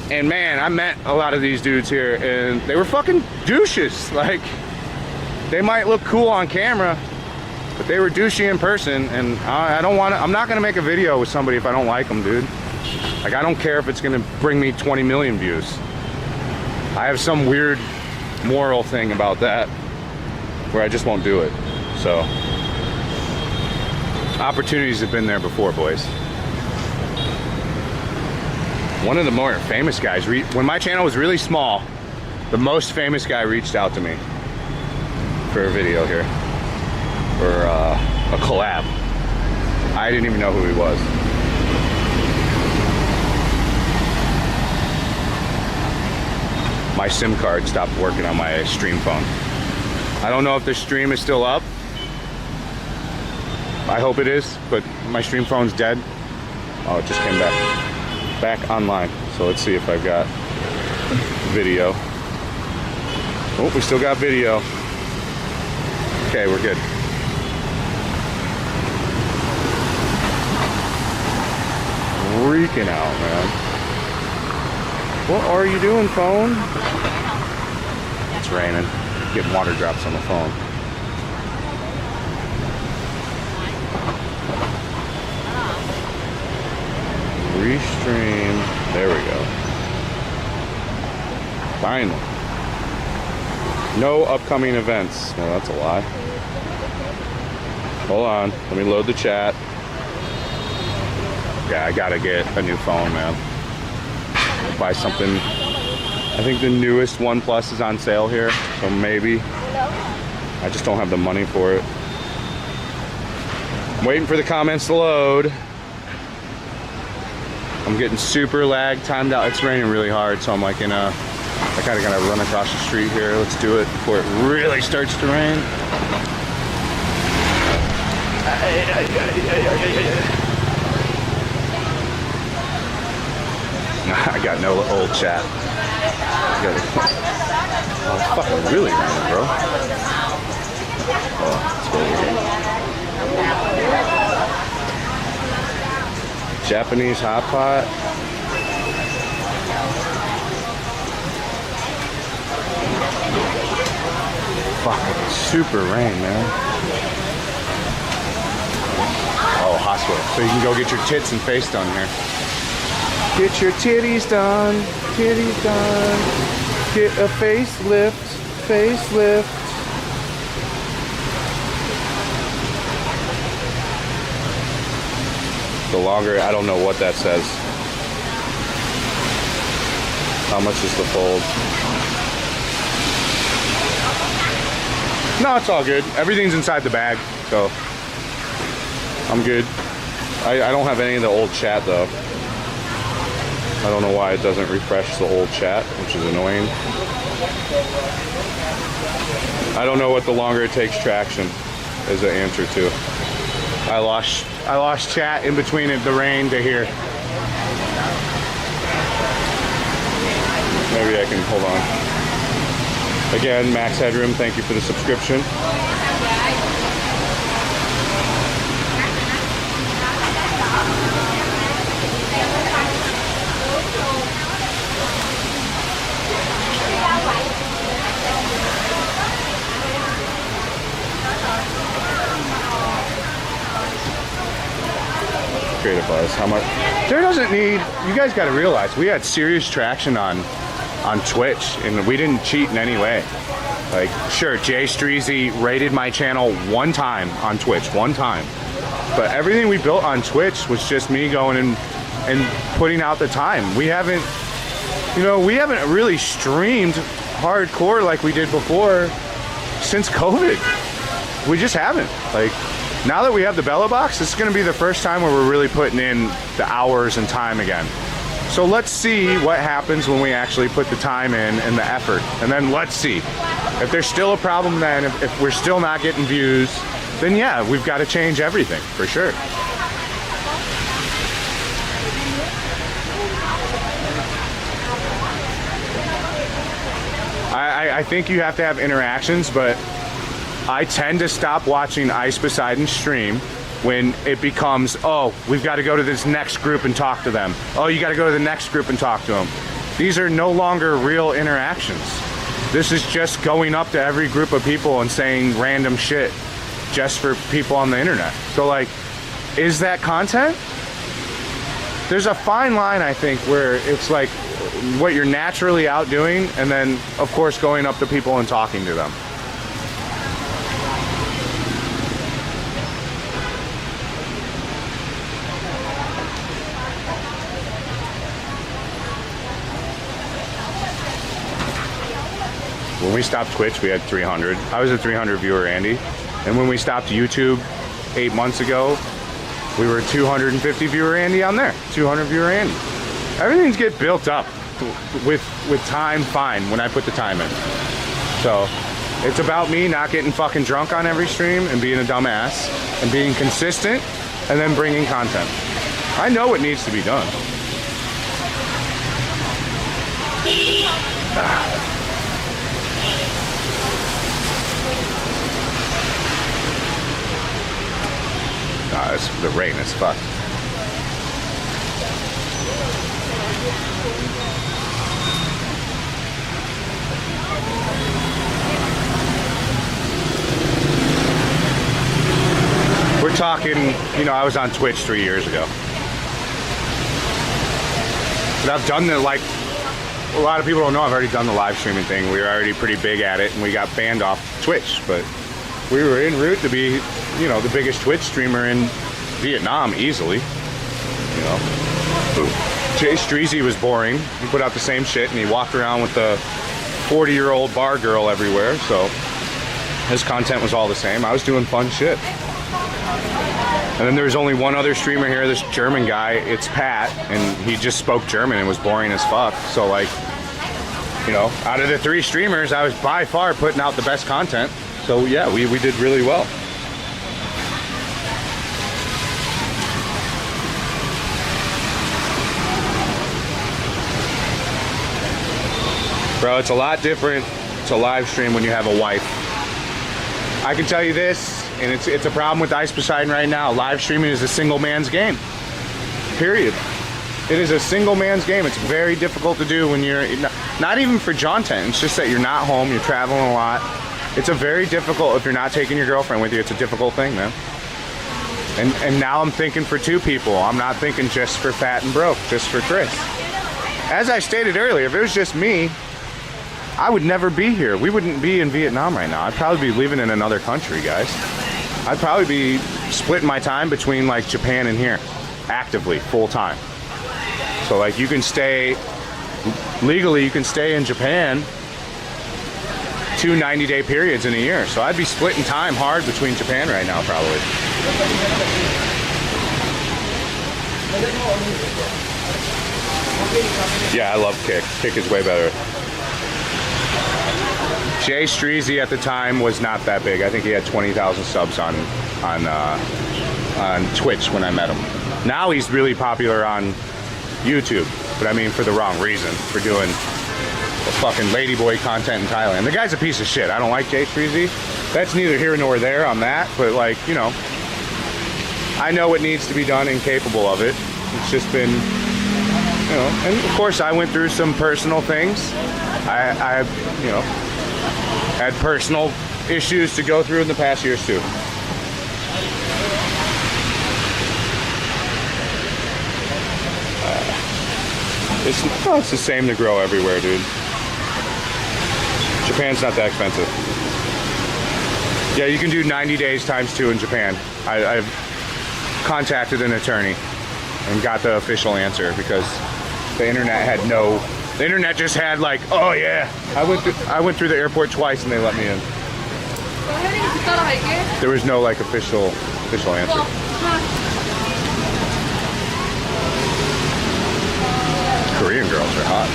And man, I met a lot of these dudes here, and they were fucking douches. Like, they might look cool on camera, but they were douchey in person, and I'm not gonna make a video with somebody if I don't like them, dude. Like, I don't care if it's gonna bring me 20 million views. I have some weird moral thing about that where I just won't do it. So, opportunities have been there before, boys. One of the more famous guys, when my channel was really small, the most famous guy reached out to me for a video here, or a collab. I didn't even know who he was. My SIM card stopped working on my stream phone. I don't know if the stream is still up. I hope it is, but my stream phone's dead. Oh, it just came back online. So let's see if I've got video. Oh, we still got video. Okay, we're good. Freaking out, man. What are you doing, phone? It's raining. Getting water drops on the phone. Restream. There we go. Finally. No upcoming events. Well, that's a lie. Hold on. Let me load the chat. Yeah, I gotta get a new phone, man. Buy something. I think the newest OnePlus is on sale here, so maybe. I just don't have the money for it. I'm waiting for the comments to load. I'm getting super lag timed out. It's raining really hard, so I'm like I kind of gotta run across the street here. Let's do it before it really starts to rain. I got no old chat. Oh, it's fucking really raining, bro. Oh, let's go here. Japanese hot pot. Fucking super rain, man. Oh, hospital. So you can go get your tits and face done here. Get your titties done. Titties done. Get a facelift. Facelift. The longer, I don't know what that says. How much is the fold? No, it's all good. Everything's inside the bag, so I'm good. I don't have any of the old chat though. I don't know why it doesn't refresh the old chat, which is annoying. I don't know what the longer it takes traction is the answer to. I lost chat in between the rain to here. Maybe I can hold on. Again, Max Headroom, thank you for the subscription. Create a buzz. How much? There doesn't need. You guys got to realize we had serious traction on Twitch, and we didn't cheat in any way. Like, sure, Jay Streezy rated my channel one time on Twitch, one time, but everything we built on Twitch was just me going and putting out the time. We haven't really streamed hardcore like we did before since COVID. We just haven't. Like, now that we have the Bella Box, this is going to be the first time where we're really putting in the hours and time again. So let's see what happens when we actually put the time in and the effort. And then let's see. If there's still a problem then, if we're still not getting views, then yeah, we've got to change everything, for sure. I think you have to have interactions, but I tend to stop watching Ice Poseidon stream when it becomes, oh, we've got to go to this next group and talk to them. Oh, you got to go to the next group and talk to them. These are no longer real interactions. This is just going up to every group of people and saying random shit just for people on the internet. So, like, is that content? There's a fine line, I think, where it's like what you're naturally out doing, and then, of course, going up to people and talking to them. When we stopped Twitch, we had 300. I was a 300 viewer, Andy. And when we stopped YouTube 8 months ago, we were 250 viewer Andy on there. 200 viewer Andy. Everything's get built up with time fine when I put the time in. So it's about me not getting fucking drunk on every stream and being a dumbass and being consistent and then bringing content. I know what needs to be done. The rain is fucked. We're talking, I was on Twitch 3 years ago. But I've done the, like, a lot of people don't know I've already done the live streaming thing. We were already pretty big at it, and we got banned off Twitch, but we were en route to be, the biggest Twitch streamer in Vietnam, easily. Jay Streezy was boring. He put out the same shit, and he walked around with the 40-year-old bar girl everywhere, so his content was all the same. I was doing fun shit. And then there was only one other streamer here, this German guy, it's Pat, and he just spoke German and was boring as fuck. So, like, out of the 3 streamers, I was by far putting out the best content. So yeah, we did really well. Bro, it's a lot different to live stream when you have a wife. I can tell you this, and it's a problem with Ice Poseidon right now. Live streaming is a single man's game. Period. It is a single man's game. It's very difficult to do when you're not even for content. It's just that you're not home, you're traveling a lot. It's a very difficult, if you're not taking your girlfriend with you, it's a difficult thing, man. And now I'm thinking for 2 people. I'm not thinking just for Fat and Broke, just for Chris. As I stated earlier, if it was just me, I would never be here. We wouldn't be in Vietnam right now. I'd probably be living in another country, guys. I'd probably be splitting my time between, like, Japan and here, actively, full time. So, like, you can stay, legally, you can stay in Japan 2 90-day periods in a year. So I'd be splitting time hard between Japan right now, probably. Yeah, I love Kick. Kick is way better. Jay Streezy at the time was not that big. I think he had 20,000 subs on Twitch when I met him. Now he's really popular on YouTube, but I mean for the wrong reason, for doing fucking ladyboy content in Thailand. The guy's a piece of shit. I don't like Jay Treasy. That's neither here nor there on that, but like, you know, I know what needs to be done and capable of it. It's just been, you know, and of course I went through some personal things. I you know, had personal issues to go through in the past years too. It's the same to grow everywhere, dude. Japan's not that expensive. Yeah, you can do 90 days times 2 in Japan. I've contacted an attorney and got the official answer because the internet had no. The internet just had like, oh yeah. I went through the airport twice and they let me in. There was no like official answer. Korean girls are hot.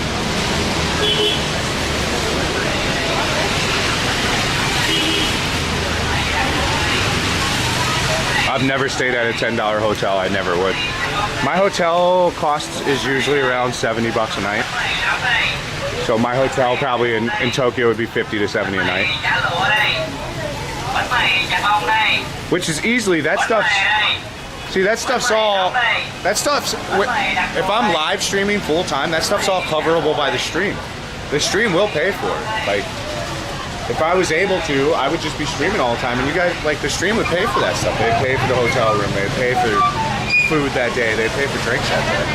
I've never stayed at a $10 hotel. I never would. My hotel cost is usually around 70 bucks a night. So my hotel probably in Tokyo would be 50 to 70 a night. Which is easily, that stuff's, see, that stuff's all, if I'm live streaming full time, that stuff's all coverable by the stream. The stream will pay for it. Like, if I was able to, I would just be streaming all the time, and you guys, like, the stream would pay for that stuff. They'd pay for the hotel room, they'd pay for food that day, they'd pay for drinks that day.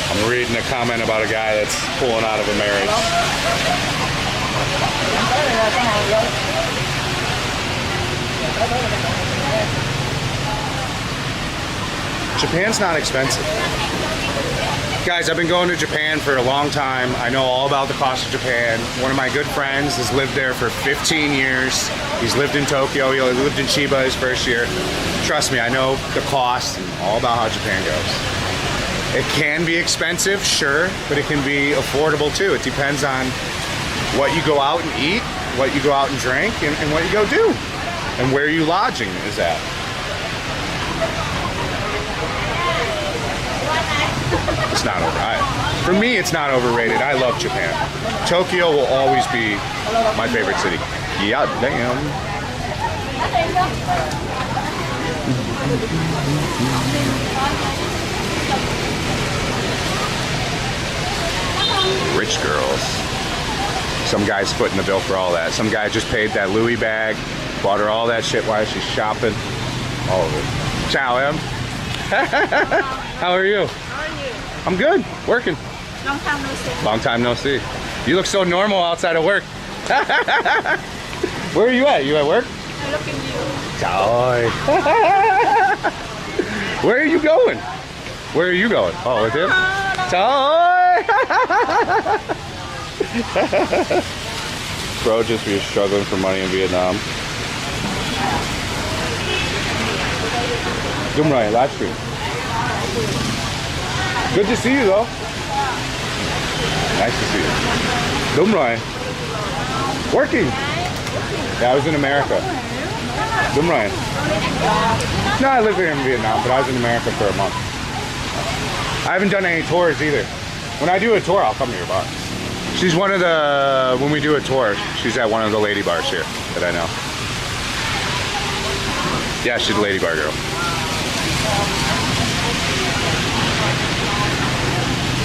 I'm reading a comment about a guy that's pulling out of a marriage. Japan's not expensive. Guys, I've been going to Japan for a long time. I know all about the cost of Japan. One of my good friends has lived there for 15 years. He's lived in Tokyo. He lived in Chiba his first year. Trust me, I know the cost and all about how Japan goes. It can be expensive, sure, but it can be affordable too. It depends on what you go out and eat, what you go out and drink, and what you go do, and where you lodging is at. It's not overrated. For me, it's not overrated. I love Japan. Tokyo will always be my favorite city. Yeah, damn. Rich girls. Some guy's footing the bill for all that. Some guy just paid that Louis bag, bought her all that shit while she's shopping. All of it. Ciao, Em. How are you? How are you? I'm good. Working. Long time no see. Long time no see. You look so normal outside of work. Where are you at? You at work? I look at you. Ciao. Where are you going? Where are you going? Oh, with him? Ciao. Bro just was struggling for money in Vietnam. Đúng rồi, live stream. Good to see you though. Nice to see you. Đúng rồi. Working. Yeah, I was in America. Đúng rồi. No, I live here in Vietnam, but I was in America for a month. I haven't done any tours either. When I do a tour, I'll come to your bar. She's one of the, when we do a tour, she's at one of the lady bars here that I know. Yeah, she's a lady bar girl.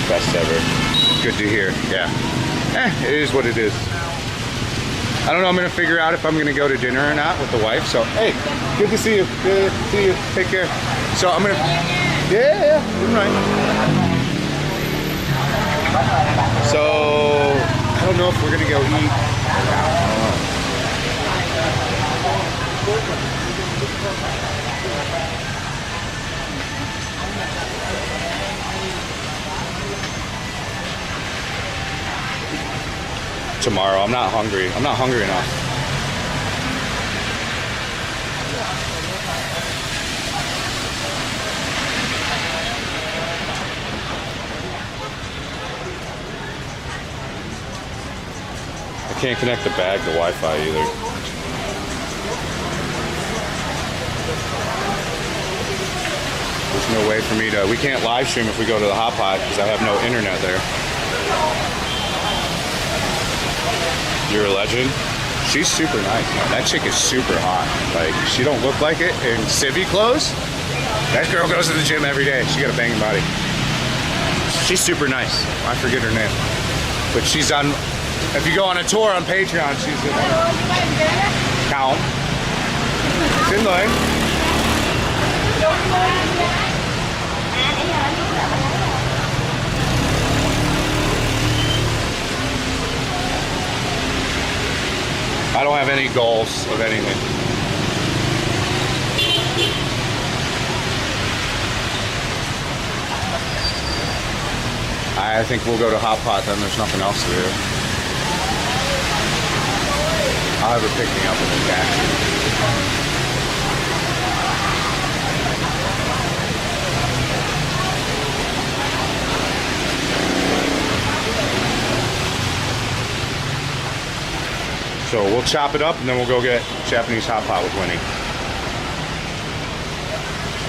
Best ever. Good to hear, yeah. It is what it is. I don't know, I'm gonna figure out if I'm gonna go to dinner or not with the wife, so, hey, good to see you. Good to see you, take care. So I'm gonna, yeah, good night. So, I don't know if we're gonna go eat. tomorrow. I'm not hungry. I'm not hungry enough. I can't connect the bag to Wi-Fi either. There's no way for me to, we can't live stream if we go to the hot pot because I have no internet there. You're a legend. She's super nice, man. That chick is super hot. Like, she don't look like it in civvy clothes. That girl goes to the gym every day. She got a banging body. She's super nice. I forget her name. But she's on, if you go on a tour on Patreon, she's in there. Count. Xin lỗi. I don't have any goals of anything. I think we'll go to Hot Pot then. There's nothing else to do. I'll have her pick me up in the taxi. So we'll chop it up and then we'll go get Japanese hot pot with Winnie.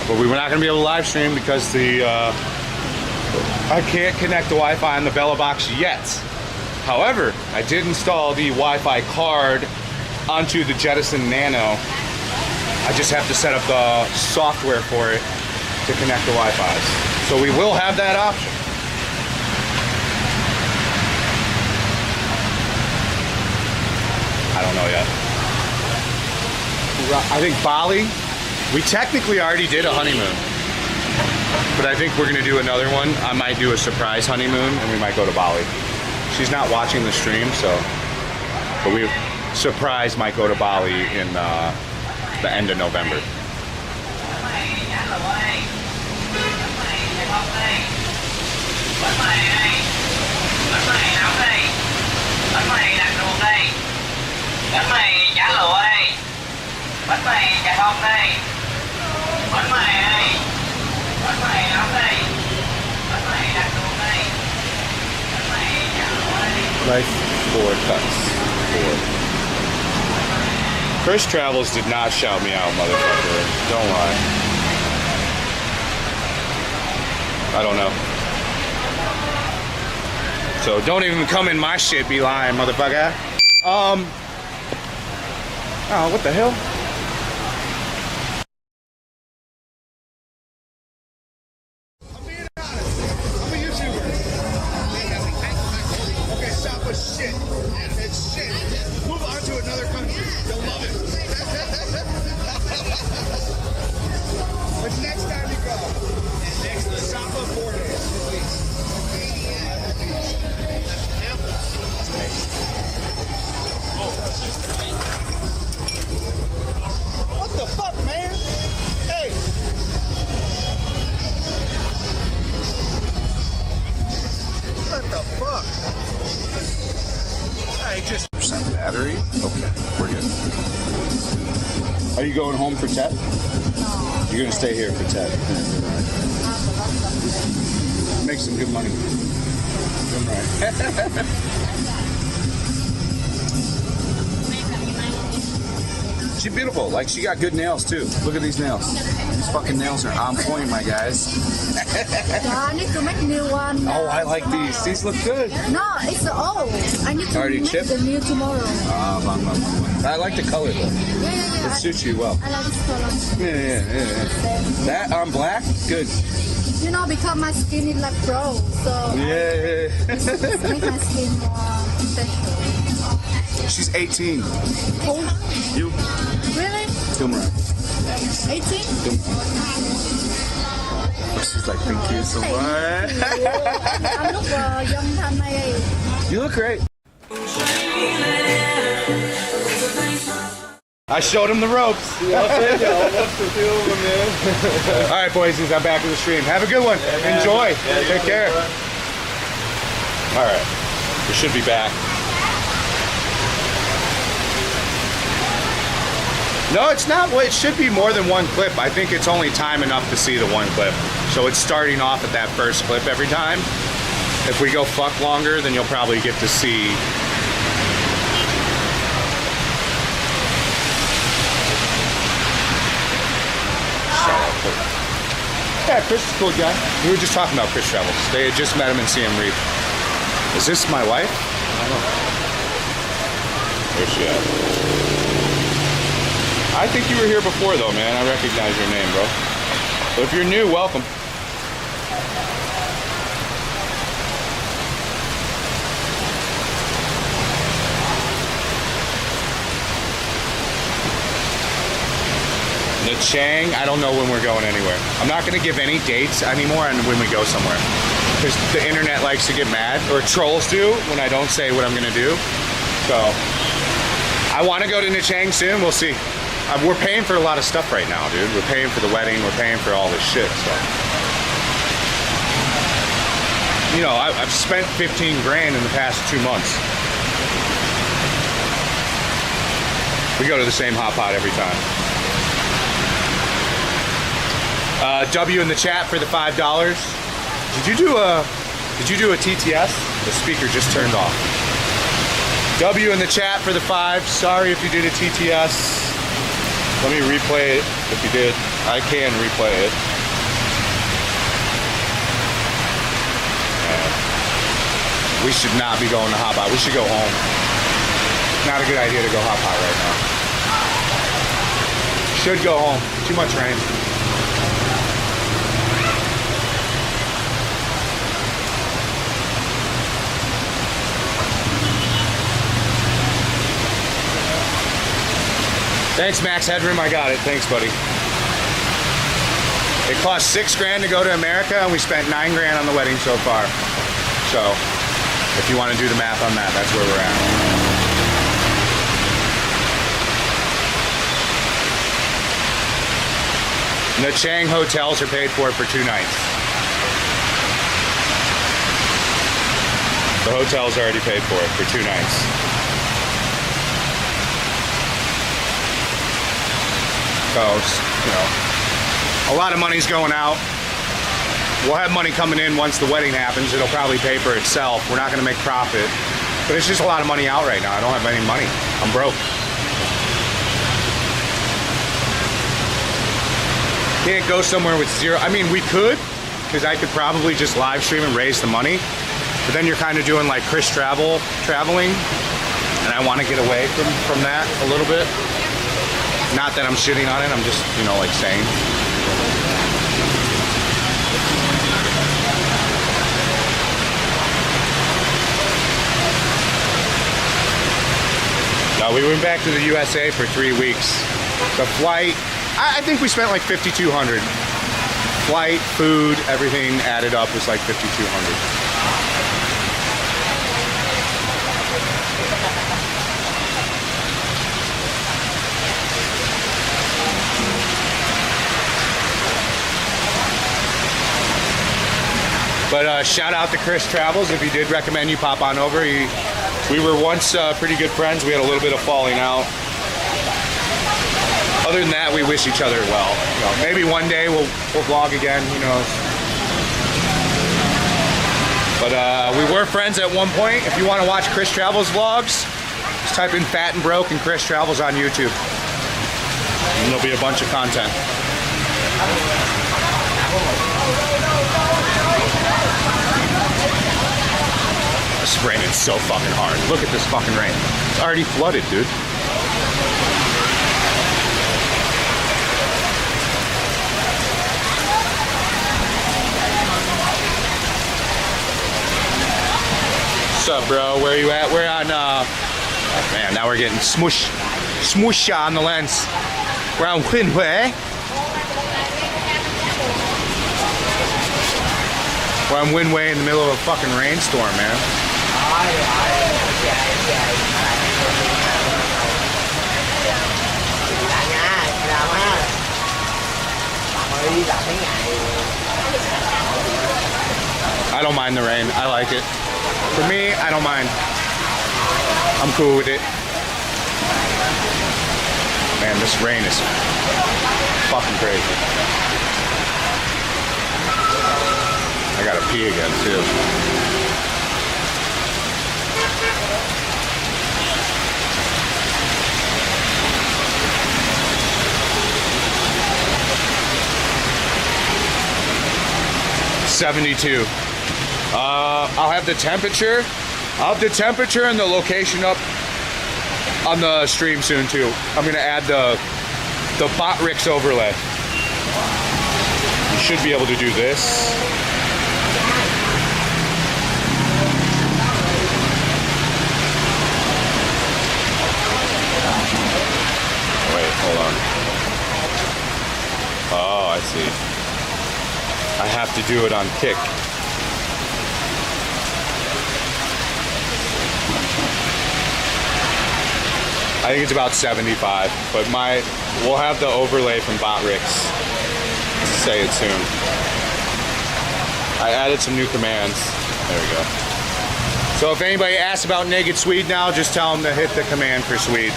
But we were not going to be able to live stream because the I can't connect the Wi-Fi on the Bella box yet. However, I did install the Wi-Fi card onto the Jettison Nano. I just have to set up the software for it to connect the Wi-Fi. So we will have that option. I don't know yet. I think Bali, we technically already did a honeymoon, but I think we're gonna do another one. I might do a surprise honeymoon and we might go to Bali. She's not watching the stream, so, but we surprise might go to Bali in the end of November. Bánh mì chả lụa đi. Bánh mì chả không đi. Bánh mì đi. Bánh mì nóng đi. Bánh mì đặt luôn đi. Bánh mì chả lụa đi. Life 4 cuts. 4. Chris Travels did not shout me out, motherfucker. Don't lie. I don't know. So don't even come in my shit, be lying, motherfucker. Oh, what the hell? I'm being honest. I'm a YouTuber. Okay, stop with shit. It's shit. Move on to another country. You'll love it. But next time you go, stop for 4 days, please. What the fuck, man? Hey! What the fuck? I just... % battery? Okay, we're good. Are you going home for Ted? No. You're gonna stay here for Ted. Make some good money. Doing right. She's beautiful. Like, she got good nails too. Look at these nails. These fucking nails are on point, my guys. I need to make new one. Oh, I like these. These look good. No, it's old. I need to Already make chipped? the new tomorrow. I like the color though. Yeah. It suits you well. I like this color. Yeah. That on black? Good. You know, because my skin is like brown, so Yeah. make my skin more special. She's 18. Oh, You? really? Tumra. 18? She's like, thank you so much. I look young than my age. You look great. I showed him the ropes. All right, boys, I'm back to the stream. Have a good one. Enjoy. Take care. All right. We should be back. No, it's not. Well, it should be more than one clip. I think it's only time enough to see the one clip. So it's starting off at that first clip every time. If we go fuck longer, then you'll probably get to see. Yeah, Chris is a cool guy. We were just talking about Chris Travels. They had just met him in Siem Reap. Is this my wife? I don't know. Where's she at? I think you were here before though, man. I recognize your name, bro. But if you're new, welcome. The Chang, I don't know when we're going anywhere. I'm not going to give any dates anymore on when we go somewhere. Because the internet likes to get mad, or trolls do, when I don't say what I'm going to do. So, I want to go to Nha Trang soon, we'll see. We're paying for a lot of stuff right now, dude. We're paying for the wedding, we're paying for all this shit, so. You know, I've spent 15 grand in the past 2 months. We go to the same hot pot every time. W in the chat for the $5. Did you do a TTS? The speaker just turned off. W in the chat for the 5. Sorry if you did a TTS. Let me replay it if you did. I can replay it. We should not be going to hot pot. We should go home. Not a good idea to go hot pot right now. Should go home. Too much rain. Thanks, Max Headroom. I got it. Thanks, buddy. It cost 6 grand to go to America, and we spent 9 grand on the wedding so far. So, if you want to do the math on that, that's where we're at. Nha Trang hotels are paid for 2 nights. The hotel's already paid for 2 nights. So, you know, a lot of money's going out. We'll have money coming in once the wedding happens. It'll probably pay for itself. We're not going to make profit. But it's just a lot of money out right now. I don't have any money. I'm broke. Can't go somewhere with zero. I mean, we could, because I could probably just live stream and raise the money. But then you're kind of doing like Chris traveling. And I want to get away from that a little bit. Not that I'm shitting on it, I'm just, you know, like saying. No, we went back to the USA for 3 weeks. The flight, I think we spent like $5,200. Flight, food, everything added up was like $5,200. But shout out to Chris Travels. If he did recommend you pop on over, we were once pretty good friends. We had a little bit of falling out. Other than that, we wish each other well. You know, maybe one day we'll vlog again. Who knows? But we were friends at one point. If you want to watch Chris Travels vlogs, just type in Fat and Broke and Chris Travels on YouTube, and there'll be a bunch of content. It's raining so fucking hard. Look at this fucking rain. It's already flooded, dude. What's up, bro? Where are you at? We're on, oh man, now we're getting smush on the lens. We're on Quinway. We're on Winway in the middle of a fucking rainstorm, man. I don't mind the rain. I like it. For me, I don't mind. I'm cool with it. Man, this rain is fucking crazy. I gotta pee again too. $72. I'll have the temperature. I'll have the temperature and the location up on the stream soon too. I'm gonna add the Botrix overlay. You should be able to do this. Wait, hold on. Oh, I see. I have to do it on kick. I think it's about 75, but we'll have the overlay from Botrix. Say it soon. I added some new commands. There we go. So if anybody asks about Naked Swede now, just tell them to hit the command for Swede.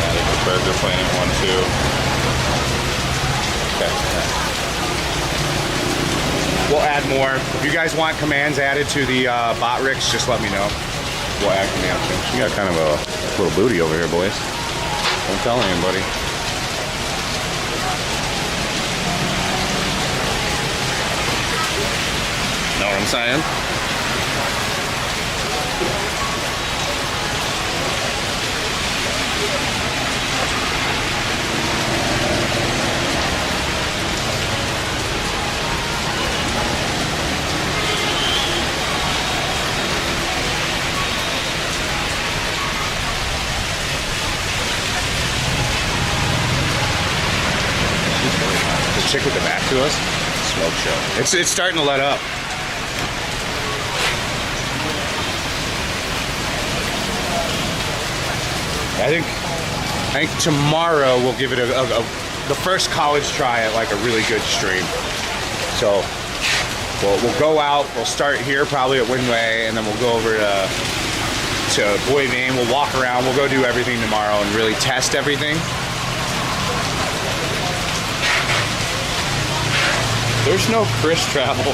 Added the Burger Planet one too. Okay. We'll add more. If you guys want commands added to the Botrix, just let me know. We'll add commands. We got kind of a little booty over here, boys. Don't tell anybody. Know what I'm saying? Chick with the back to us, smoke show. It's starting to let up. I think tomorrow we'll give it the first college try at like a really good stream. So we'll go out. We'll start here probably at Windway, and then we'll go over to Boy Vane. We'll walk around. We'll go do everything tomorrow and really test everything. There's no Chris Travels.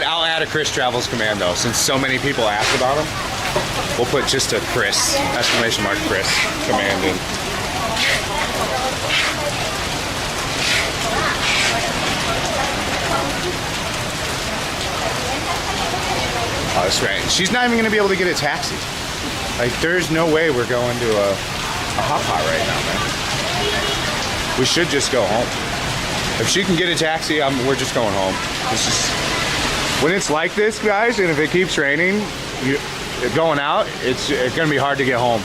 I'll add a Chris Travels command though, since so many people ask about him. We'll put just a Chris, exclamation mark Chris command in. Oh, that's right. She's not even gonna be able to get a taxi. Like, there's no way we're going to a hot pot right now, man. We should just go home. If she can get a taxi, we're just going home. It's just, when it's like this, guys, and if it keeps raining, going out, it's gonna be hard to get home.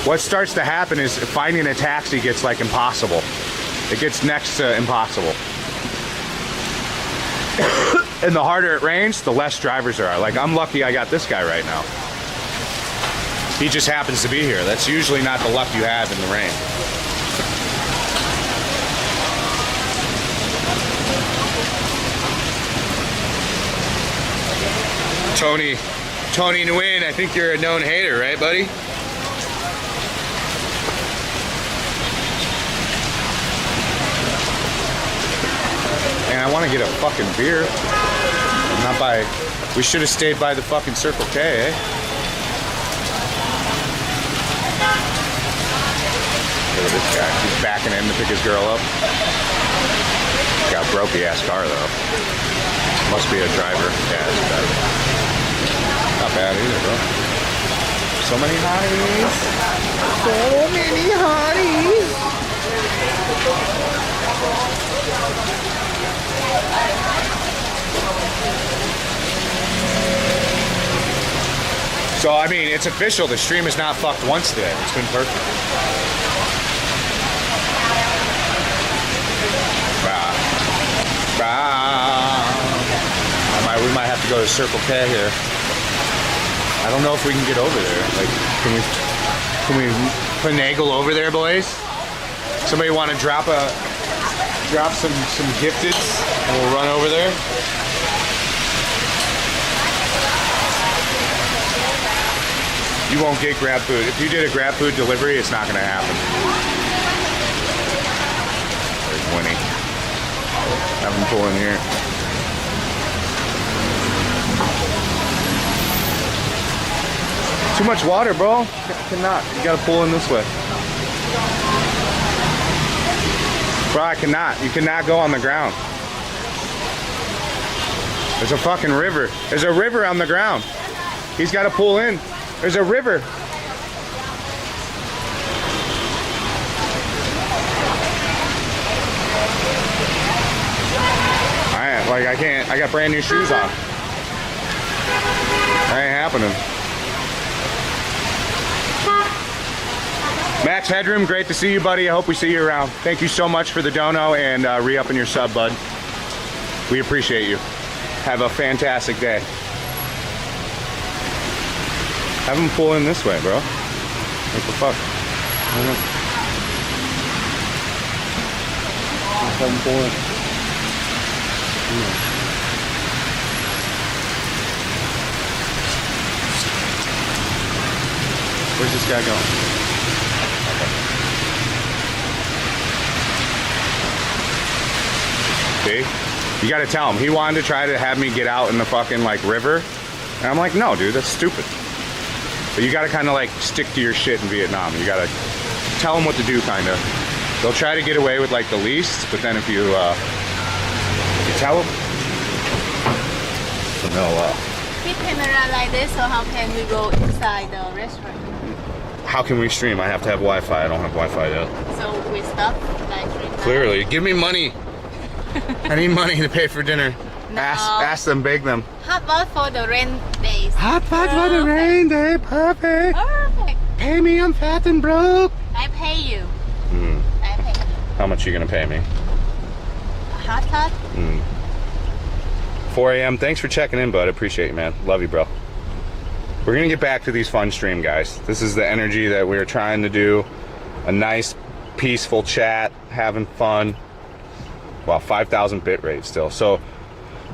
What starts to happen is finding a taxi gets like impossible. It gets next to impossible. And the harder it rains, the less drivers there are. Like, I'm lucky I got this guy right now. He just happens to be here. That's usually not the luck you have in the rain. Tony Nguyen, I think you're a known hater, right, buddy? And I want to get a fucking beer. Not by... We should have stayed by the fucking Circle K, eh? Look at this guy. He's backing in to pick his girl up. Got a brokey ass car, though. Must be a driver. Yeah, it's a driver. Not bad either, bro. So many hotties. So many hotties. So, I mean, it's official. The stream is not fucked once today. It's been perfect. We might have to go to Circle K here. I don't know if we can get over there. Like, can we finagle over there, boys? Somebody want to drop some gifteds and we'll run over there? You won't get Grab Food. If you did a Grab Food delivery, it's not gonna happen. There's Winnie. Have him pull in here. Too much water, bro. Cannot. You gotta pull in this way. Bro, I cannot. You cannot go on the ground. There's a fucking river. There's a river on the ground. He's gotta pull in. There's a river. I can't. I got brand new shoes on. That ain't happening. Max Headroom, great to see you, buddy. I hope we see you around. Thank you so much for the dono and re-upping your sub, bud. We appreciate you. Have a fantastic day. Have him pull in this way, bro. What the fuck? Have him pull in. Where's this guy going? See? You gotta tell him. He wanted to try to have me get out in the fucking like river. And I'm like, no, dude, that's stupid. But you gotta kind of like stick to your shit in Vietnam. You gotta tell them what to do, kind of. They'll try to get away with like the least, but then if you tell them, they'll Keep camera like this, so how can we go inside the restaurant? How can we stream? I have to have Wi-Fi. I don't have Wi-Fi yet. So we stop like 3 times. Clearly, give me money. I need money to pay for dinner. No. Ask them, beg them. Hot pot for the rain days. Hot pot for the rain day, perfect. Perfect. Pay me, I'm fat and broke. I pay you. Mm. I pay you. How much are you gonna pay me? Hot pot? 4 a.m. Thanks for checking in, bud. Appreciate you, man. Love you, bro. We're gonna get back to these fun stream, guys. This is the energy that we're trying to do. A nice, peaceful chat, having fun. Wow, 5,000 bit rate still. So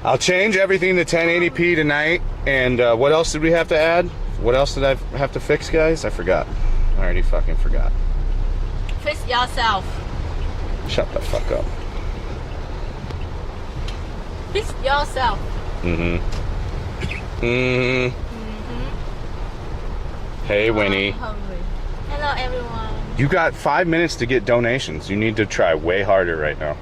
I'll change everything to 1080p tonight. And what else did we have to add? What else did I have to fix, guys? I forgot. I already fucking forgot. Fix yourself. Shut the fuck up. Fix yourself. Hey, Winnie. I'm hungry. Hello, everyone. You got 5 minutes to get donations. You need to try way harder right now.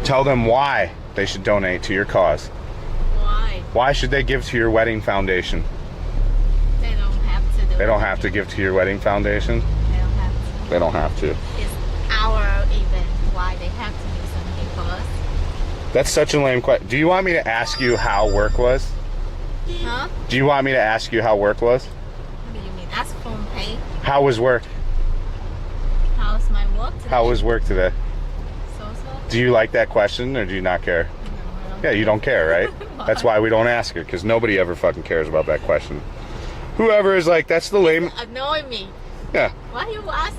Tell them why they should donate to your cause. Why? Why should they give to your wedding foundation? They don't have to do They don't have to give to your wedding foundation? They don't have to. They don't have to. It's our event. Why they have to do something for us? That's such a lame question. Do you want me to ask you how work was? Huh? Do you want me to ask you how work was? What do you mean? That's phone pay. How was work? How's my work today? How was work today? So-so? Do you like that question or do you not care? No, I don't Yeah, you don't care, right? That's why we don't ask it, because nobody ever fucking cares about that question. Whoever is like, that's the lame. Annoy me. Yeah. Why you ask?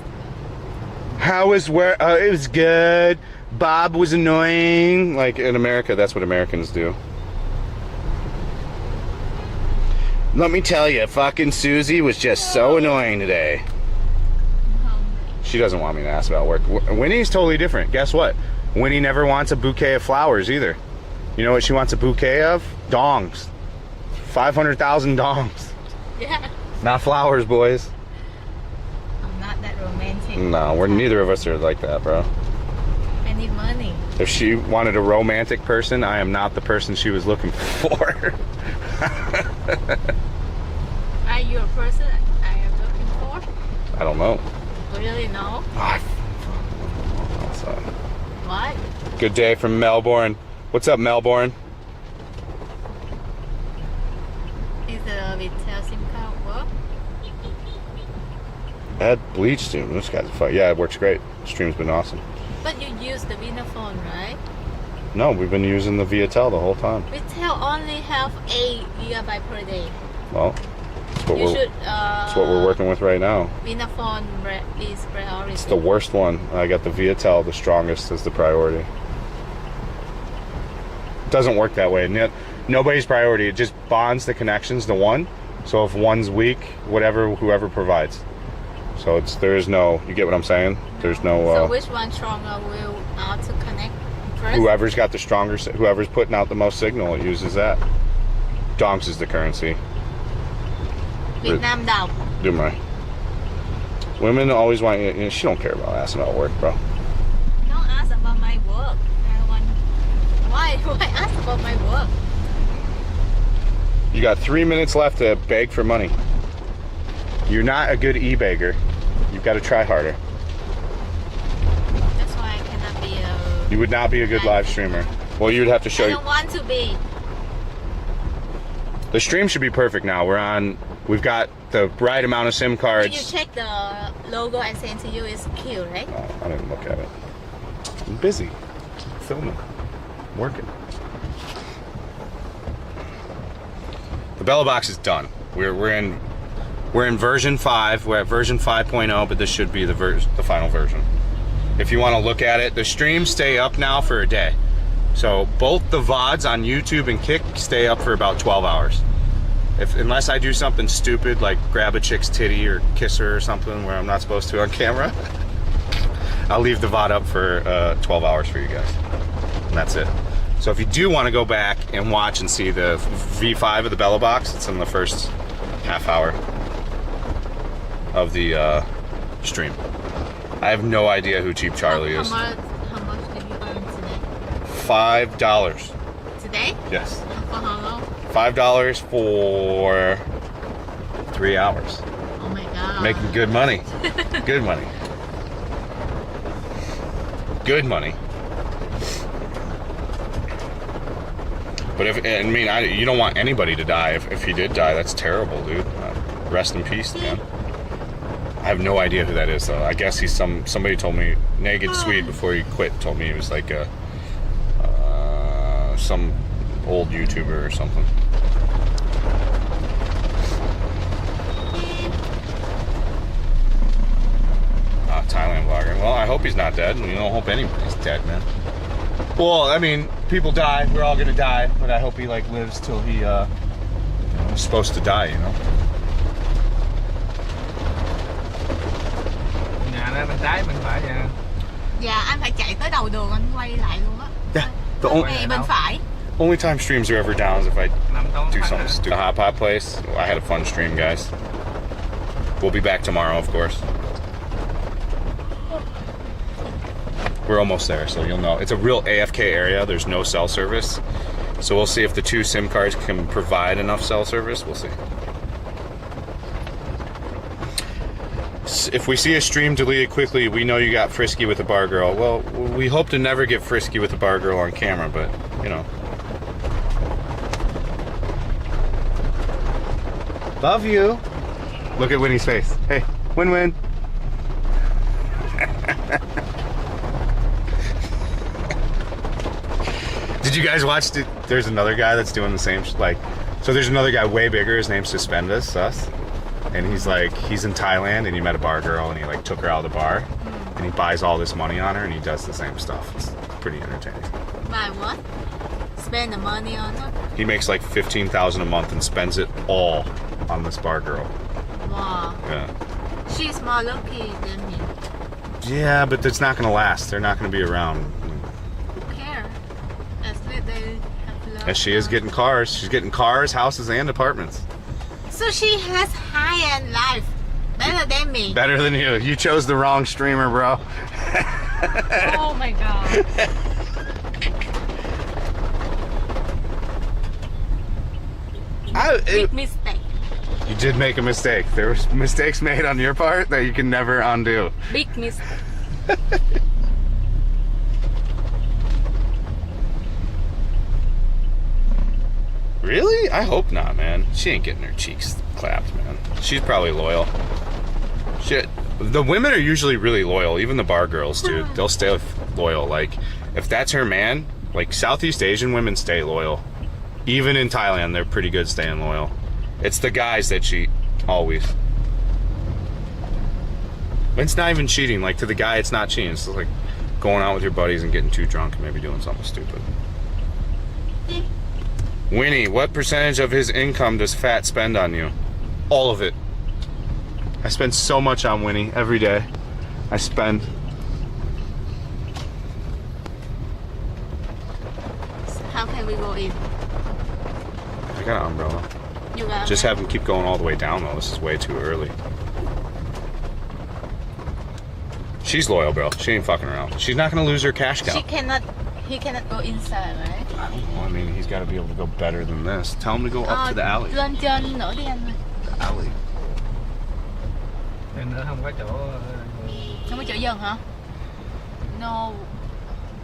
How was work? It was good. Bob was annoying. Like in America, that's what Americans do. Let me tell you, fucking Susie was just so annoying today. She doesn't want me to ask about work. Winnie's totally different. Guess what? Winnie never wants a bouquet of flowers either. You know what she wants a bouquet of? Dongs. 500,000 dongs. Yeah. Not flowers, boys. I'm not that romantic. No, neither of us are like that, bro. I need money. If she wanted a romantic person, I am not the person she was looking for. Are you a person I am looking for? I don't know. Really no? What? Good day from Melbourne. What's up, Melbourne? Is the Vitel SIM card work? Add bleach soon. This guy's a fuck. Yeah, it works great. Stream's been awesome. But you use the Vinaphone, right? No, we've been using the Vitel the whole time. Vitel only have 8 GB per day. Well, that's what we're working with right now. Vinaphone is priority. It's the worst one. I got the Vitel, the strongest, as the priority. It doesn't work that way. Nobody's priority. It just bonds the connections to one. So if one's weak, whoever provides. So there is no, you get what I'm saying? There's no. So which one stronger will to connect first? Whoever's got the stronger, whoever's putting out the most signal, it uses that. Donks is the currency. Vietnam đồng. Do my. Women always want you know, she don't care about asking about work, bro. Don't ask about my work. I want. Why ask about my work? You got 3 minutes left to beg for money. You're not a good e-beggar. You've got to try harder. That's why I cannot be a. You would not be a good live streamer. Well, you'd have to show I you. don't want to be. The stream should be perfect now. We've got the right amount of SIM cards. Did you check the logo I sent to you? Is cute, right? Oh, I didn't look at it. I'm busy. Filming. Working. The Bella box is done. We're in version 5. We're at version 5.0, but this should be the final version. If you want to look at it, the streams stay up now for a day. So both the VODs on YouTube and Kick stay up for about 12 hours. Unless I do something stupid like grab a chick's titty or kiss her or something where I'm not supposed to on camera, I'll leave the VOD up for 12 hours for you guys. And that's it. So if you do want to go back and watch and see the V5 of the Bella box, it's in the first half hour of the stream. I have no idea who Cheap Charlie is. How much did you earn today? $5. Today? Yes. For how long? $5 for 3 hours. Oh my god. Making good money. Good money. Good money. But you don't want anybody to die. If he did die, that's terrible, dude. Rest in peace, man. I have no idea who that is, though. I guess he's somebody told me, Naked Swede, before he quit, told me he was like some old YouTuber or something. Thailand vlogger. Well, I hope he's not dead, and we don't hope anybody's dead, man. Well, I mean, people die. We're all gonna die, but I hope he lives till he is supposed to die, you know. Nhà đó bên trái bên phải vậy. Dạ, anh phải chạy tới đầu đường anh quay lại luôn á. Yeah. Quay bên phải. Only time streams are ever down is if I do something stupid. The hot pot place. I had a fun stream, guys. We'll be back tomorrow, of course. We're almost there, so you'll know. It's a real AFK area. There's no cell service. So we'll see if the 2 SIM cards can provide enough cell service. We'll see. If we see a stream deleted quickly, we know you got frisky with a bar girl. Well, we hope to never get frisky with a bar girl on camera, but, you know. Love you. Look at Winnie's face. Hey, win-win. Did you guys watch there's another guy that's doing the same so there's another guy way bigger, his name's Suspendus, and he's in Thailand and he met a bar girl and he took her out of the bar and he buys all this money on her and he does the same stuff. It's pretty entertaining. Buy what? Spend the money on her? He makes like $15,000 a month and spends it all on this bar girl. Wow. Yeah. She's more lucky than me. Yeah, but it's not gonna last. They're not gonna be around. Who cares? They have love. As she is getting cars. She's getting cars, houses, and apartments. So she has high-end life. Better than me. Better than you. You chose the wrong streamer, bro. Oh my god. Big mistake. You did make a mistake. There was mistakes made on your part that you can never undo. Big mistake. Really? I hope not, man. She ain't getting her cheeks clapped, man. She's probably loyal. Shit. The women are usually really loyal. Even the bar girls, dude. They'll stay loyal. Like, if that's her man, like Southeast Asian women stay loyal. Even in Thailand, they're pretty good staying loyal. It's the guys that cheat, always. It's not even cheating. Like, to the guy, it's not cheating. It's like going out with your buddies and getting too drunk and maybe doing something stupid. Winnie, what percentage of his income does Fat spend on you? All of it. I spend so much on Winnie every day. I spend. How can we go in? I got an umbrella. You got Just have them keep going all the way down though. This is way too early. She's loyal, bro. She ain't fucking around. She's not gonna lose her cash cow. He cannot go inside, right? I don't know. I mean, he's got to be able to go better than this. Tell him to go up to the alley. Lên trên nữa đi anh ơi. Alley. Nên nữa không có chỗ Không có chỗ dần hả? No.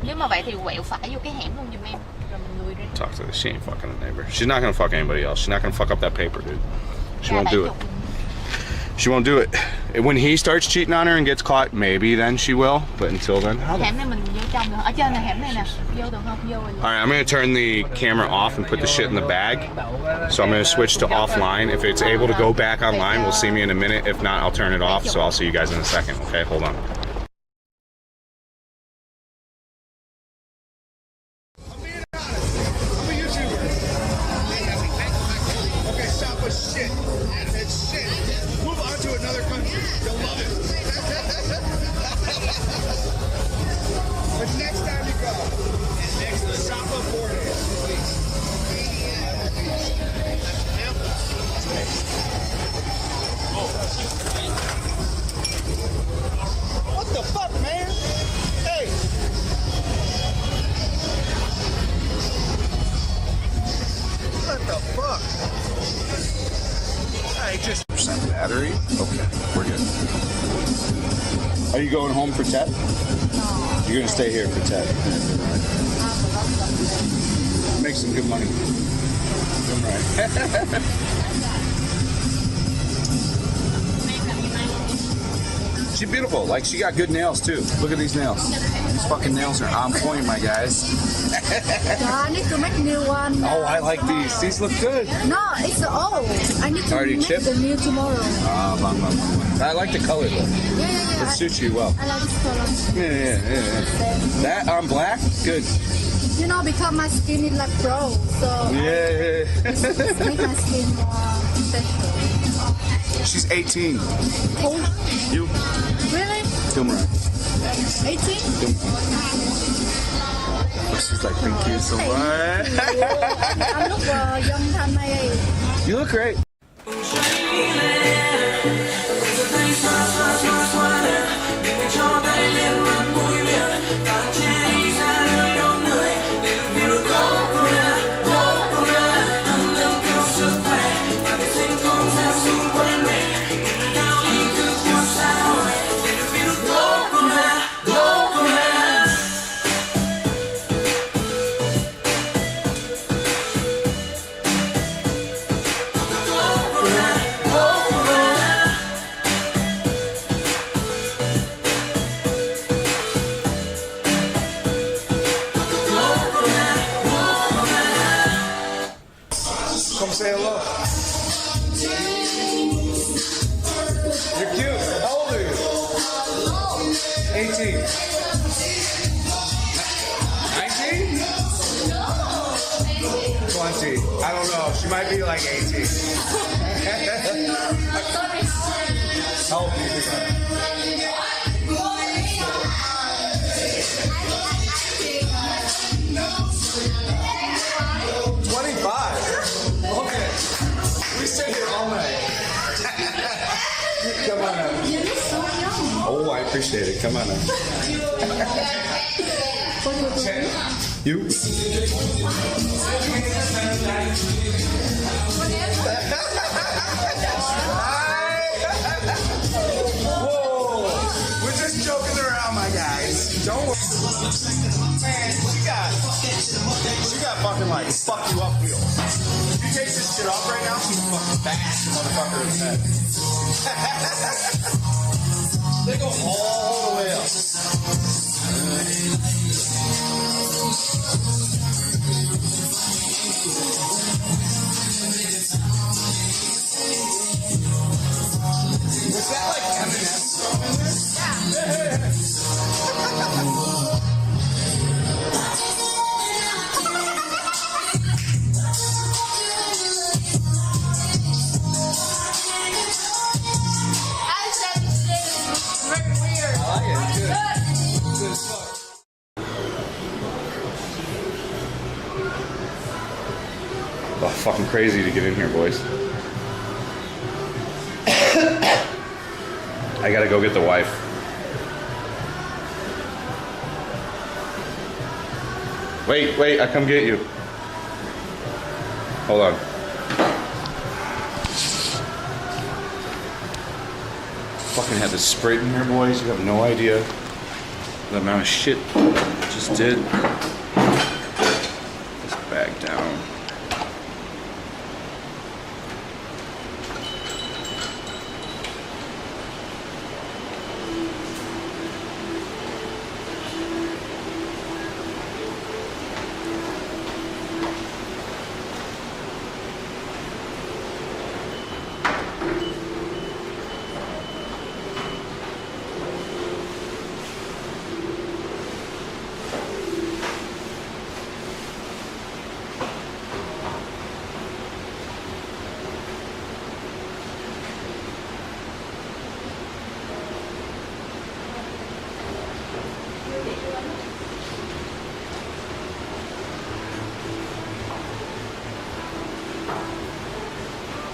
Nếu mà vậy thì quẹo phải vô cái hẻm luôn giùm em. Rồi mình lùi ra. Talk to this. She ain't fucking a neighbor. She's not gonna fuck anybody else. She's not gonna fuck up that paper, dude. She won't do it. She won't do it. When he starts cheating on her and gets caught, maybe then she will. But until then, how the... Hẻm này mình vô trong được. Ở trên này hẻm này nè. Vô được không? Vô rồi. Alright, I'm gonna turn the camera off and put the shit in the bag. So I'm gonna switch to offline. If it's able to go back online, we'll see me in a minute. If not, I'll turn it off. So I'll see you guys in a second. Okay, hold on. I'm being honest. I'm a YouTuber. Okay, stop with shit. It's shit. Move on to another country. You'll love it. But next time you go, stop Unported, please. What the fuck, man? Hey! What the fuck? I just... % battery? Okay, we're good. Are you going home for Ted? No. You're gonna stay here for Ted. Make some good money. Right. She's beautiful. Like, she got good nails too. Look at these nails. These fucking nails are on point, my guys. I need to make new one. Oh, I like these. These look good. No, it's old. I need to Already make chipped? the new tomorrow. I like the color though. Yeah. It suits you well. I like this color. Yeah. That on black? Good. You know, because my skin is like brown, so Yeah. it's make my skin more special. She's 18. Oh, You? really? Tumor. 18? She's like, thank you so much. I look young than my age. You look great. Come say hello. You're cute. How old are you? 18. 19? 20. I don't know. She might be like 18. How old do you think I am? 25. Okay. We sit here all night. Come on now. You look so young. Oh, I appreciate it. Come on now. You? Whoa. We're just joking around, my guys. Don't worry. Man, she got fucking like fuck you up wheels. If you take this shit off right now, she's fucking bash the motherfucker in the head. They go all the way up. Was that like M&M? Yeah. fucking crazy to get in here, boys. I gotta go get the wife. Wait, I come get you. Hold on. Fucking had this Sprite in here, boys. You have no idea the amount of shit I just did. This bag down.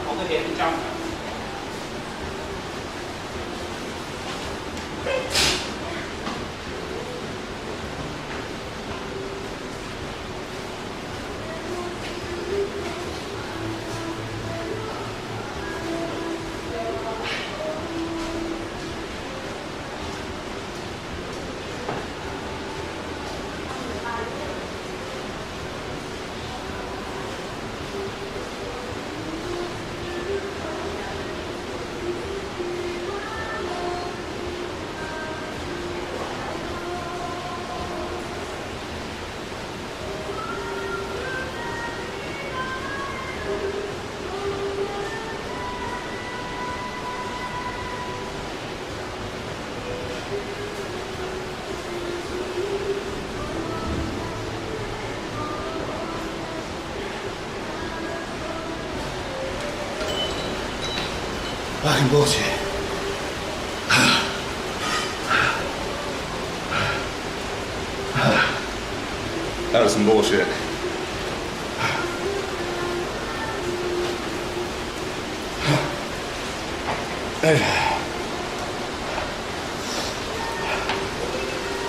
Có cái điện bên trong. Fucking bullshit. That was some bullshit. I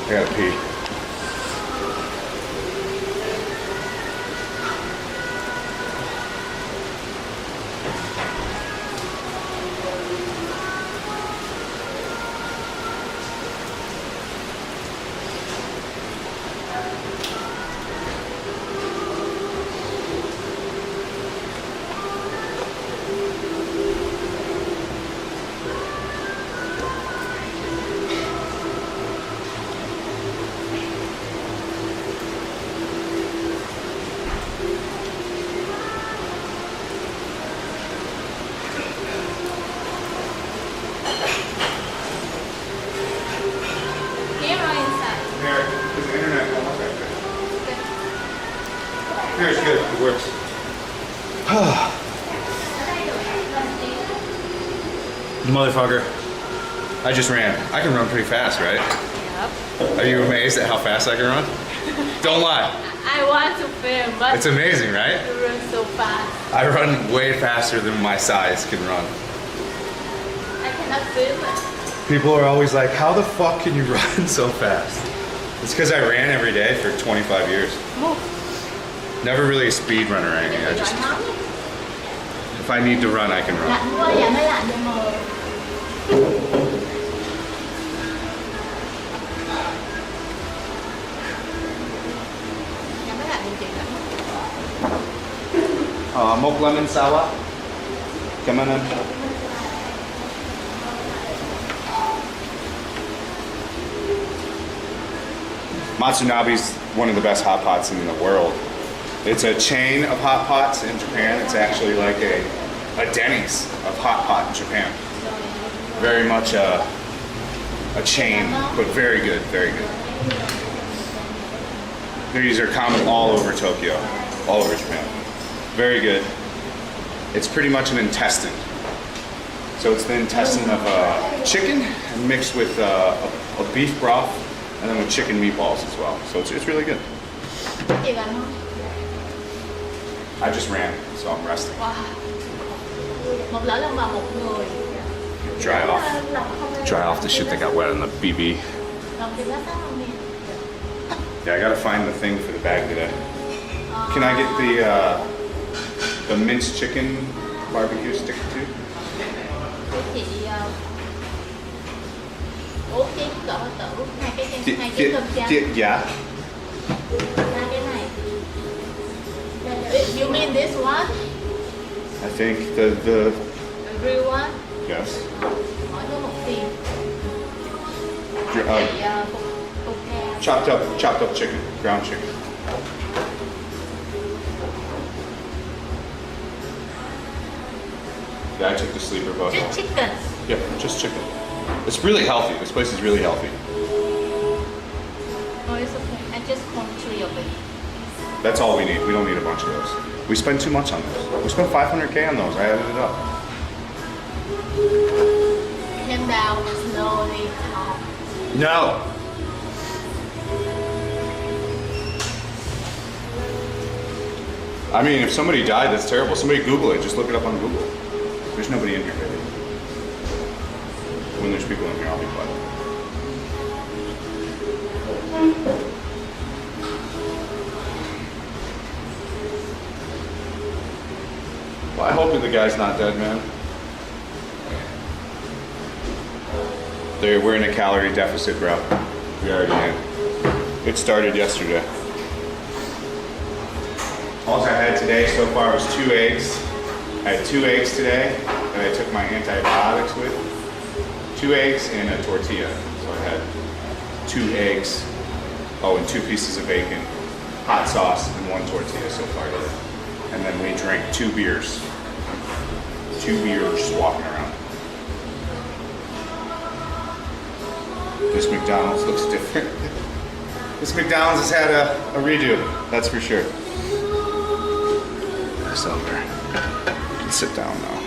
gotta pee. Here's good, it works. Motherfucker. I just ran. I can run pretty fast, right? Yep. Are you amazed at how fast I can run? Don't lie. I want to film, but It's amazing, right? you run so fast. I run way faster than my size can run. I cannot film it. People are always like, how the fuck can you run so fast? It's because I ran every day for 25 years. Never really a speed runner or anything. I just, if I need to run, I can run. Lạnh quá vậy mới lạnh vậy mà. Dạ mới lạnh thì chị lạnh. Một lemon sour. Come on in. Matsunabe's one of the best hot pots in the world. It's a chain of hot pots in Japan. It's actually like a Denny's of hot pot in Japan. Very much a chain, but very good, very good. These are common all over Tokyo, all over Japan. Very good. It's pretty much an intestine. So it's the intestine of chicken mixed with a beef broth and then with chicken meatballs as well. So it's really good. I just ran, so I'm resting. Wow. Một lỡ lần mà một người Dry off the shit that got wet on the BB. Lần thì nó tắt không nè. Yeah, I gotta find the thing for the bag today. Can I get the minced chicken barbecue stick too? Của chị ốp chén cỡ tử hai cái cơm trắng. Yeah. Hai cái này. You mean this one? I think the The real one? yes. Mỗi thứ một tiền. Cục gà. Chopped up chicken, ground chicken. Yeah, I took the sleeper bug. Just chicken. Yep, just chicken. It's really healthy. This place is really healthy. Oh, it's okay. I just want 3 of it. That's all we need. We don't need a bunch of those. We spend too much on those. We spent $500K on those. I added it up. Came down slowly. No. I mean, if somebody died, that's terrible. Somebody Google it. Just look it up on Google. There's nobody in here, baby. When there's people in here, I'll be quiet. Well, I hope that the guy's not dead, man. We're in a calorie deficit, bro. We already in. It started yesterday. All I had today so far was 2 eggs. I had 2 eggs today that I took my antibiotics with. 2 eggs and a tortilla. So I had 2 eggs, and 2 pieces of bacon, hot sauce, and 1 tortilla so far today. And then we drank 2 beers. 2 beers walking around. This McDonald's looks different. This McDonald's has had a redo, that's for sure. Nice over. You can sit down now.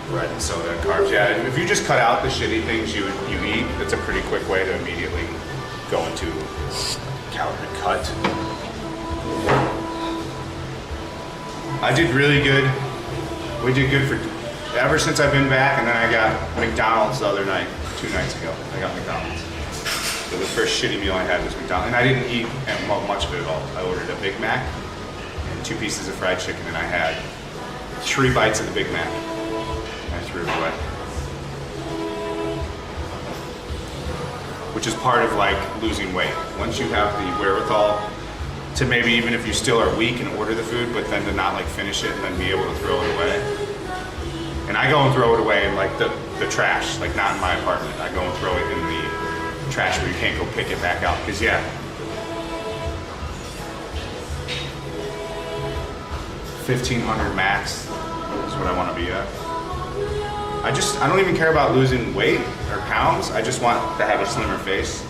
Bread and soda and carbs. Yeah, if you just cut out the shitty things you eat, it's a pretty quick way to immediately go into calorie cut. I did really good. We did good for ever since I've been back, and then I got McDonald's the other night, 2 nights ago. I got McDonald's. So the first shitty meal I had was McDonald's, and I didn't eat much of it at all. I ordered a Big Mac and 2 pieces of fried chicken, and I had 3 bites of the Big Mac. I threw it away. Which is part of like losing weight. Once you have the wherewithal to maybe even if you still are weak and order the food, but then to not like finish it and then be able to throw it away. And I go and throw it away in like the trash, like not in my apartment. I go and throw it in the trash where you can't go pick it back out. Cause yeah, 1,500 max is what I want to be at. I don't even care about losing weight or pounds. I just want to have a slimmer face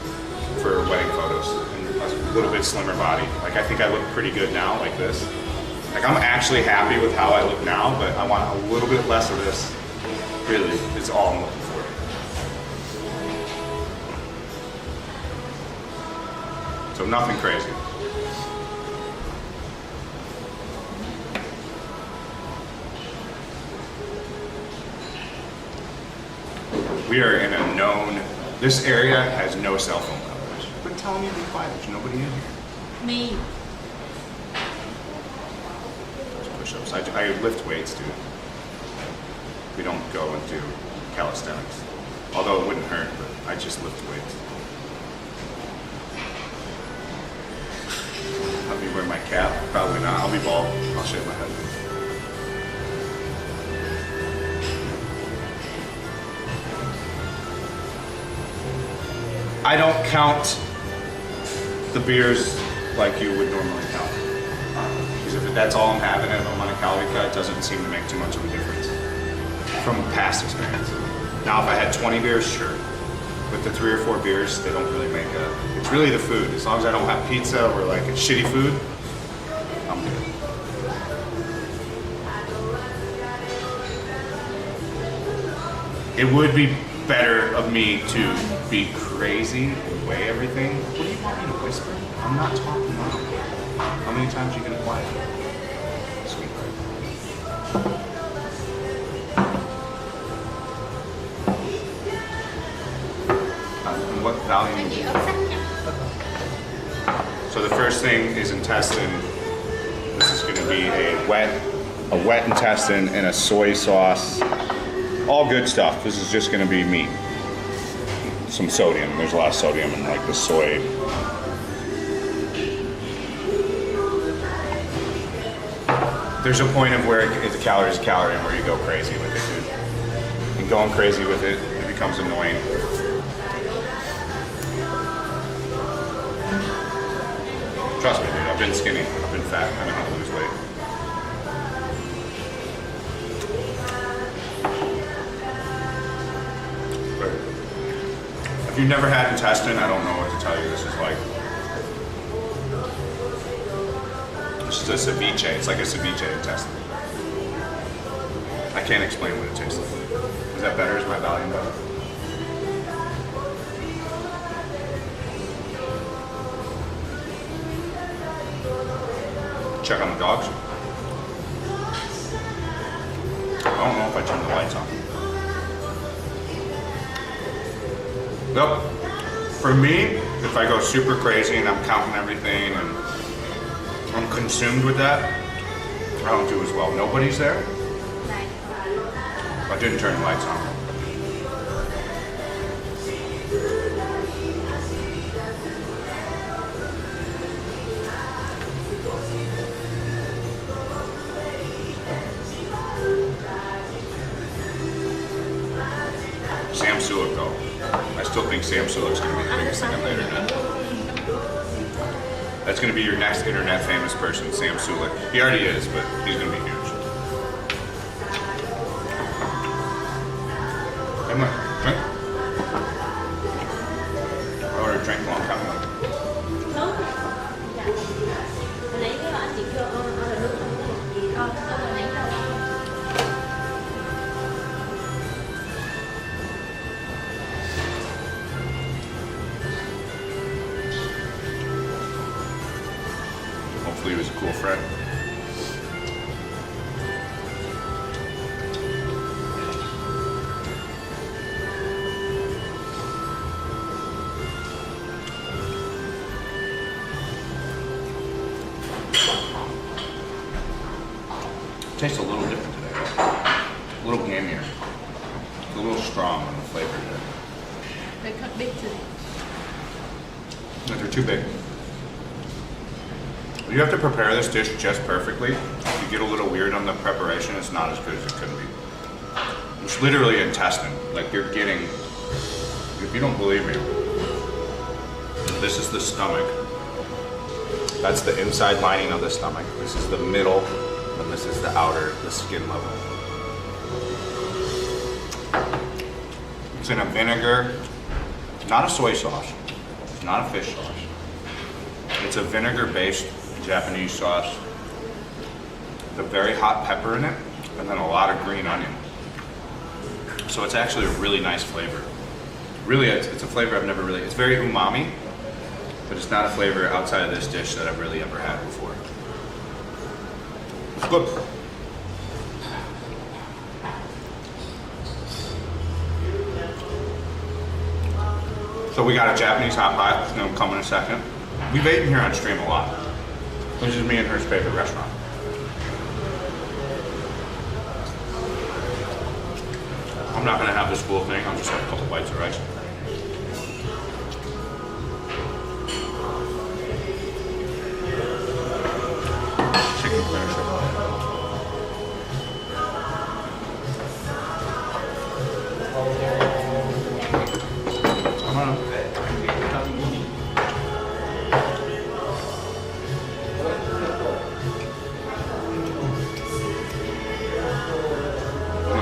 for wedding photos and a little bit slimmer body. Like I think I look pretty good now like this. Like I'm actually happy with how I look now, but I want a little bit less of this. Really, is all I'm looking for. So nothing crazy. We are in a known, this area has no cell phone coverage. Quit telling me to be quiet, there's nobody in here. Me. Push-ups. I lift weights, dude. We don't go and do calisthenics. Although it wouldn't hurt, but I just lift weights. Let me wear my cap? Probably not. I'll be bald. I'll shave my head. I don't count the beers like you would normally count. Because if that's all I'm having and I'm on a calorie cut, it doesn't seem to make too much of a difference from past experience. Now, if I had 20 beers, sure. But the 3 or 4 beers, they don't really make a... It's really the food. As long as I don't have pizza or like shitty food, I'm good. It would be better of me to be crazy and weigh everything. What do you want me to whisper? I'm not talking loud. How many times are you gonna quiet? Sweetheart. What volume? So the first thing is intestine. This is gonna be a wet intestine and a soy sauce. All good stuff. This is just gonna be meat. Some sodium. There's a lot of sodium in like the soy. There's a point of where it's a calorie is a calorie and where you go crazy with it, dude. And going crazy with it, it becomes annoying. Trust me, dude. I've been skinny. I've been fat. I know how to lose weight. If you've never had intestine, I don't know what to tell you this is like. This is a ceviche. It's like a ceviche intestine. I can't explain what it tastes like. Is that better? Is my volume better? Check on the dogs. I don't know if I turned the lights on. Nope. For me, if I go super crazy and I'm counting everything and I'm consumed with that, I don't do as well. Nobody's there. I didn't turn the lights on. Sam Sulek though. I still think Sam Sulek's going to be the biggest thing on the internet. That's going to be your next internet famous person, Sam Sulek. He already is, but he's going to be huge. Come on, drink. I ordered a drink a long time ago. Hopefully he was a cool friend. Tastes a little different today. A little gamier. It's a little strong on the flavor today. They cut big today. No, they're too big. You have to prepare this dish just perfectly. If you get a little weird on the preparation, it's not as good as it could be. It's literally intestine. Like you're getting, if you don't believe me, this is the stomach. That's the inside lining of the stomach. This is the middle, and this is the outer, the skin level. It's in a vinegar, not a soy sauce, it's not a fish sauce. It's a vinegar-based Japanese sauce, with a very hot pepper in it, and then a lot of green onion. So it's actually a really nice flavor. Really, it's a flavor I've never really, it's very umami, but it's not a flavor outside of this dish that I've really ever had before. It's good. So we got a Japanese hot pot, it's gonna come in a second. We've eaten here on stream a lot. This is me and her favorite restaurant. I'm not gonna have this full thing, I'll just have a couple bites of rice. Chicken finisher. Come on.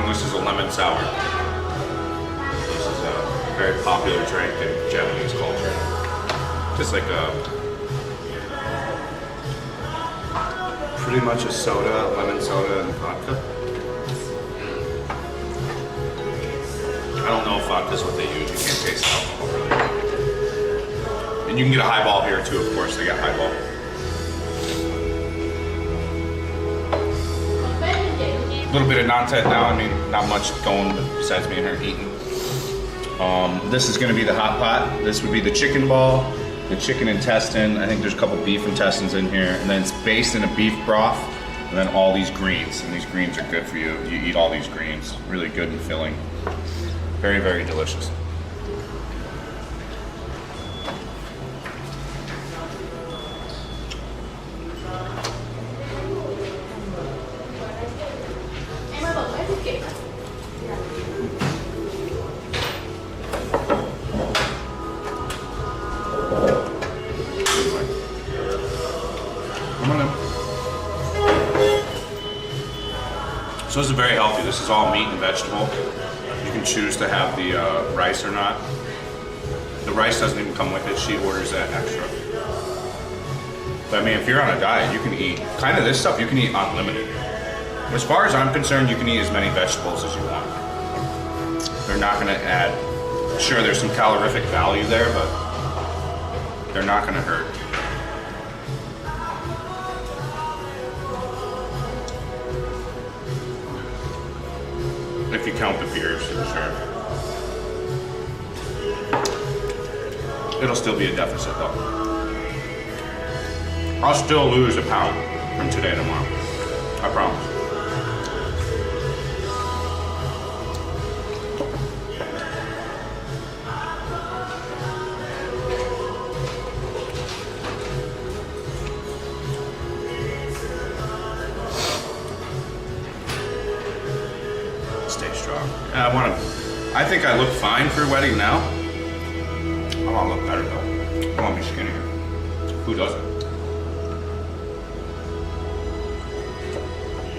This is a lemon sour. This is a very popular drink in Japanese culture. Just like a, pretty much a soda, lemon soda and vodka. I I don't know if vodka is what they use. You can't taste the alcohol really. And you can get a highball here too, of course. They got highball. A little bit of non-tet now. I mean, not much going besides me and her eating. This is going to be the hot pot. This would be the chicken ball, the chicken intestine. I think there's a couple beef intestines in here, and then it's based in a beef broth, and then all these greens. And these greens are good for you. You eat all these greens. Really good and filling. Very, very delicious. So this is very healthy. This is all meat and vegetable. You can choose to have the rice or not. The rice doesn't even come with it. She orders that extra. But I mean, if you're on a diet, you can eat kind of this stuff. You can eat unlimited. As far as I'm concerned, you can eat as many vegetables as you want. They're not going to add. Sure, there's some calorific value there, but they're not going to hurt. If you count the beers, for sure. It'll still be a deficit though. I'll still lose a pound from today to tomorrow. I promise. Stay strong. I think I look fine for a wedding now. I want to look better though. I want to be skinnier. Who doesn't?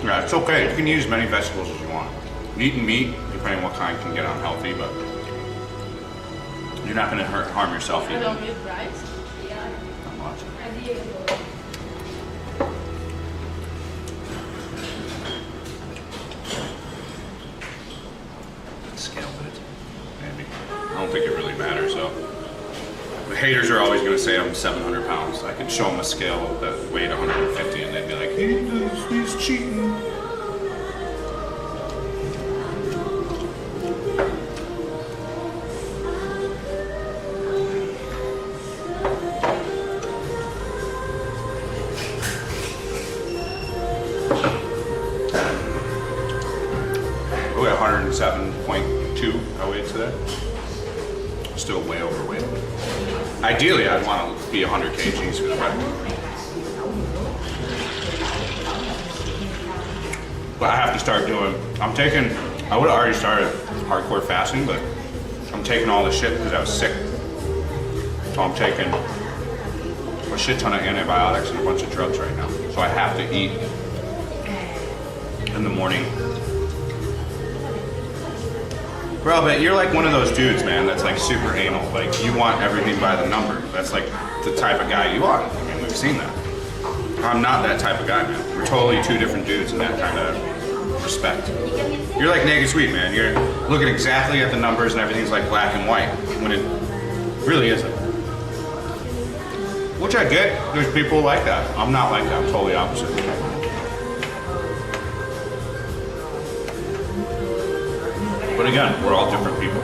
Yeah, it's okay. You can eat as many vegetables as you want. Eating meat, depending on what kind, can get unhealthy, but you're not going to harm yourself eating. I don't eat rice. Not much. Scale it, maybe. I don't think it really matters though. The haters are always going to say I'm 700 pounds. I could show them a scale that weighed 150 and they'd be like, he's cheating. Oh, 107.2 I weighed today. Still way overweight. Ideally, I'd want to be 100 kgs for the wedding. But I have to start doing, I would have already started hardcore fasting, but I'm taking all the shit because I was sick. So I'm taking a shit ton of antibiotics and a bunch of drugs right now. So I have to eat in the morning. Bro, but you're like one of those dudes, man, that's like super anal. Like, you want everything by the number. That's like the type of guy you are. I mean, we've seen that. I'm not that type of guy, man. We're totally two different dudes in that kind of respect. You're like naked sweet, man. You're looking exactly at the numbers and everything's like black and white, when it really isn't. Which I get. There's people like that. I'm not like that. I'm totally opposite. But again, we're all different people.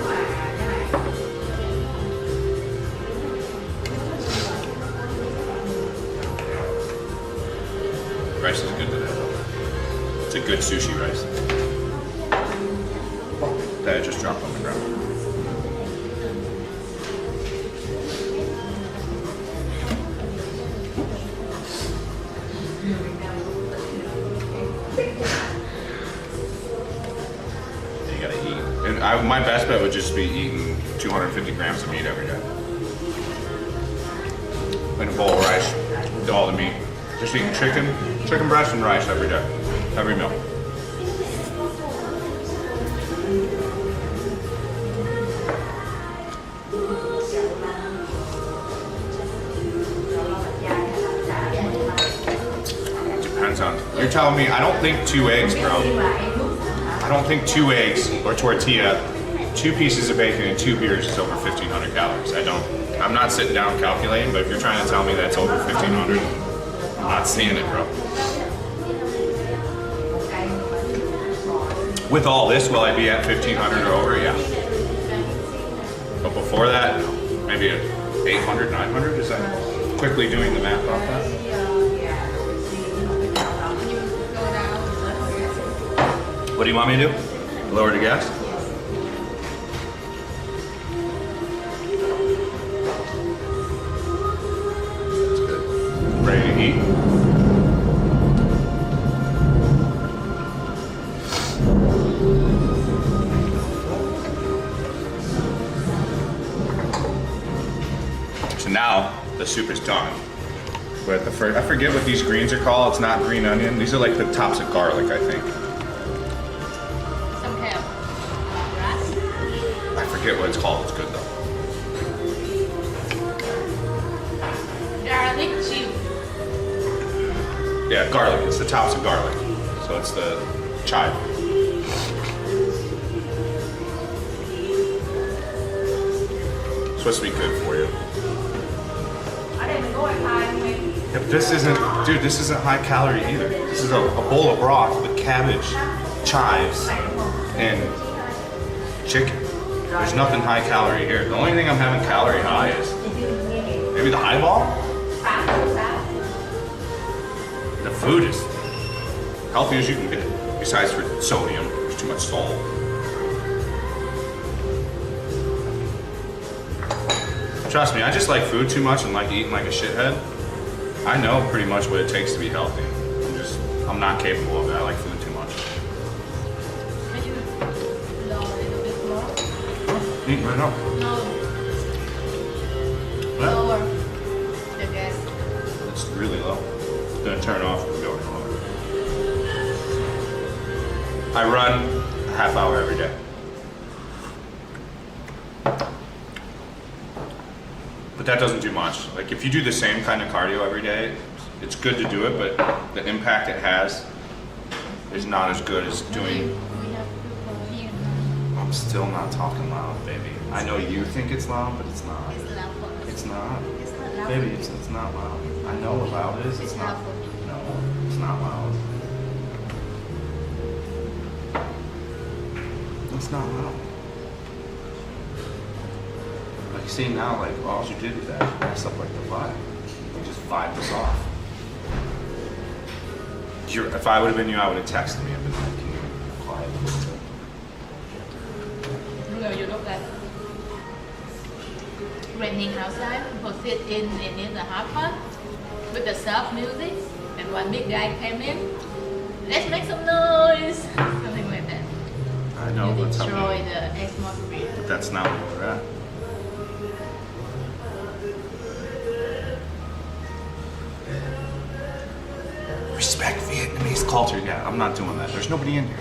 Rice is good today. It's a good sushi rice. That just dropped on the ground. My best bet would just be eating 250 grams of meat every day. In a bowl of rice, with all the meat. Just eating chicken breast and rice every day, every meal. Depends on, you're telling me, I don't think 2 eggs, bro. I don't think 2 eggs or tortilla 2 pieces of bacon and 2 beers is over 1,500 calories. I'm not sitting down calculating, but if you're trying to tell me that's over 1,500, I'm not seeing it, bro. With all this, will I be at 1,500 or over? Yeah. But before that, no. Maybe at 800, 900? Is that quickly doing the math off that? What do you want me to do? Lower the gas? That's good. Ready to eat? So now the soup is done. But I forget what these greens are called. It's not green onion. These are like the tops of garlic, I think. I forget what it's called. It's good though. Garlic chip. Yeah, garlic. It's the tops of garlic. So it's the chive. It's supposed to be good for you. Yeah, but this isn't high calorie either. This is a bowl of broth with cabbage, chives, and chicken. There's nothing high calorie here. The only thing I'm having calorie high is maybe the highball. The food is healthy as you can get. Besides for sodium, there's too much salt. Trust me, I just like food too much and like eating like a shithead. I know pretty much what it takes to be healthy. I'm not capable of it. I like food too much. Eat right now. No. What? Lower the gas. It's really low. It's gonna turn off and go lower. I run a half hour every day. But that doesn't do much. Like if you do the same kind of cardio every day, it's good to do it, but the impact it has is not as good as doing. I'm still not talking loud, baby. I know you think it's loud, but it's not. It's not. Baby, it's not loud. I know what loud is. It's not. No, it's not loud. It's not loud. Like, see now, like, all you did with that, you messed up like the vibe. You just vibed us off. If I would have been you, I would have texted me and been like, can you be quiet? You look like raining outside. People sit in the hot pot with the soft music, and one big guy came in. Let's make some noise, something like that. I know, You but destroy the atmosphere. But that's not where we're at. Respect Vietnamese culture. Yeah, I'm not doing that. There's nobody in here.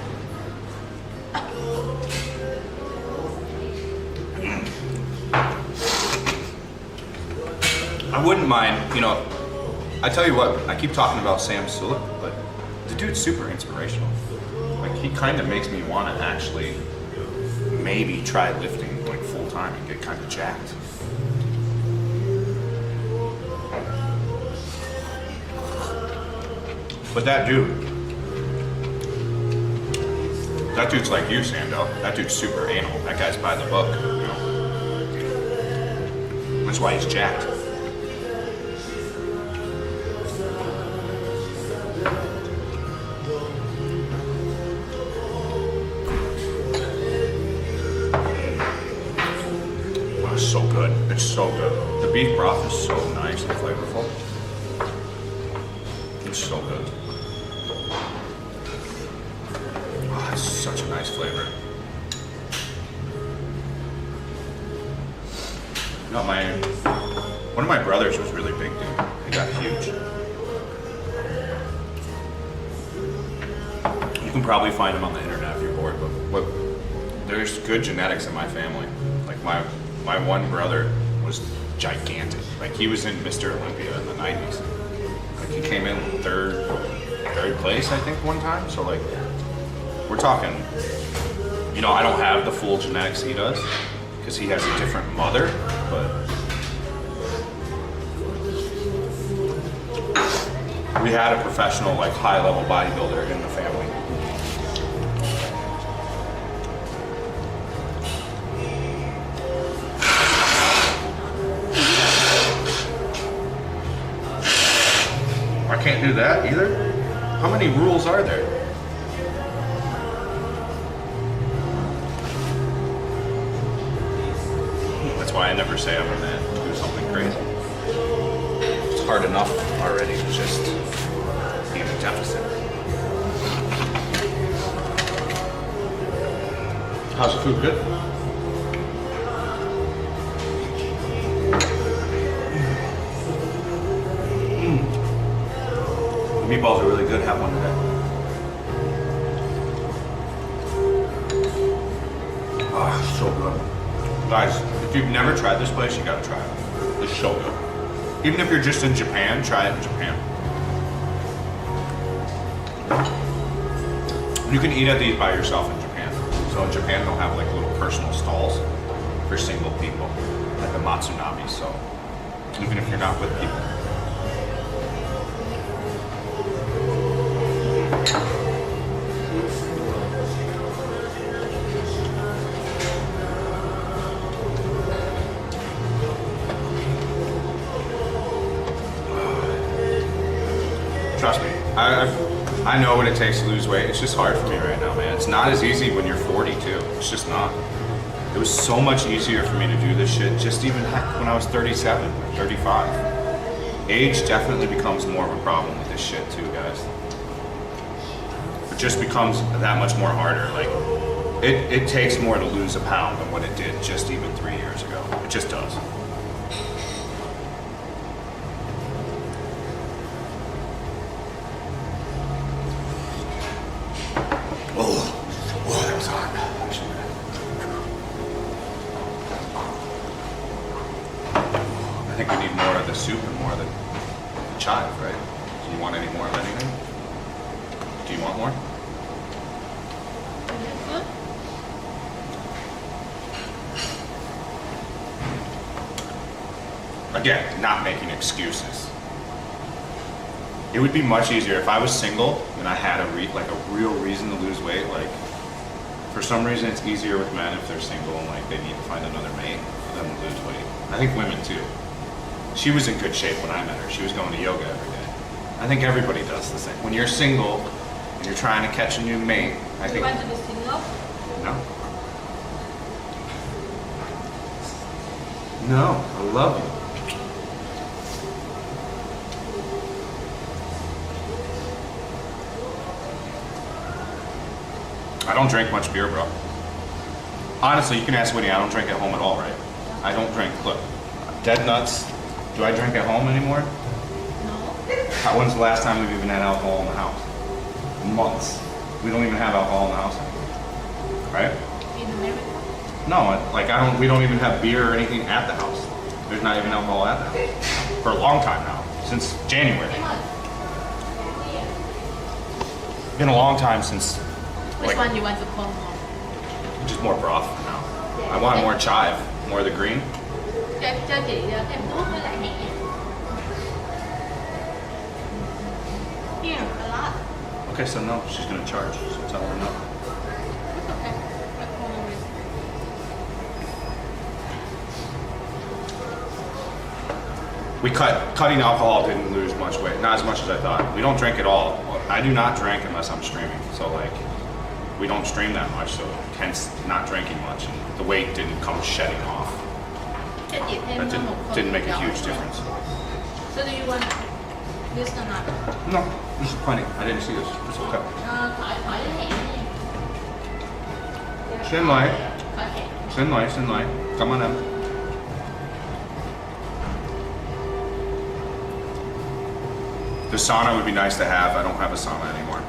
I wouldn't mind, I tell you what, I keep talking about Sam Sulek, but the dude's super inspirational. Like, he kind of makes me want to actually maybe try lifting like full time and get kind of jacked. But that dude's like you, Sando. That dude's super anal. That guy's by the book, That's why he's jacked. Oh, it's so good. It's so good. The beef broth is so nice and flavorful. It's so good. Oh, it's such a nice flavor. No, one of my brothers was really big, dude. He got huge. You can probably find him on the internet if you're bored, but there's good genetics in my family. Like my one brother was gigantic. Like he was in Mr. Olympia in the 90s. Like he came in third place, I think, one time. So like, we're talking You know, I don't have the full genetics he does because he has a different mother, but we had a professional, like high-level bodybuilder in the family. I can't do that either. How many rules are there? That's why I never say I'm gonna do something crazy. It's hard enough already to just be in a deficit. How's the food? Good? The meatballs are really good. Have one today. Ah, so good. Guys, if you've never tried this place, you gotta try it. It's so good. Even if you're just in Japan, try it in Japan. You can eat at these by yourself in Japan. So in Japan, they'll have like little personal stalls for single people, like the Matsunabe. So even if you're not with people. Trust me, I know what it takes to lose weight. It's just hard for me right now, man. It's not as easy when you're 42. It's just not. It was so much easier for me to do this shit just even heck when I was 37, 35. Age definitely becomes more of a problem with this shit too, guys. It just becomes that much more harder. Like, it takes more to lose a pound than what it did just even 3 years ago. It just does. Oh, that was hot. I think we need more of the soup and more of the chive, right? Do you want any more of anything? Do you want more? Again, not making excuses. It would be much easier if I was single and I had a real reason to lose weight. Like, for some reason, it's easier with men if they're single and like they need to find another mate for them to lose weight. I think women too. She was in good shape when I met her. She was going to yoga every day. I think everybody does the same. When you're single and you're trying to catch a new mate, I think. You want to be single? No. No, I love you. I don't drink much beer, bro. Honestly, you can ask Winnie, I don't drink at home at all, right? I don't drink, look, dead nuts. Do I drink at home anymore? No. When's the last time we've even had alcohol in the house? Months. We don't even have alcohol in the house anymore. Right? In America? No, like we don't even have beer or anything at the house. There's not even alcohol at the house. For a long time now, since January. Been a long time since. Which one you want to call more? Just more broth for now. I want more chive, more of the green. Cho chị thêm thuốc với lại nhẹ. Here, a lot. Okay, so no, she's gonna charge, so tell her no. It's okay. Let's go with it. Cutting alcohol didn't lose much weight, not as much as I thought. We don't drink at all. I do not drink unless I'm streaming, so like, we don't stream that much, so hence not drinking much, and the weight didn't come shedding off. Cho chị thêm That một phần didn't make a nhỏ. huge difference. So do you want this or not? No, this is plenty. I didn't see this. It's okay. Khỏi lấy hẹn nha. Xin lỗi. Khỏi hẹn. Xin lỗi. Cảm ơn em. The sauna would be nice to have. I don't have a sauna anymore.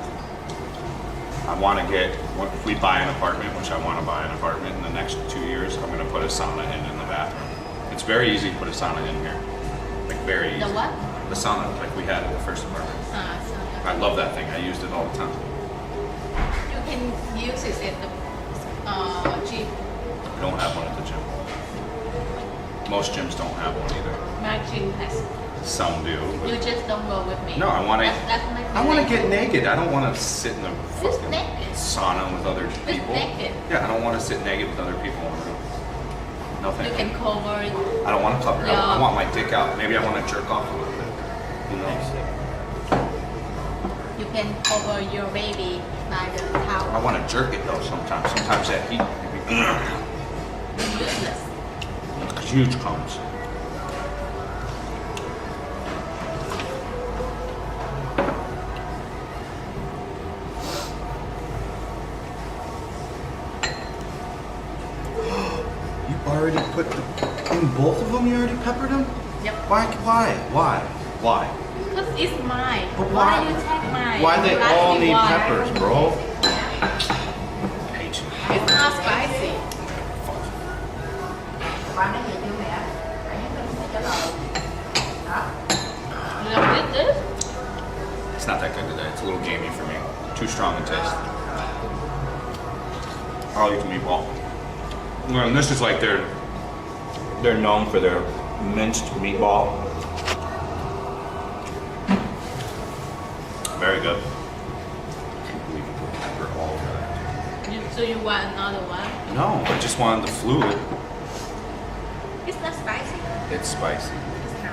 I want to get, if we buy an apartment, which I want to buy an apartment in the next 2 years, I'm going to put a sauna in the bathroom. It's very easy to put a sauna in here. Like, very easy. The what? The sauna, like we had in the first apartment. So I love that thing. I used it all the time. you can use it at the Gym. I don't have one at the gym. Most gyms don't have one either. My gym has. Some do. You just don't go with me. No, I want to. That's my I want to feeling. get naked. I don't want to sit in a Just fucking naked. sauna with other Just people. naked. Yeah, I don't want to sit naked with other people in the room. No You thank can you. cover it. I don't want to cover it. Yeah. I want my dick out. Maybe I want to jerk off a little bit. Who knows? You can cover your baby by the towel. I want to jerk it though sometimes. Sometimes that heat. Useless. Huge comes. You already put in both of them? You already peppered them? Yep. Why? Because it's mine. But why why- you take mine? Why they You ask all me need why. peppers, bro? I hate you. It's not spicy. You don't get this? It's not that good today. It's a little gamey for me. Too strong in taste. I'll eat the meatball. Well, and this is like they're known for their minced meatball. Very good. I can't believe you put pepper all over that. So you want another one? No, I just wanted the fluid. It's not spicy. It's spicy. It's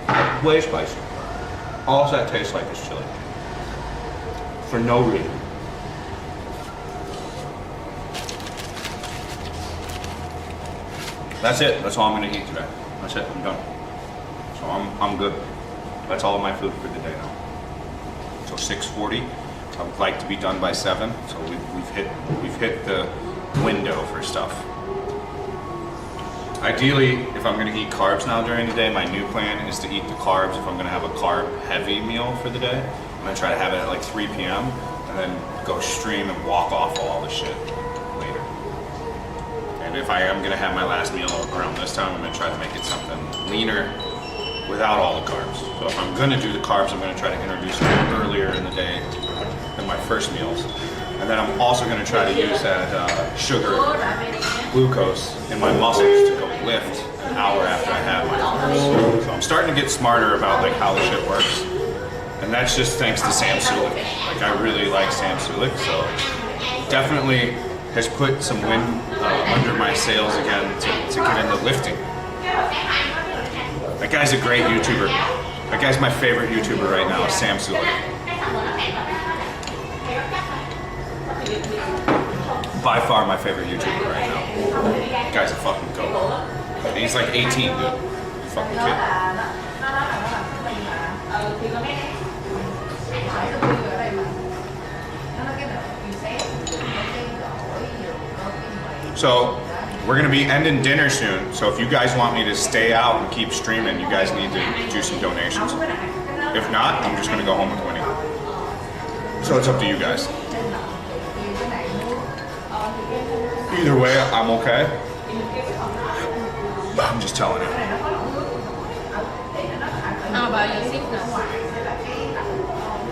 not. Way spicy. All that tastes like is chili. For no reason. That's it. That's all I'm gonna eat today. That's it. I'm done. So I'm good. That's all of my food for the day now. So 6:40. I would like to be done by 7. So we've hit the window for stuff. Ideally, if I'm gonna eat carbs now during the day, my new plan is to eat the carbs if I'm gonna have a carb-heavy meal for the day. I'm gonna try to have it at like 3 p.m. and then go stream and walk off all the shit later. And if I am gonna have my last meal around this time, I'm gonna try to make it something leaner without all the carbs. So if I'm gonna do the carbs, I'm gonna try to introduce them earlier in the day than my first meals. And then I'm also gonna try to use that sugar, glucose in my muscles to go lift an hour after I have my carbs. So I'm starting to get smarter about like how the shit works. And that's just thanks to Sam Sulik. Like I really like Sam Sulik, so definitely has put some wind under my sails again to get into lifting. That guy's a great YouTuber. That guy's my favorite YouTuber right now, is Sam Sulik. By far my favorite YouTuber right now. That guy's a fucking goat. And he's like 18, dude. Fucking kid. So we're gonna be ending dinner soon. So if you guys want me to stay out and keep streaming, you guys need to do some donations. If not, I'm just gonna go home with Winnie. So it's up to you guys. Either way, I'm okay. I'm just telling you. How about your sickness?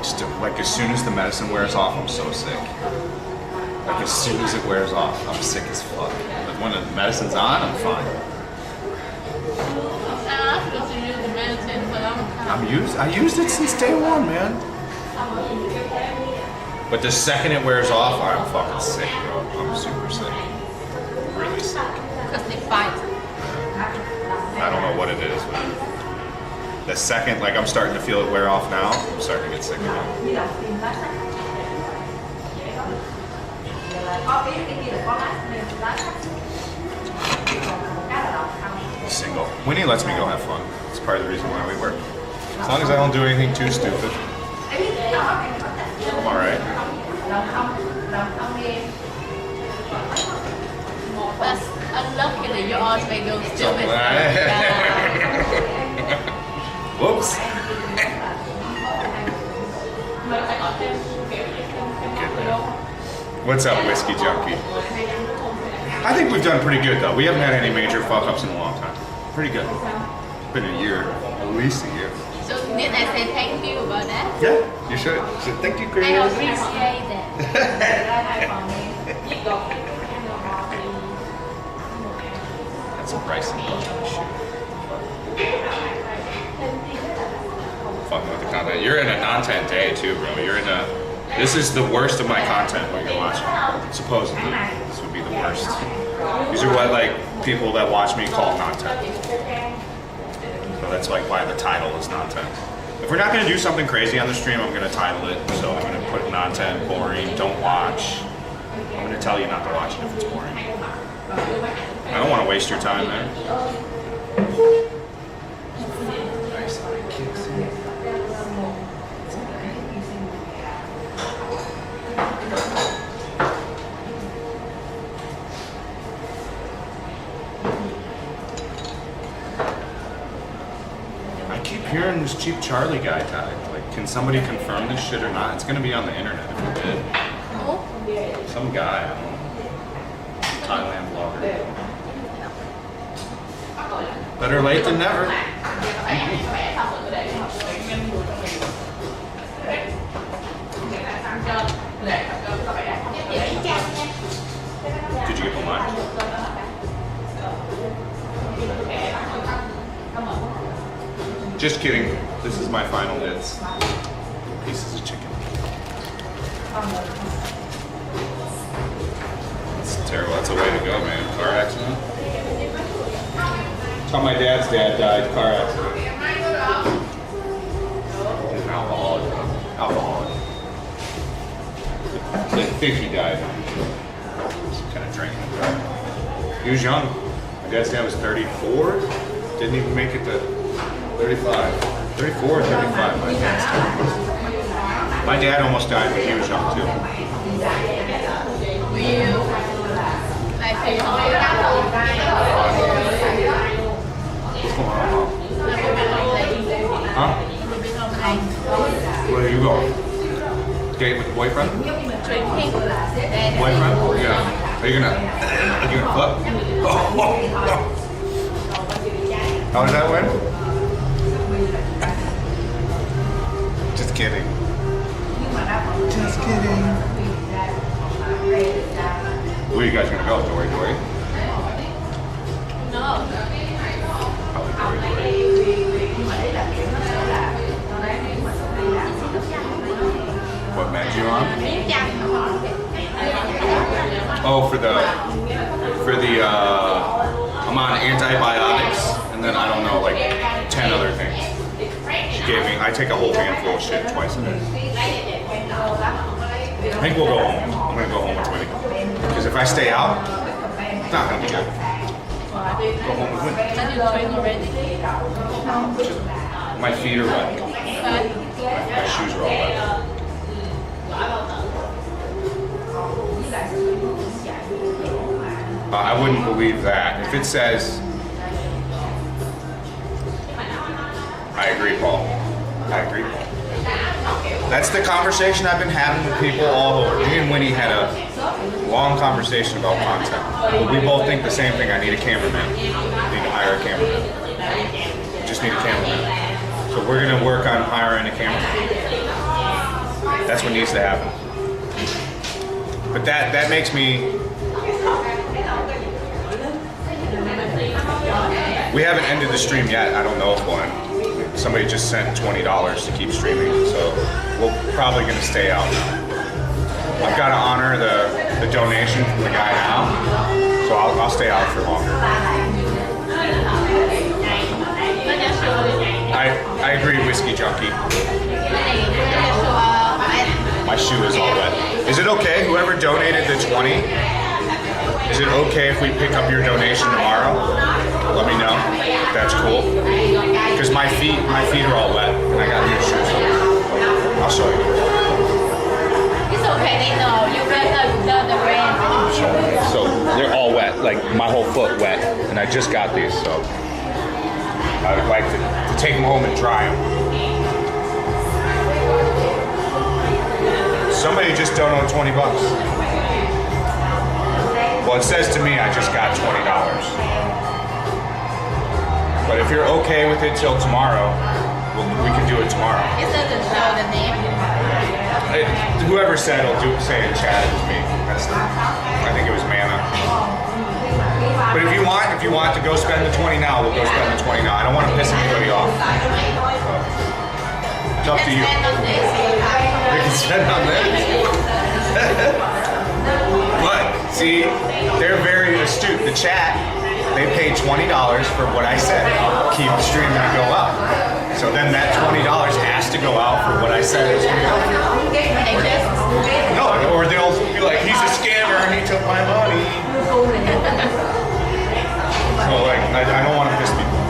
Still, like as soon as the medicine wears off, I'm so sick. Like as soon as it wears off, I'm sick as fuck. But when the medicine's on, I'm fine. I asked you to use the medicine for a long time. I used it since day one, man. But the second it wears off, I'm fucking sick, bro. I'm super sick. Really sick. Because they fight. I don't know what it is, but the second, like I'm starting to feel it wear off now, I'm starting to get sick again. Single. Winnie lets me go have fun. It's part of the reason why we work. As long as I don't do anything too stupid, I'm alright. But unluckily, you always go stupid. Whoops. What's up, Whiskey Junkie? I think we've done pretty good, though. We haven't had any major fuck-ups in a long time. Pretty good. It's been a year. At least a year. So did I say thank you about that? Yeah, you should. You should thank you, I crazy. appreciate that. That's some pricing shit. Fucking with the content. You're in a content day too, bro. You're in a. This is the worst of my content. What you're watching. Supposedly, this would be the worst. These are what like people that watch me call content. So that's like why the title is content. If we're not gonna do something crazy on the stream, I'm gonna title it. So I'm gonna put content, boring, don't watch. I'm gonna tell you not to watch it if it's boring. I don't want to waste your time, man. Nice kicks. I keep hearing this Cheap Charlie guy died. Like, can somebody confirm this shit or not? It's gonna be on the internet if it did. Some guy, I don't know. Thailand vlogger. Better late than never. Did you get the lunch? Just kidding. This is my final hits. Pieces of chicken. That's terrible. That's a way to go, man. Car accident. That's how my dad's dad died. Car accident. He's an alcoholic. Alcoholic. I think he died. Some kind of drinking. He was young. My dad's dad was 34. Didn't even make it to 35. 34 or 35, my dad's dad. My dad almost died when he was young, too. What's going on, Mom? Huh? Where are you going? Date with the boyfriend? Boyfriend? Yeah. Are you gonna fuck? How did that win? Just kidding. Just kidding. Where are you guys gonna go? Dory? No. Probably Dory. What meds you on? Oh, for the I'm on antibiotics and then I don't know, like 10 other things. She gave me, I take a whole handful of shit twice a day. I think we'll go home. I'm gonna go home with Winnie. Because if I stay out, it's not gonna be good. Go home with Winnie. Did you train already? My feet are wet. My shoes are all wet. I wouldn't believe that. If it says, I agree, Paul. I agree, Paul. That's the conversation I've been having with people all over. Me and Winnie had a long conversation about content. We both think the same thing. I need a cameraman. I need to hire a cameraman. I just need a cameraman. So we're gonna work on hiring a cameraman. That's what needs to happen. But that makes me. We haven't ended the stream yet. I don't know if we'll end. Somebody just sent $20 to keep streaming, so we're probably gonna stay out now. I've got to honor the donation from the guy now, so I'll stay out for longer. I agree, whiskey junkie. My shoe is all wet. Is it okay, whoever donated the 20, is it okay if we pick up your donation tomorrow? Let me know. That's cool. Because my feet are all wet and I got new shoes on. I'll show you. It's okay, they know. You better know the brand. So they're all wet, like my whole foot wet, and I just got these, so I would like to take them home and dry them. Somebody just donated $20. Well, it says to me I just got $20. But if you're okay with it till tomorrow, we can do it tomorrow. It doesn't show the name. whoever said it'll do say in chat, it was me. I think it was Mana. But if you want to go spend the 20 now, we'll go spend the 20 now. I don't want to piss anybody off. It's up to you. We can spend on this. But see, they're very astute. The chat, they paid $20 for what I said. Keep the stream gonna go up. So then that $20 has to go out for what I said it was gonna go. No, or they'll be like, he's a scammer and he took my money. So like, I don't want to piss people off.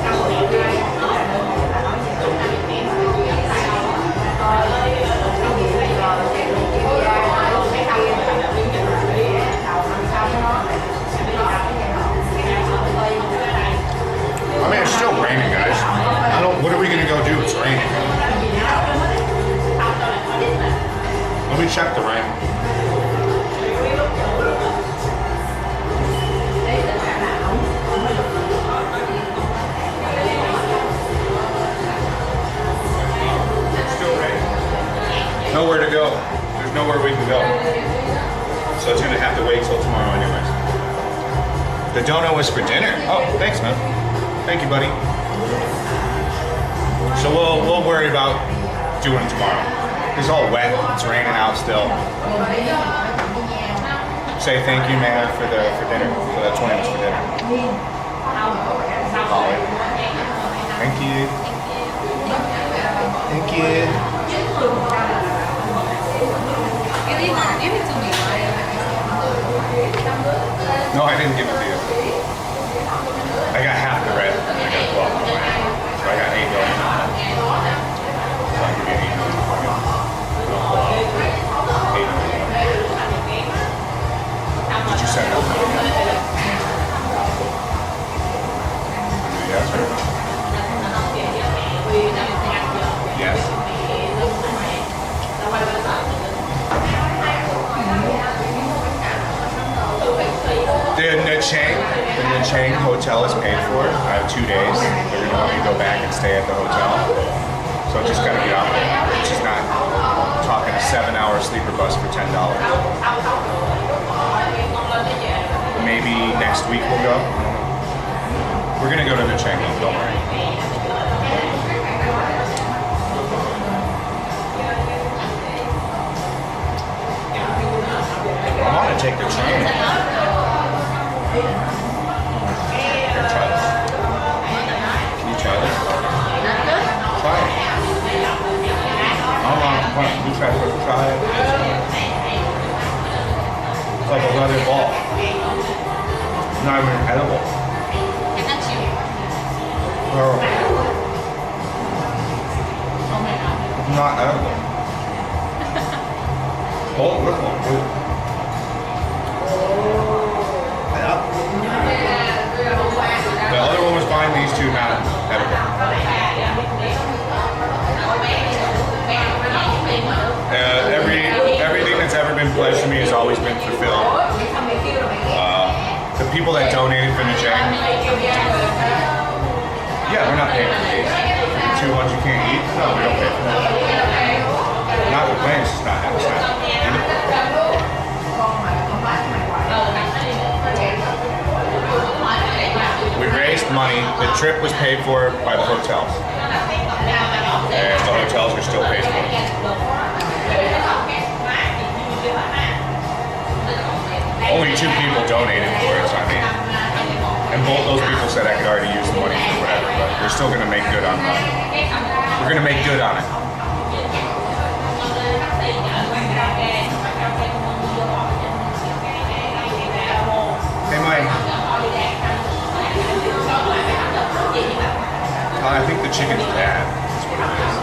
I mean, it's still raining, guys. What are we gonna go do? It's raining. Let me check the rain. Still raining. Nowhere to go. There's nowhere we can go. So it's gonna have to wait till tomorrow anyways. The donut was for dinner. Oh, thanks, man. Thank you, buddy. So we'll worry about doing it tomorrow. It's all wet. It's raining out still. Say thank you, man, for dinner. For the 20 minutes for dinner. Thank you. Thank you. No, I didn't give it to you. I got half the red. I got 12. So I got 8 going. So I'll give you 8. Did you send it? Yes or no? Yes. The Chang hotel is paid for. I have 2 days. They're gonna let me go back and stay at the hotel. So I just gotta get out there. It's just not talking a 7-hour sleeper bus for $10. Maybe next week we'll go. We're gonna go to the Chang, don't worry. I want to take the train. Here, try this. Can you try this? Try it. How long? You try it. Try it. It's like a leather ball. It's not even edible. Horrible. It's not edible. Oh, look one. The other one was fine, these two not edible. Everything that's ever been pledged to me has always been fulfilled. The people that donated for the Chang, yeah, we're not paying for these. The 2 ones you can't eat, no, we don't pay for them. Not the plans, it's not We raised money. The trip was paid for by the hotels. And the hotels are still paid for. Only 2 people donated for it, so I mean. And both those people said I could already use the money for whatever, but we're still gonna make good on that. We're gonna make good on it. Hey Mike. I think the chicken's bad. That's what it is.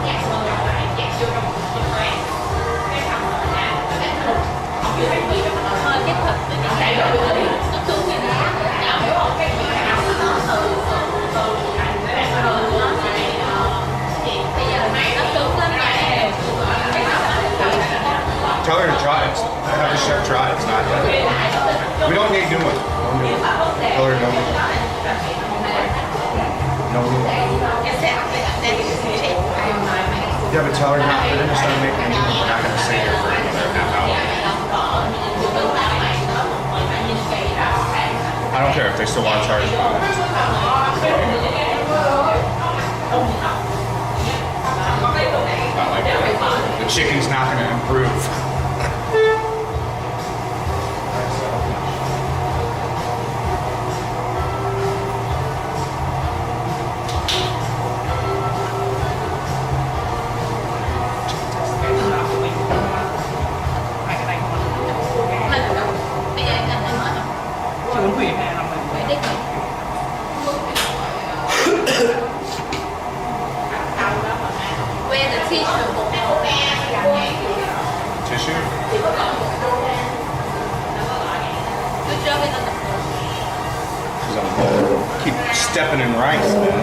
Tell her to try it. I have the chef try it. It's not bad. We don't need new ones. Tell her no new ones. No new ones. Yeah, but tell her not. We're going to start making a new one. We're not going to stay here for another half streaming's not going to improve. Where the tissue? Tissue? Good job is on the floor. Because I'm keep stepping in rice, man.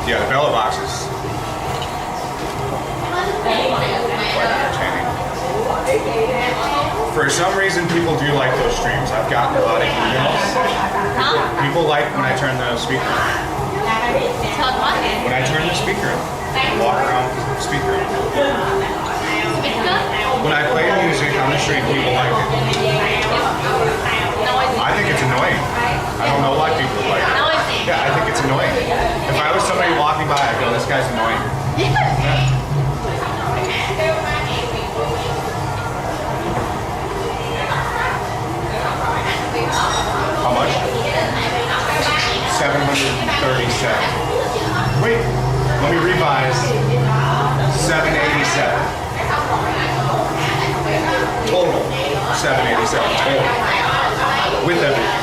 Yeah, the Bella boxes. Quite entertaining. For some reason, people do like those streams. I've gotten a lot of emails. People like when I turn the speaker on. When I turn the speaker on. Walk around with the speaker on. When I play music on the street, people like it. I think it's annoying. I don't know why people like it. Yeah, I think it's annoying. If I was somebody walking by, I'd go, this guy's annoying. Yeah. How much? 737. Wait, let me revise. 787. Total. 787 total. With everything.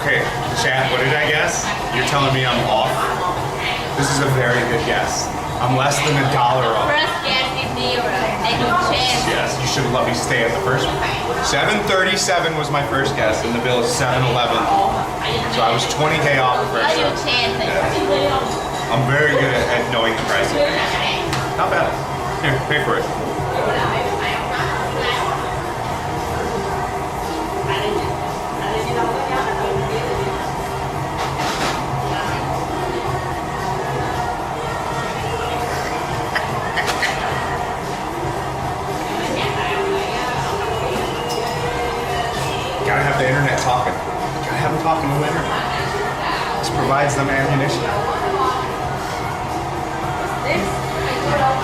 Okay, chat, what did I guess? You're telling me I'm off? This is a very good guess. I'm less than $1 off. First guess is 0. And you chance. Yes, you should let me stay at the first one. 737 was my first guess, and the bill is 711. So I was 20K off the first Are you one. chancing? I'm very good at knowing the prices. Not bad. Here, pay for it. Gotta have the internet talking. Gotta have them talking to the internet. This provides them ammunition.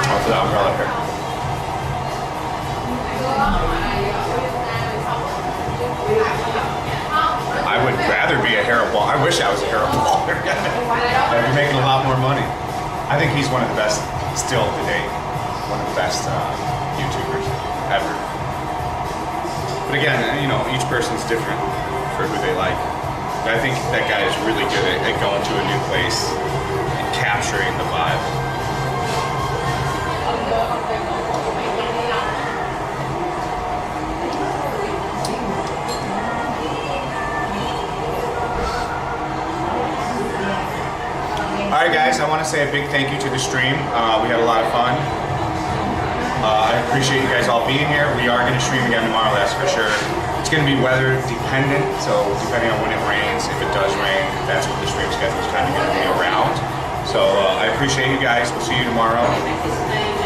Oh, for the umbrella here. I would rather be a hairball. I wish I was a hairball. I'd be making a lot more money. I think he's one of the best still to date. One of the best YouTubers ever. But again, you know, each person's different for who they like. But I think that guy is really good at going to a new place and capturing the vibe. All right, guys, I want to say a big thank you to the stream. We had a lot of fun. I appreciate you guys all being here. We are going to stream again tomorrow, that's for sure. It's going to be weather dependent, so depending on when it rains, if it does rain, that's what the stream schedule is kind of going to be around. So I appreciate you guys. We'll see you tomorrow.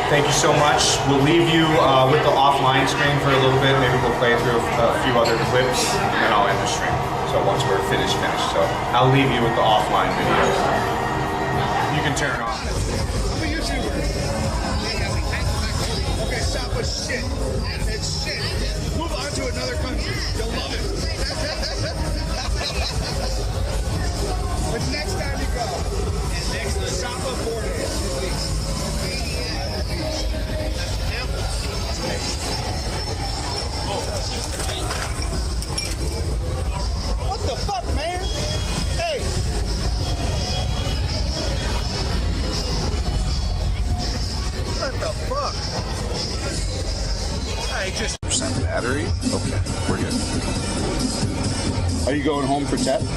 Thank you so much. We'll leave you with the offline stream for a little bit. Maybe we'll play through a few other clips, and then I'll end the stream. So once we're finished. So I'll leave you with the offline videos. You can turn off. I'm a YouTuber. Okay, stop with shit. It's shit. Move on to another country. You'll love it. But next time you go, stop Unported. What the fuck, man? Hey! What the fuck? I just percent battery. Okay, we're good. Are you going home for Ted? No.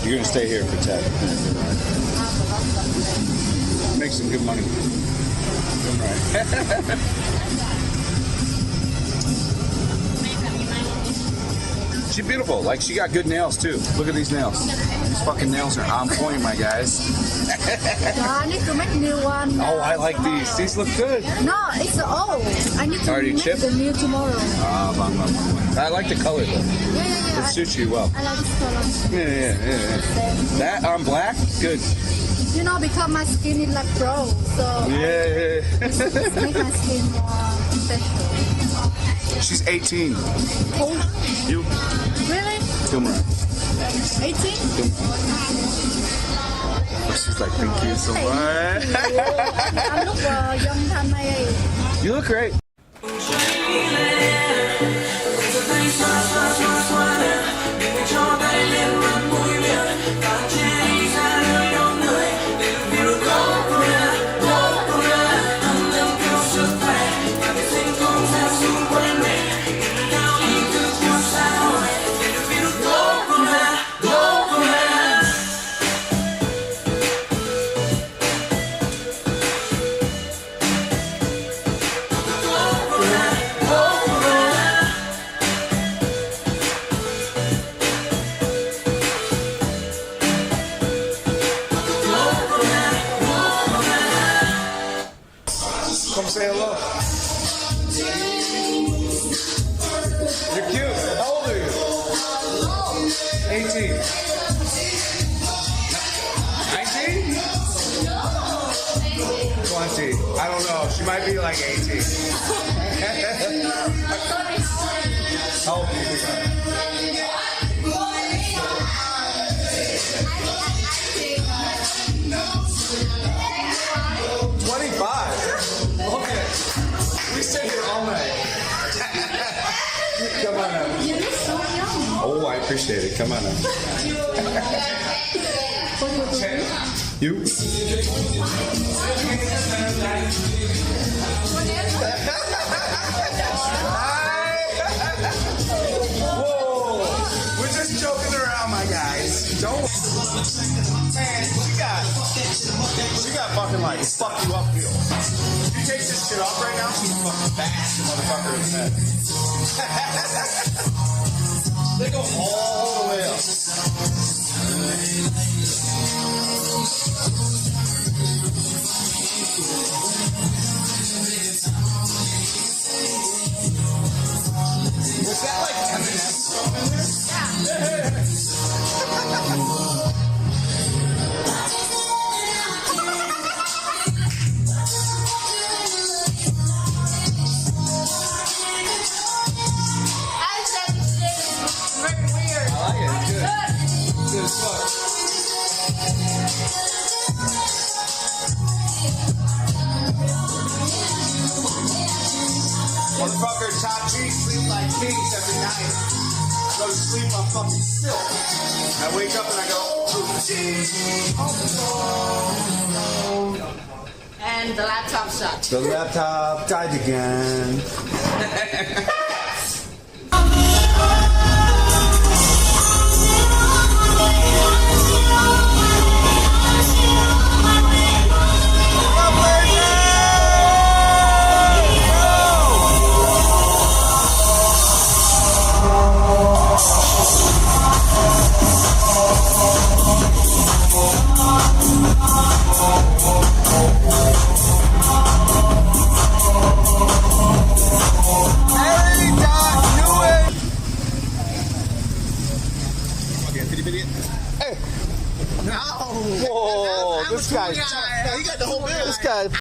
You're gonna stay here for Ted. Make some good money. Doing right. She's beautiful. Like, she got good nails too. Look at these nails. These fucking nails are on point, my guys. I need to make new one. Oh, I like these. These look good. No, it's old. I need to Already make chipped? the new tomorrow. I like the color though. Yeah. It suits you well. I like this color. Yeah. That on black? Good. You know, because my skin is like brown, so Yeah. it's make my skin more special. She's 18. Oh, You? really? Come on. 18? She's like, thank you so much. I look young than my age. You look great. Come say hello. You're cute. How old are you? 18. 19? 20. I don't know. She might be like 18. How old do you think I am? 25. Okay. We stay here all night. Come on up. You look so young. Oh, I appreciate it. Come on up. You? Whoa, we're just joking around, my guys. Don't. Man, she got fucking like fuck you up feels. If you take this shit off right now, she's fucking bash the motherfucker in the head. They go all the way up. Was that like M&M's in there? Yeah. Motherfucker, top G sleep like kings every night. I go to sleep on fucking silk. I wake up and I go, And the laptop shut. the laptop died again. Whoa, this guy. He got the whole bill. This guy